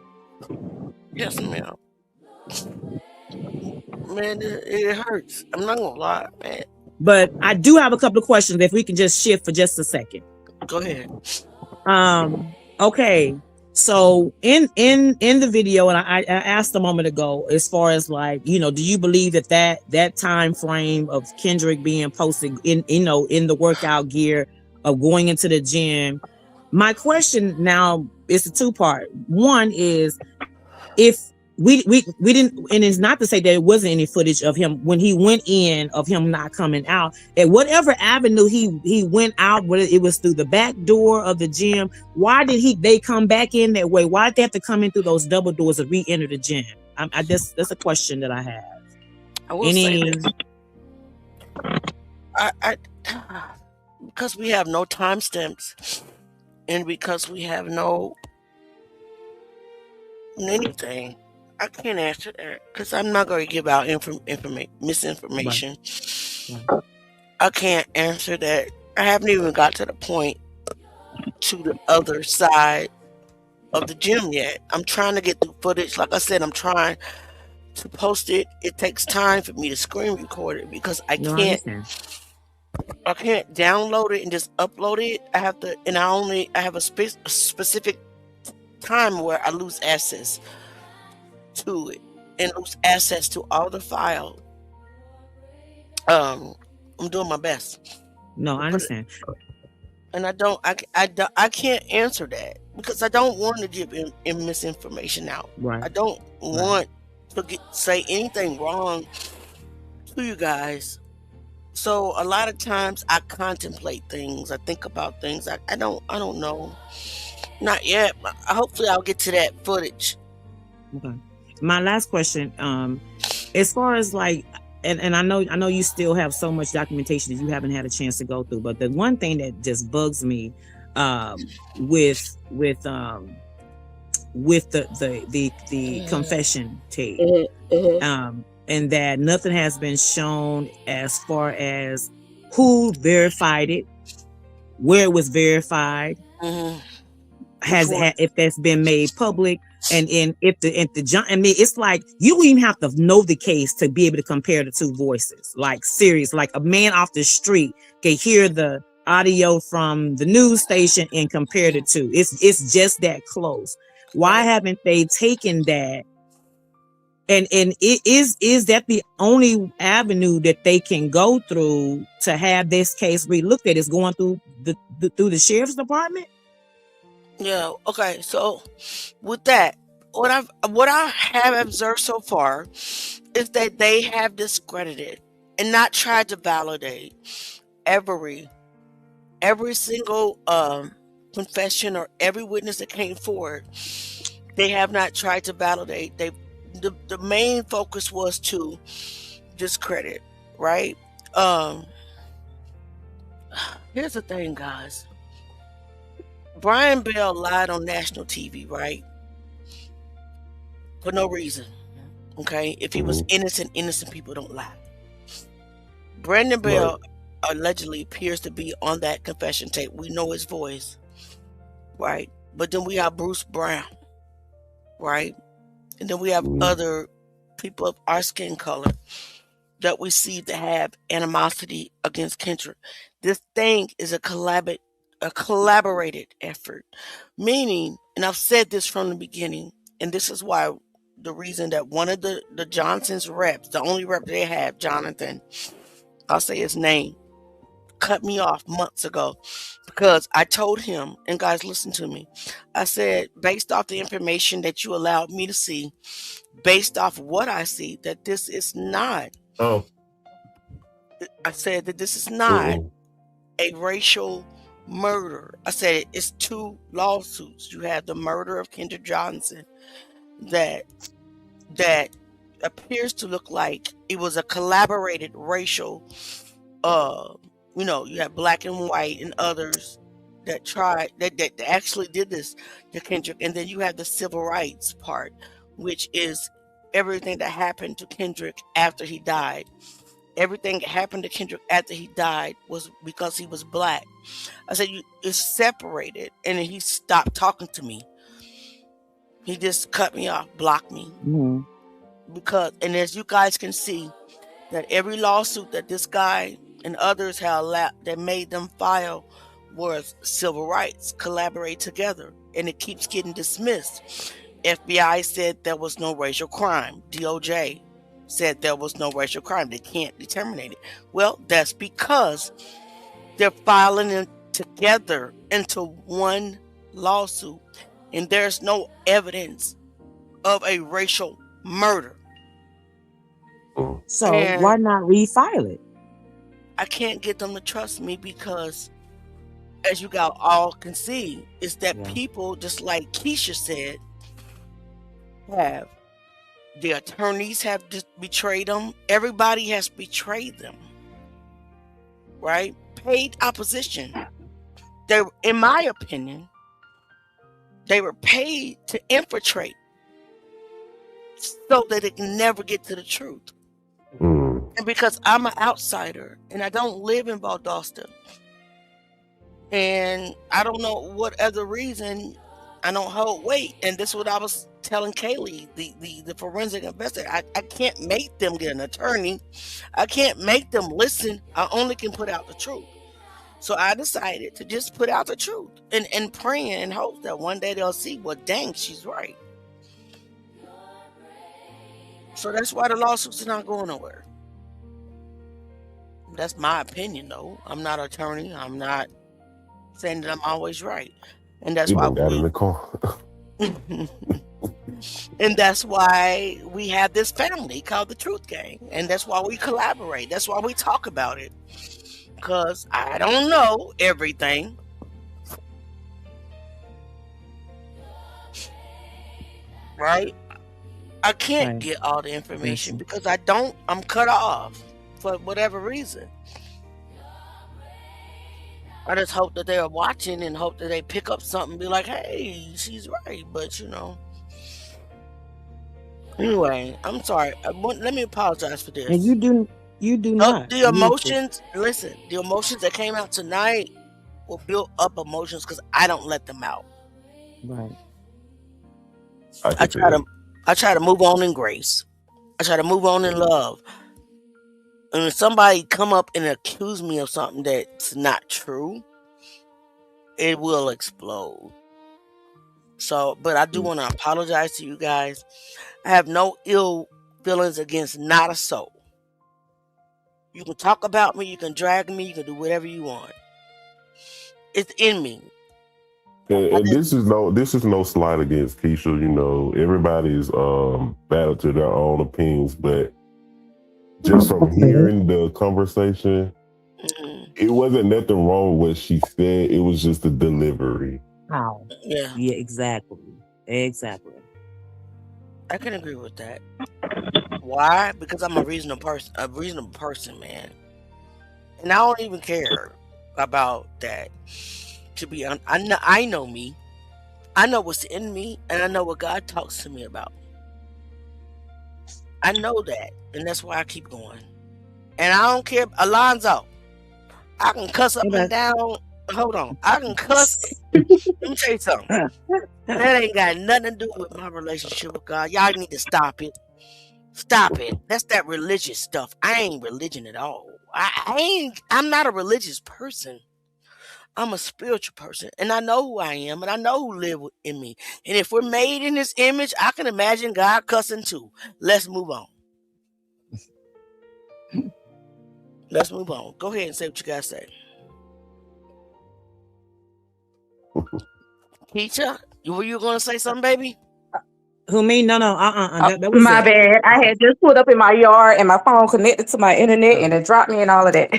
Yes, ma'am. Man, it hurts. I'm not gonna lie, man. But I do have a couple of questions. If we can just shift for just a second. Go ahead. Okay. So in the video, and I asked a moment ago, as far as like, do you believe that time frame of Kendrick being posted in the workout gear of going into the gym? My question now is a two-part. One is, if we didn't, and it's not to say that it wasn't any footage of him when he went in, of him not coming out at whatever avenue he went out, whether it was through the back door of the gym. Why did they come back in that way? Why did they have to come in through those double doors to re-enter the gym? That's a question that I have. I will say this. I because we have no timestamps, and because we have no anything, I can't answer that because I'm not going to give out misinformation. Right. I can't answer that. I haven't even got to the point to the other side of the gym yet. I'm trying to get the footage. Like I said, I'm trying to post it. It takes time for me to screen record it because I can't download it and just upload it. I have to, and I have a specific time where I lose access to it and lose access to all the file. I'm doing my best. No, I understand. And I can't answer that because I don't want to give misinformation out. Right. I don't want to say anything wrong to you guys. So a lot of times I contemplate things. I think about things. I don't know. Not yet. But hopefully I'll get to that footage. Okay. My last question, as far as like, and I know you still have so much documentation that you haven't had a chance to go through, but the one thing that just bugs me with the confession tape, and that nothing has been shown as far as who verified it, where it was verified, if that's been made public. And if the I mean, it's like you don't even have to know the case to be able to compare the two voices. Like serious, like a man off the street can hear the audio from the news station and compare the two. It's just that close. Why haven't they taken that? And it is that the only avenue that they can go through to have this case relooked at is going through the sheriff's department? Yeah. Okay. So with that, what I have observed so far is that they have discredited and not tried to validate every single confession or every witness that came forward. They have not tried to validate. The main focus was to discredit, right? Here's the thing, guys. Brian Bell lied on national TV, right? For no reason. Okay? If he was innocent people don't lie. Brandon Bell allegedly appears to be on that confession tape. We know his voice, right? But then we have Bruce Brown, right? And then we have other people of our skin color that we see that have animosity against Kendrick. This thing is a collaborated effort, meaning, and I've said this from the beginning, and this is why the reason that one of the Johnson's reps, the only rep they have, Jonathan, I'll say his name, cut me off months ago because I told him, and guys, listen to me. I said, based off the information that you allowed me to see, based off what I see, that this is not. I said that this is not a racial murder. I said it's two lawsuits. You have the murder of Kendrick Johnson that appears to look like it was a collaborated racial, you have black and white and others that actually did this to Kendrick. And then you have the civil rights part, which is everything that happened to Kendrick after he died. Everything that happened to Kendrick after he died was because he was black. I said, it's separated. And then he stopped talking to me. He just cut me off, blocked me. Because, and as you guys can see, that every lawsuit that this guy and others have that made them file was civil rights, collaborate together, and it keeps getting dismissed. FBI said there was no racial crime. DOJ said there was no racial crime. They can't determine it. Well, that's because they're filing them together into one lawsuit, and there's no evidence of a racial murder. So why not refile it? I can't get them to trust me because, as you guys all can see, is that people, just like Keisha said, have the attorneys have just betrayed them. Everybody has betrayed them, right? Paid opposition. They, in my opinion, they were paid to infiltrate so that they can never get to the truth. And because I'm an outsider and I don't live in Valdosta, and I don't know what other reason I don't hold weight. And this is what I was telling Kaylee, the forensic investigator. I can't make them get an attorney. I can't make them listen. I only can put out the truth. So I decided to just put out the truth and praying and hope that one day they'll see, well, dang, she's right. So that's why the lawsuits are not going nowhere. That's my opinion, though. I'm not an attorney. I'm not saying that I'm always right. And that's why in the car. And that's why we have this family called the Truth Gang. And that's why we collaborate. That's why we talk about it. Because I don't know everything. Right? I can't get all the information because I'm cut off for whatever reason. I just hope that they are watching and hope that they pick up something and be like, hey, she's right. But, anyway, I'm sorry. Let me apologize for this. And you do not. The emotions, listen, the emotions that came out tonight will build up emotions because I don't let them out. Right. I try to move on in grace. I try to move on in love. And if somebody come up and accuse me of something that's not true, it will explode. So, but I do want to apologize to you guys. I have no ill feelings against not a soul. You can talk about me, you can drag me, you can do whatever you want. It's in me. And this is no slight against Keisha. You know, everybody's battle to their own opinions, but just from hearing the conversation, it wasn't nothing wrong with what she said. It was just the delivery. How? Yeah. Yeah, exactly. Exactly. I can agree with that. Why? Because I'm a reasonable person, man. And I don't even care about that. To be honest, I know me. I know what's in me, and I know what God talks to me about. I know that, and that's why I keep going. And I don't care, Alonzo. I can cuss up and down. Hold on, I can cuss. Let me tell you something. That ain't got nothing to do with my relationship with God. Y'all need to stop it. Stop it. That's that religious stuff. I ain't religion at all. I'm not a religious person. I'm a spiritual person, and I know who I am, and I know who live in me. And if we're made in His image, I can imagine God cussing too. Let's move on. Let's move on. Go ahead and say what you gotta say. Keisha, were you gonna say something, baby? Who me? No. That was My bad. I had just put up in my yard and my phone connected to my internet and it dropped me and all of that.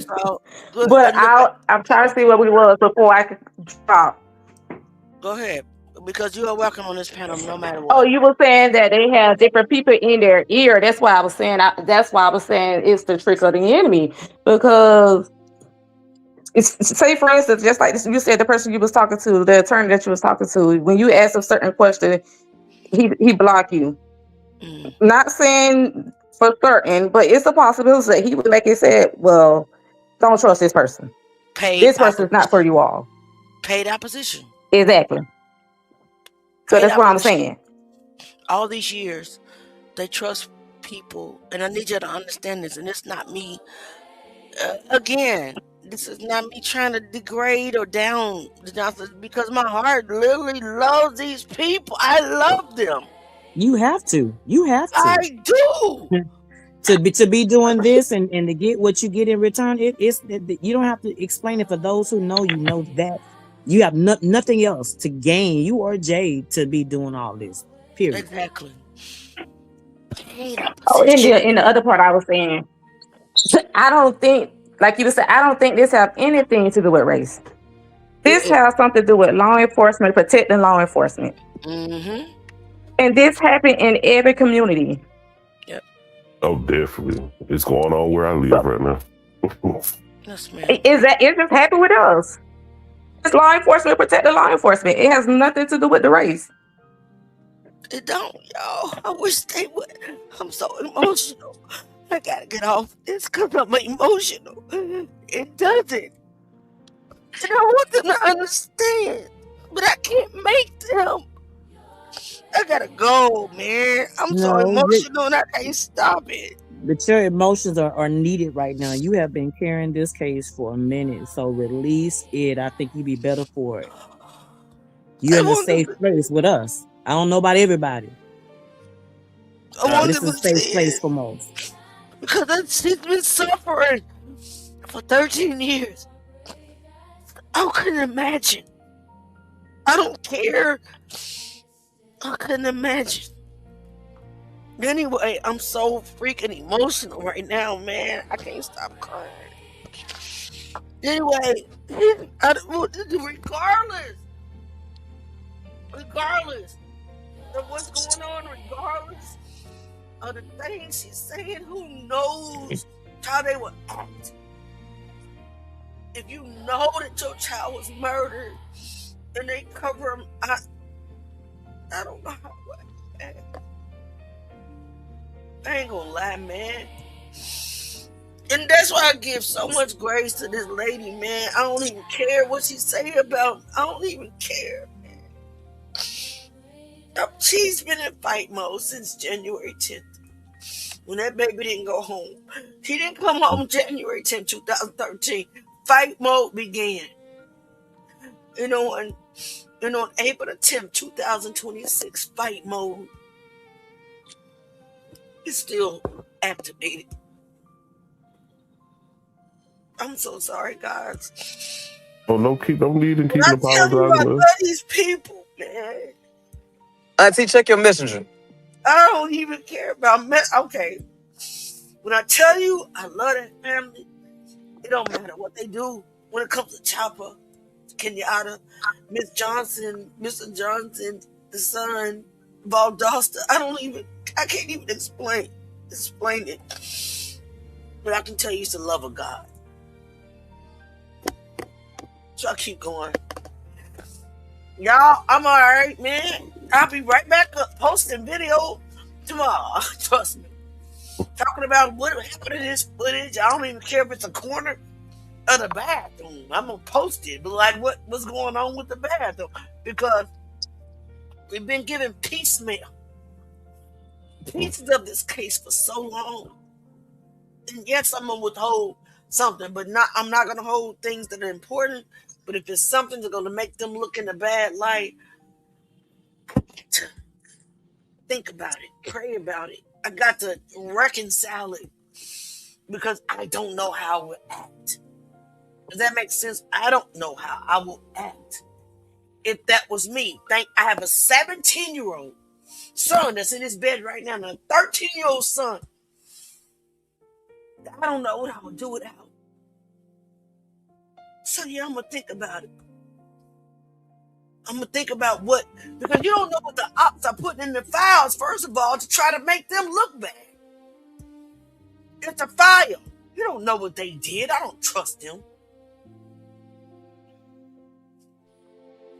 So good. But I'm trying to see where we was before I could drop. Go ahead, because you are welcome on this panel no matter Oh, what. you were saying that they have different people in their ear. That's why I was saying. That's why I was saying it's the trick of the enemy. Because say for instance, just like you said, the person you was talking to, the attorney that you was talking to, when you ask a certain question, he block you. Not saying for certain, but it's a possibility that he would make it say, well, don't trust this person. This person is not for you all. Paid opposition. Exactly. So that's what I'm saying. All these years, they trust people, and I need you to understand this. And it's not me. Again, this is not me trying to degrade or down the Johnsons, because my heart literally loves these people. I love them. You have to. I do. To be doing this and to get what you get in return, you don't have to explain it. For those who know, you know that you have nothing else to gain. You or Jay to be doing all this. Period. Exactly. Oh, in the other part, I was saying, I don't think, like you said, I don't think this have anything to do with race. This has something to do with law enforcement, protecting law enforcement. Mm-hmm. And this happened in every community. Yep. Oh, definitely. It's going on where I live right now. Yes, ma'am. It just happened with us. It's law enforcement, protecting law enforcement. It has nothing to do with the race. It don't, y'all. I wish they would. I'm so emotional. I gotta get off this because I'm emotional. It doesn't. And I want them to understand, but I can't make them. I gotta go, man. I'm so emotional and I can't stop it. But your emotions are needed right now. You have been carrying this case for a minute, so release it. I think you'd be better for it. You're in a safe place with us. I don't know about everybody. This is a safe place for most. Because she's been suffering for 13 years. I couldn't imagine. I don't care. I couldn't imagine. Anyway, I'm so freaking emotional right now, man. I can't stop crying. Anyway, regardless of what's going on, regardless of the things she's saying, who knows how they will act. If you know that your child was murdered and they cover him, I don't know how to act. I ain't gonna lie, man. And that's why I give so much grace to this lady, man. I don't even care what she say about. I don't even care, man. She's been in fight mode since January 10th. When that baby didn't go home. He didn't come home January 10th, 2013. Fight mode began. And on April 10th, 2026, fight mode is still activated. I'm so sorry, guys. Oh no, don't need to keep I tell you, I apologizing. love these people, man. Auntie, check your messenger. I don't even care about okay. When I tell you I love that family, it don't matter what they do. When it comes to Chopper, Kenyatta, Miss Johnson, Mr. Johnson, the son, Valdosta, I can't even explain it. But I can tell you it's the love of God. So I keep going. Y'all, I'm all right, man. I'll be right back up posting video tomorrow. Trust me. Talking about what happened in this footage. I don't even care if it's a corner of the bathroom. I'm gonna post it. But like what's going on with the bathroom? Because we've been given piecemeal pieces of this case for so long. And yes, I'm gonna withhold something, but I'm not gonna hold things that are important. But if it's something that's gonna make them look in a bad light, think about it, pray about it. I got to reconcile it because I don't know how I will act. Does that make sense? I don't know how I will act if that was me. I have a 17-year-old son that's in his bed right now and a 13-year-old son. I don't know what I would do without. So yeah, I'm gonna think about it. I'm gonna think about because you don't know what the ops are putting in the files, first of all, to try to make them look bad. It's a file. You don't know what they did. I don't trust them.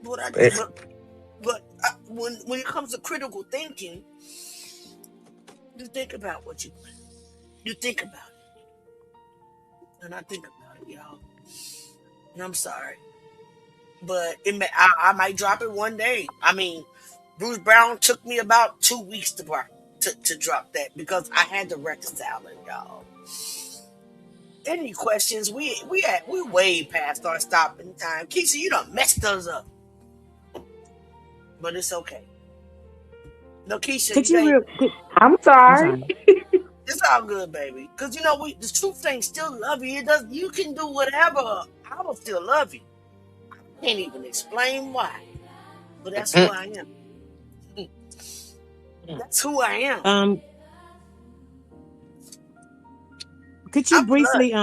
But when it comes to critical thinking, you think about what you think about it. And I think about it, y'all. And I'm sorry. But I might drop it one day. I mean, Bruce Brown took me about 2 weeks to drop that because I had to reconcile it, y'all. Any questions? We way past our stopping time. Keisha, you done messed us up. But it's okay. No, Keisha, I'm sorry. It's all good, baby. Because the truth thing still love you. You can do whatever. I will still love you. I can't even explain why. But that's who I am. That's who I am. Could you briefly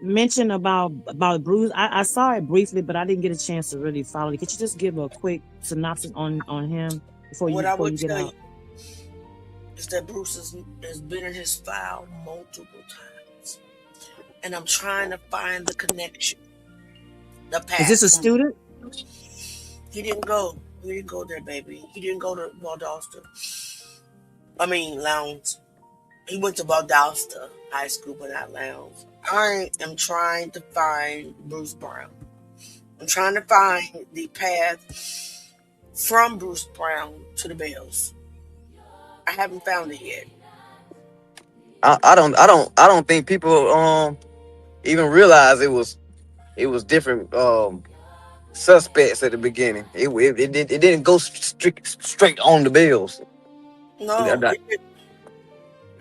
mention about Bruce? I saw it briefly, but I didn't get a chance to really follow it. Could you just give a quick synopsis on him before you get out? Is that Bruce has been in his file multiple times, and I'm trying to find the connection. The past. Is this a student? He didn't go there, baby. He didn't go to Valdosta. Lowndes. He went to Valdosta High School, but not Lowndes. I am trying to find Bruce Brown. I'm trying to find the path from Bruce Brown to the Bells. I haven't found it yet. I don't think people even realize it was different suspects at the beginning. It didn't go straight on the Bills. No.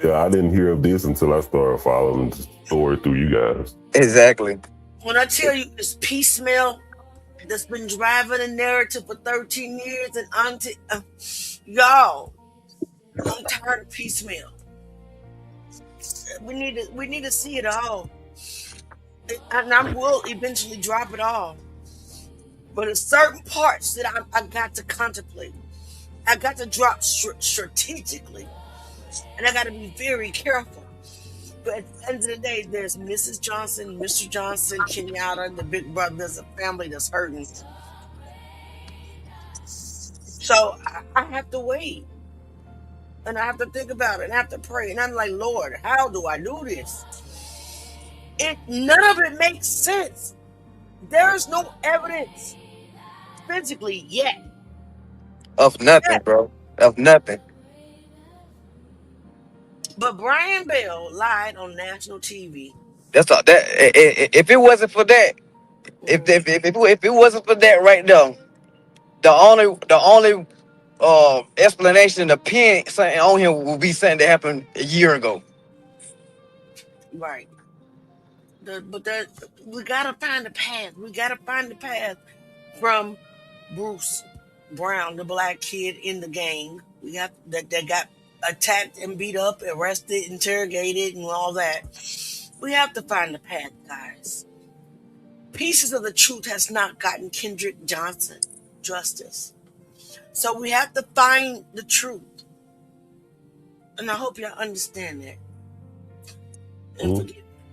Yeah, I didn't hear of this until I started following the story through you guys. Exactly. When I tell you this piecemeal that's been driving the narrative for 13 years, and y'all, I'm tired of piecemeal. We need to see it all, and I will eventually drop it all. But there's certain parts that I got to contemplate. I got to drop strategically, and I got to be very careful. But at the end of the day, there's Mrs. Johnson, Mr. Johnson, Kenyatta, the big brother. There's a family that's hurting. So I have to wait. And I have to think about it. And I have to pray. And I'm like, Lord, how do I do this? None of it makes sense. There is no evidence physically yet. Of nothing, bro. Of nothing. But Brian Bell lied on national TV. That's all. That if it wasn't for that, if it wasn't for that right there, the only explanation, the pin something on him would be something that happened a year ago. Right. we gotta find the path. We gotta find the path from Bruce Brown, the black kid in the gang. We got that got attacked and beat up, arrested, interrogated, and all that. We have to find the path, guys. Pieces of the Truth has not gotten Kendrick Johnson justice. So we have to find the truth. And I hope y'all understand that.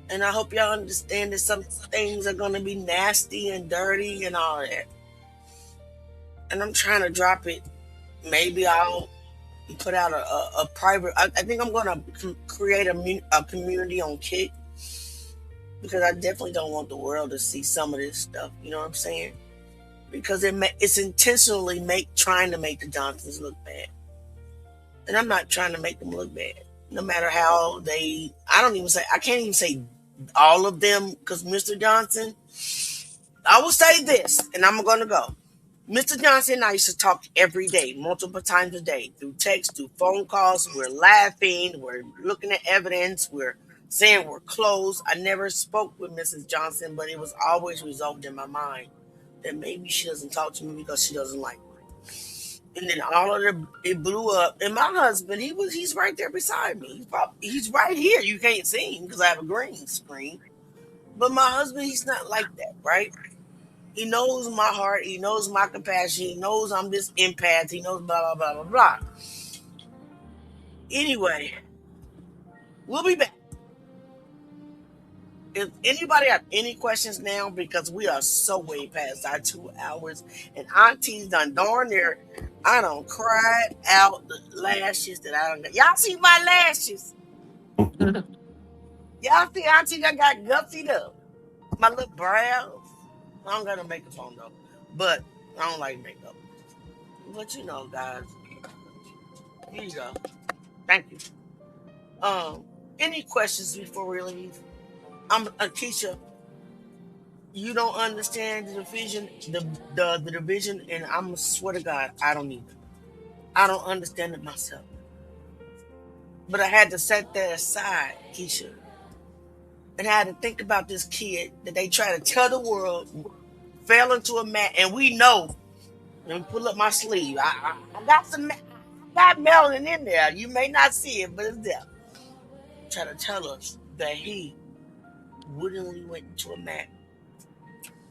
And I hope y'all understand that some things are going to be nasty and dirty and all that. And I'm trying to drop it. Maybe I'll put out a private. I think I'm going to create a community on Kick, because I definitely don't want the world to see some of this stuff. You know what I'm saying? Because it's intentionally trying to make the Johnsons look bad. And I'm not trying to make them look bad. No matter how I can't even say all of them, because Mr. Johnson, I will say this, and I'm going to go. Mr. Johnson and I used to talk every day, multiple times a day, through text, through phone calls. We're laughing, we're looking at evidence, we're saying we're close. I never spoke with Mrs. Johnson, but it was always resolved in my mind that maybe she doesn't talk to me because she doesn't like me. And then it blew up. And my husband, he's right there beside me. He's right here. You can't see him because I have a green screen. But my husband, he's not like that, right? He knows my heart. He knows my compassion. He knows I'm this empath. He knows blah, blah, blah, blah, blah. Anyway, we'll be back. If anybody have any questions now, because we are so way past our 2 hours, and Auntie's done darn near, I done cried out the lashes that I don't got. Y'all see my lashes? Y'all see Auntie got gutsied up? My little brows. I don't got no makeup on though, but I don't like makeup. But you know, guys. Here you go. Thank you. Any questions before we leave? Keisha, you don't understand the division, the division, and I'm swear to God, I don't either. I don't understand it myself. But I had to set that aside, Keisha. And I had to think about this kid that they try to tell the world fell into a mat, and we know. Let me pull up my sleeve. I got melanin in there. You may not see it, but it's there. Try to tell us that he wittingly went into a mat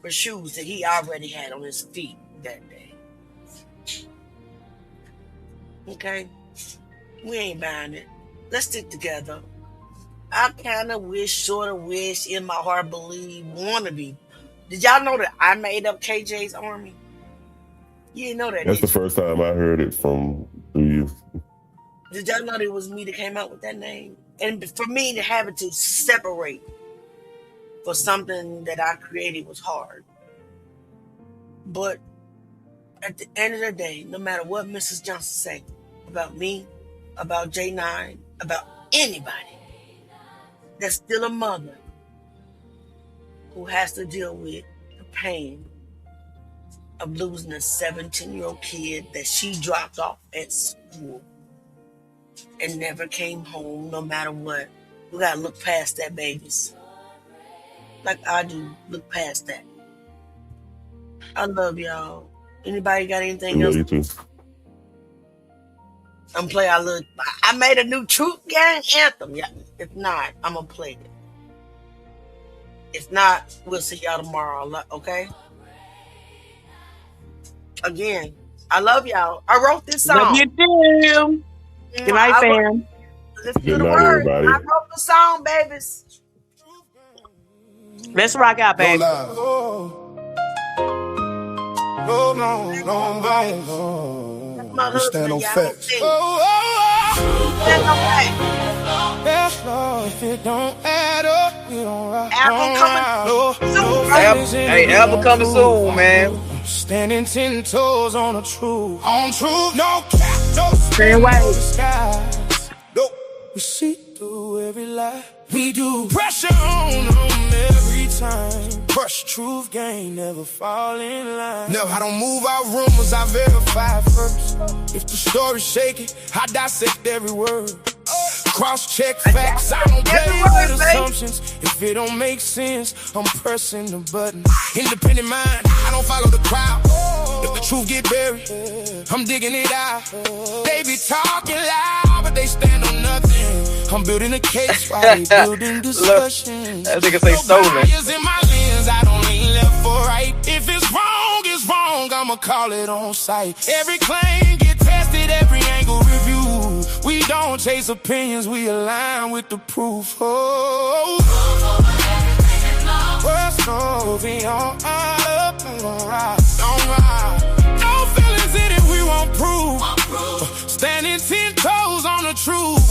for shoes that he already had on his feet that day. Okay? We ain't buying it. Let's stick together. I kind of wish, sort of wish, in my heart believe, want to be. Did y'all know that I made up KJ's Army? You didn't know that. That's the first time I heard it from you. Did y'all know that it was me that came out with that name? And for me to have it to separate for something that I created was hard. But at the end of the day, no matter what Mrs. Johnson say about me, about J9, about anybody, that's still a mother who has to deal with the pain of losing a 17-year-old kid that she dropped off at school and never came home no matter what. We gotta look past that, babies. Like I do, look past that. I love y'all. Anybody got anything else? You too. I'm playing. I made a new Truth Gang anthem. Yeah. If not, I'm gonna play it. If not, we'll see y'all tomorrow. Okay? Again, I love y'all. I wrote this song. Love you too. Good night, fam. Let's do the word. I wrote the song, babies. Let's rock out, baby. We stand on facts. If it don't add up, we don't rock. Album coming soon, man. Standing 10 toes on the truth. On truth, no cap, no Same way. Nope. We see through every lie. We do pressure on them every time. Crush Truth Gang, never fall in line. No, I don't move out rumors, I verify first. If the story's shaky, I dissect every word. cross-check facts. I don't play with assumptions. If it don't make sense, I'm pressing the button. Independent mind, I don't follow the crowd. If the truth get buried, I'm digging it out. They be talking loud, but they stand on nothing. I'm building a case while they building discussions. That nigga say stolen. In my lens, I don't lean left or right. If it's wrong, it's wrong. I'ma call it on sight. Every claim get tested, every angle reviewed. We don't chase opinions, we align with the proof. Oh, what's over on up? Don't lie. No feelings in it, we won't prove. Standing 10 toes on the truth.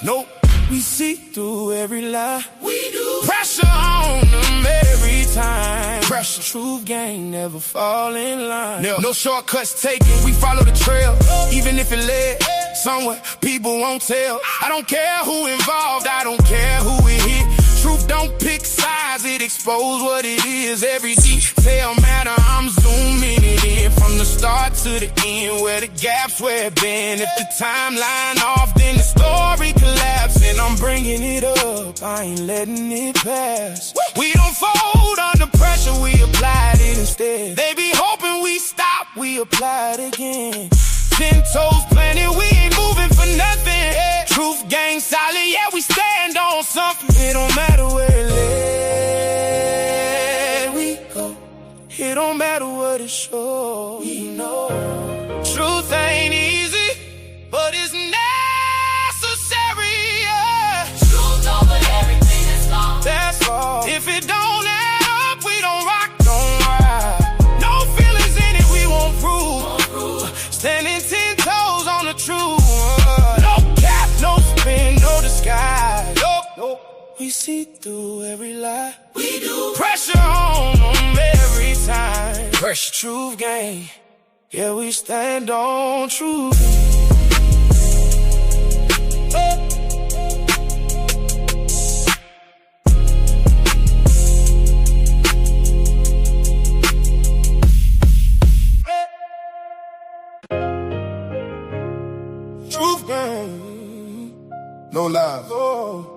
Nope, we see through every lie. We do. Pressure on them every time. Pressure, truth gang, never fall in line. No shortcuts taken, we follow the trail. Even if it led somewhere, people won't tell. I don't care who involved, I don't care who it hit. Truth don't pick sides, it expose what it is. Every detail matter, I'm zooming it in. From the start to the end, where the gaps where it been. If the timeline off, then the story collapsing. I'm bringing it up, I ain't letting it pass. We don't fold under pressure, we applied it instead. They be hoping we stop, we apply it again. 10 toes planted, we ain't moving for nothing. Truth gang solid, yeah, we stand on something. It don't matter where it led, we go. It don't matter what it shows, we know. Truth ain't easy, but it's necessary, yeah. Truth over everything that's wrong. That's all. If it don't add up, we don't rock, don't ride. No feelings in it, we won't prove. Standing 10 toes on the truth. No cap, no spin, no disguise. Nope. We see through every lie. We do. Pressure on them every time. Pressure, truth gang. Yeah, we stand on truth. Truth gang. No lies. Oh.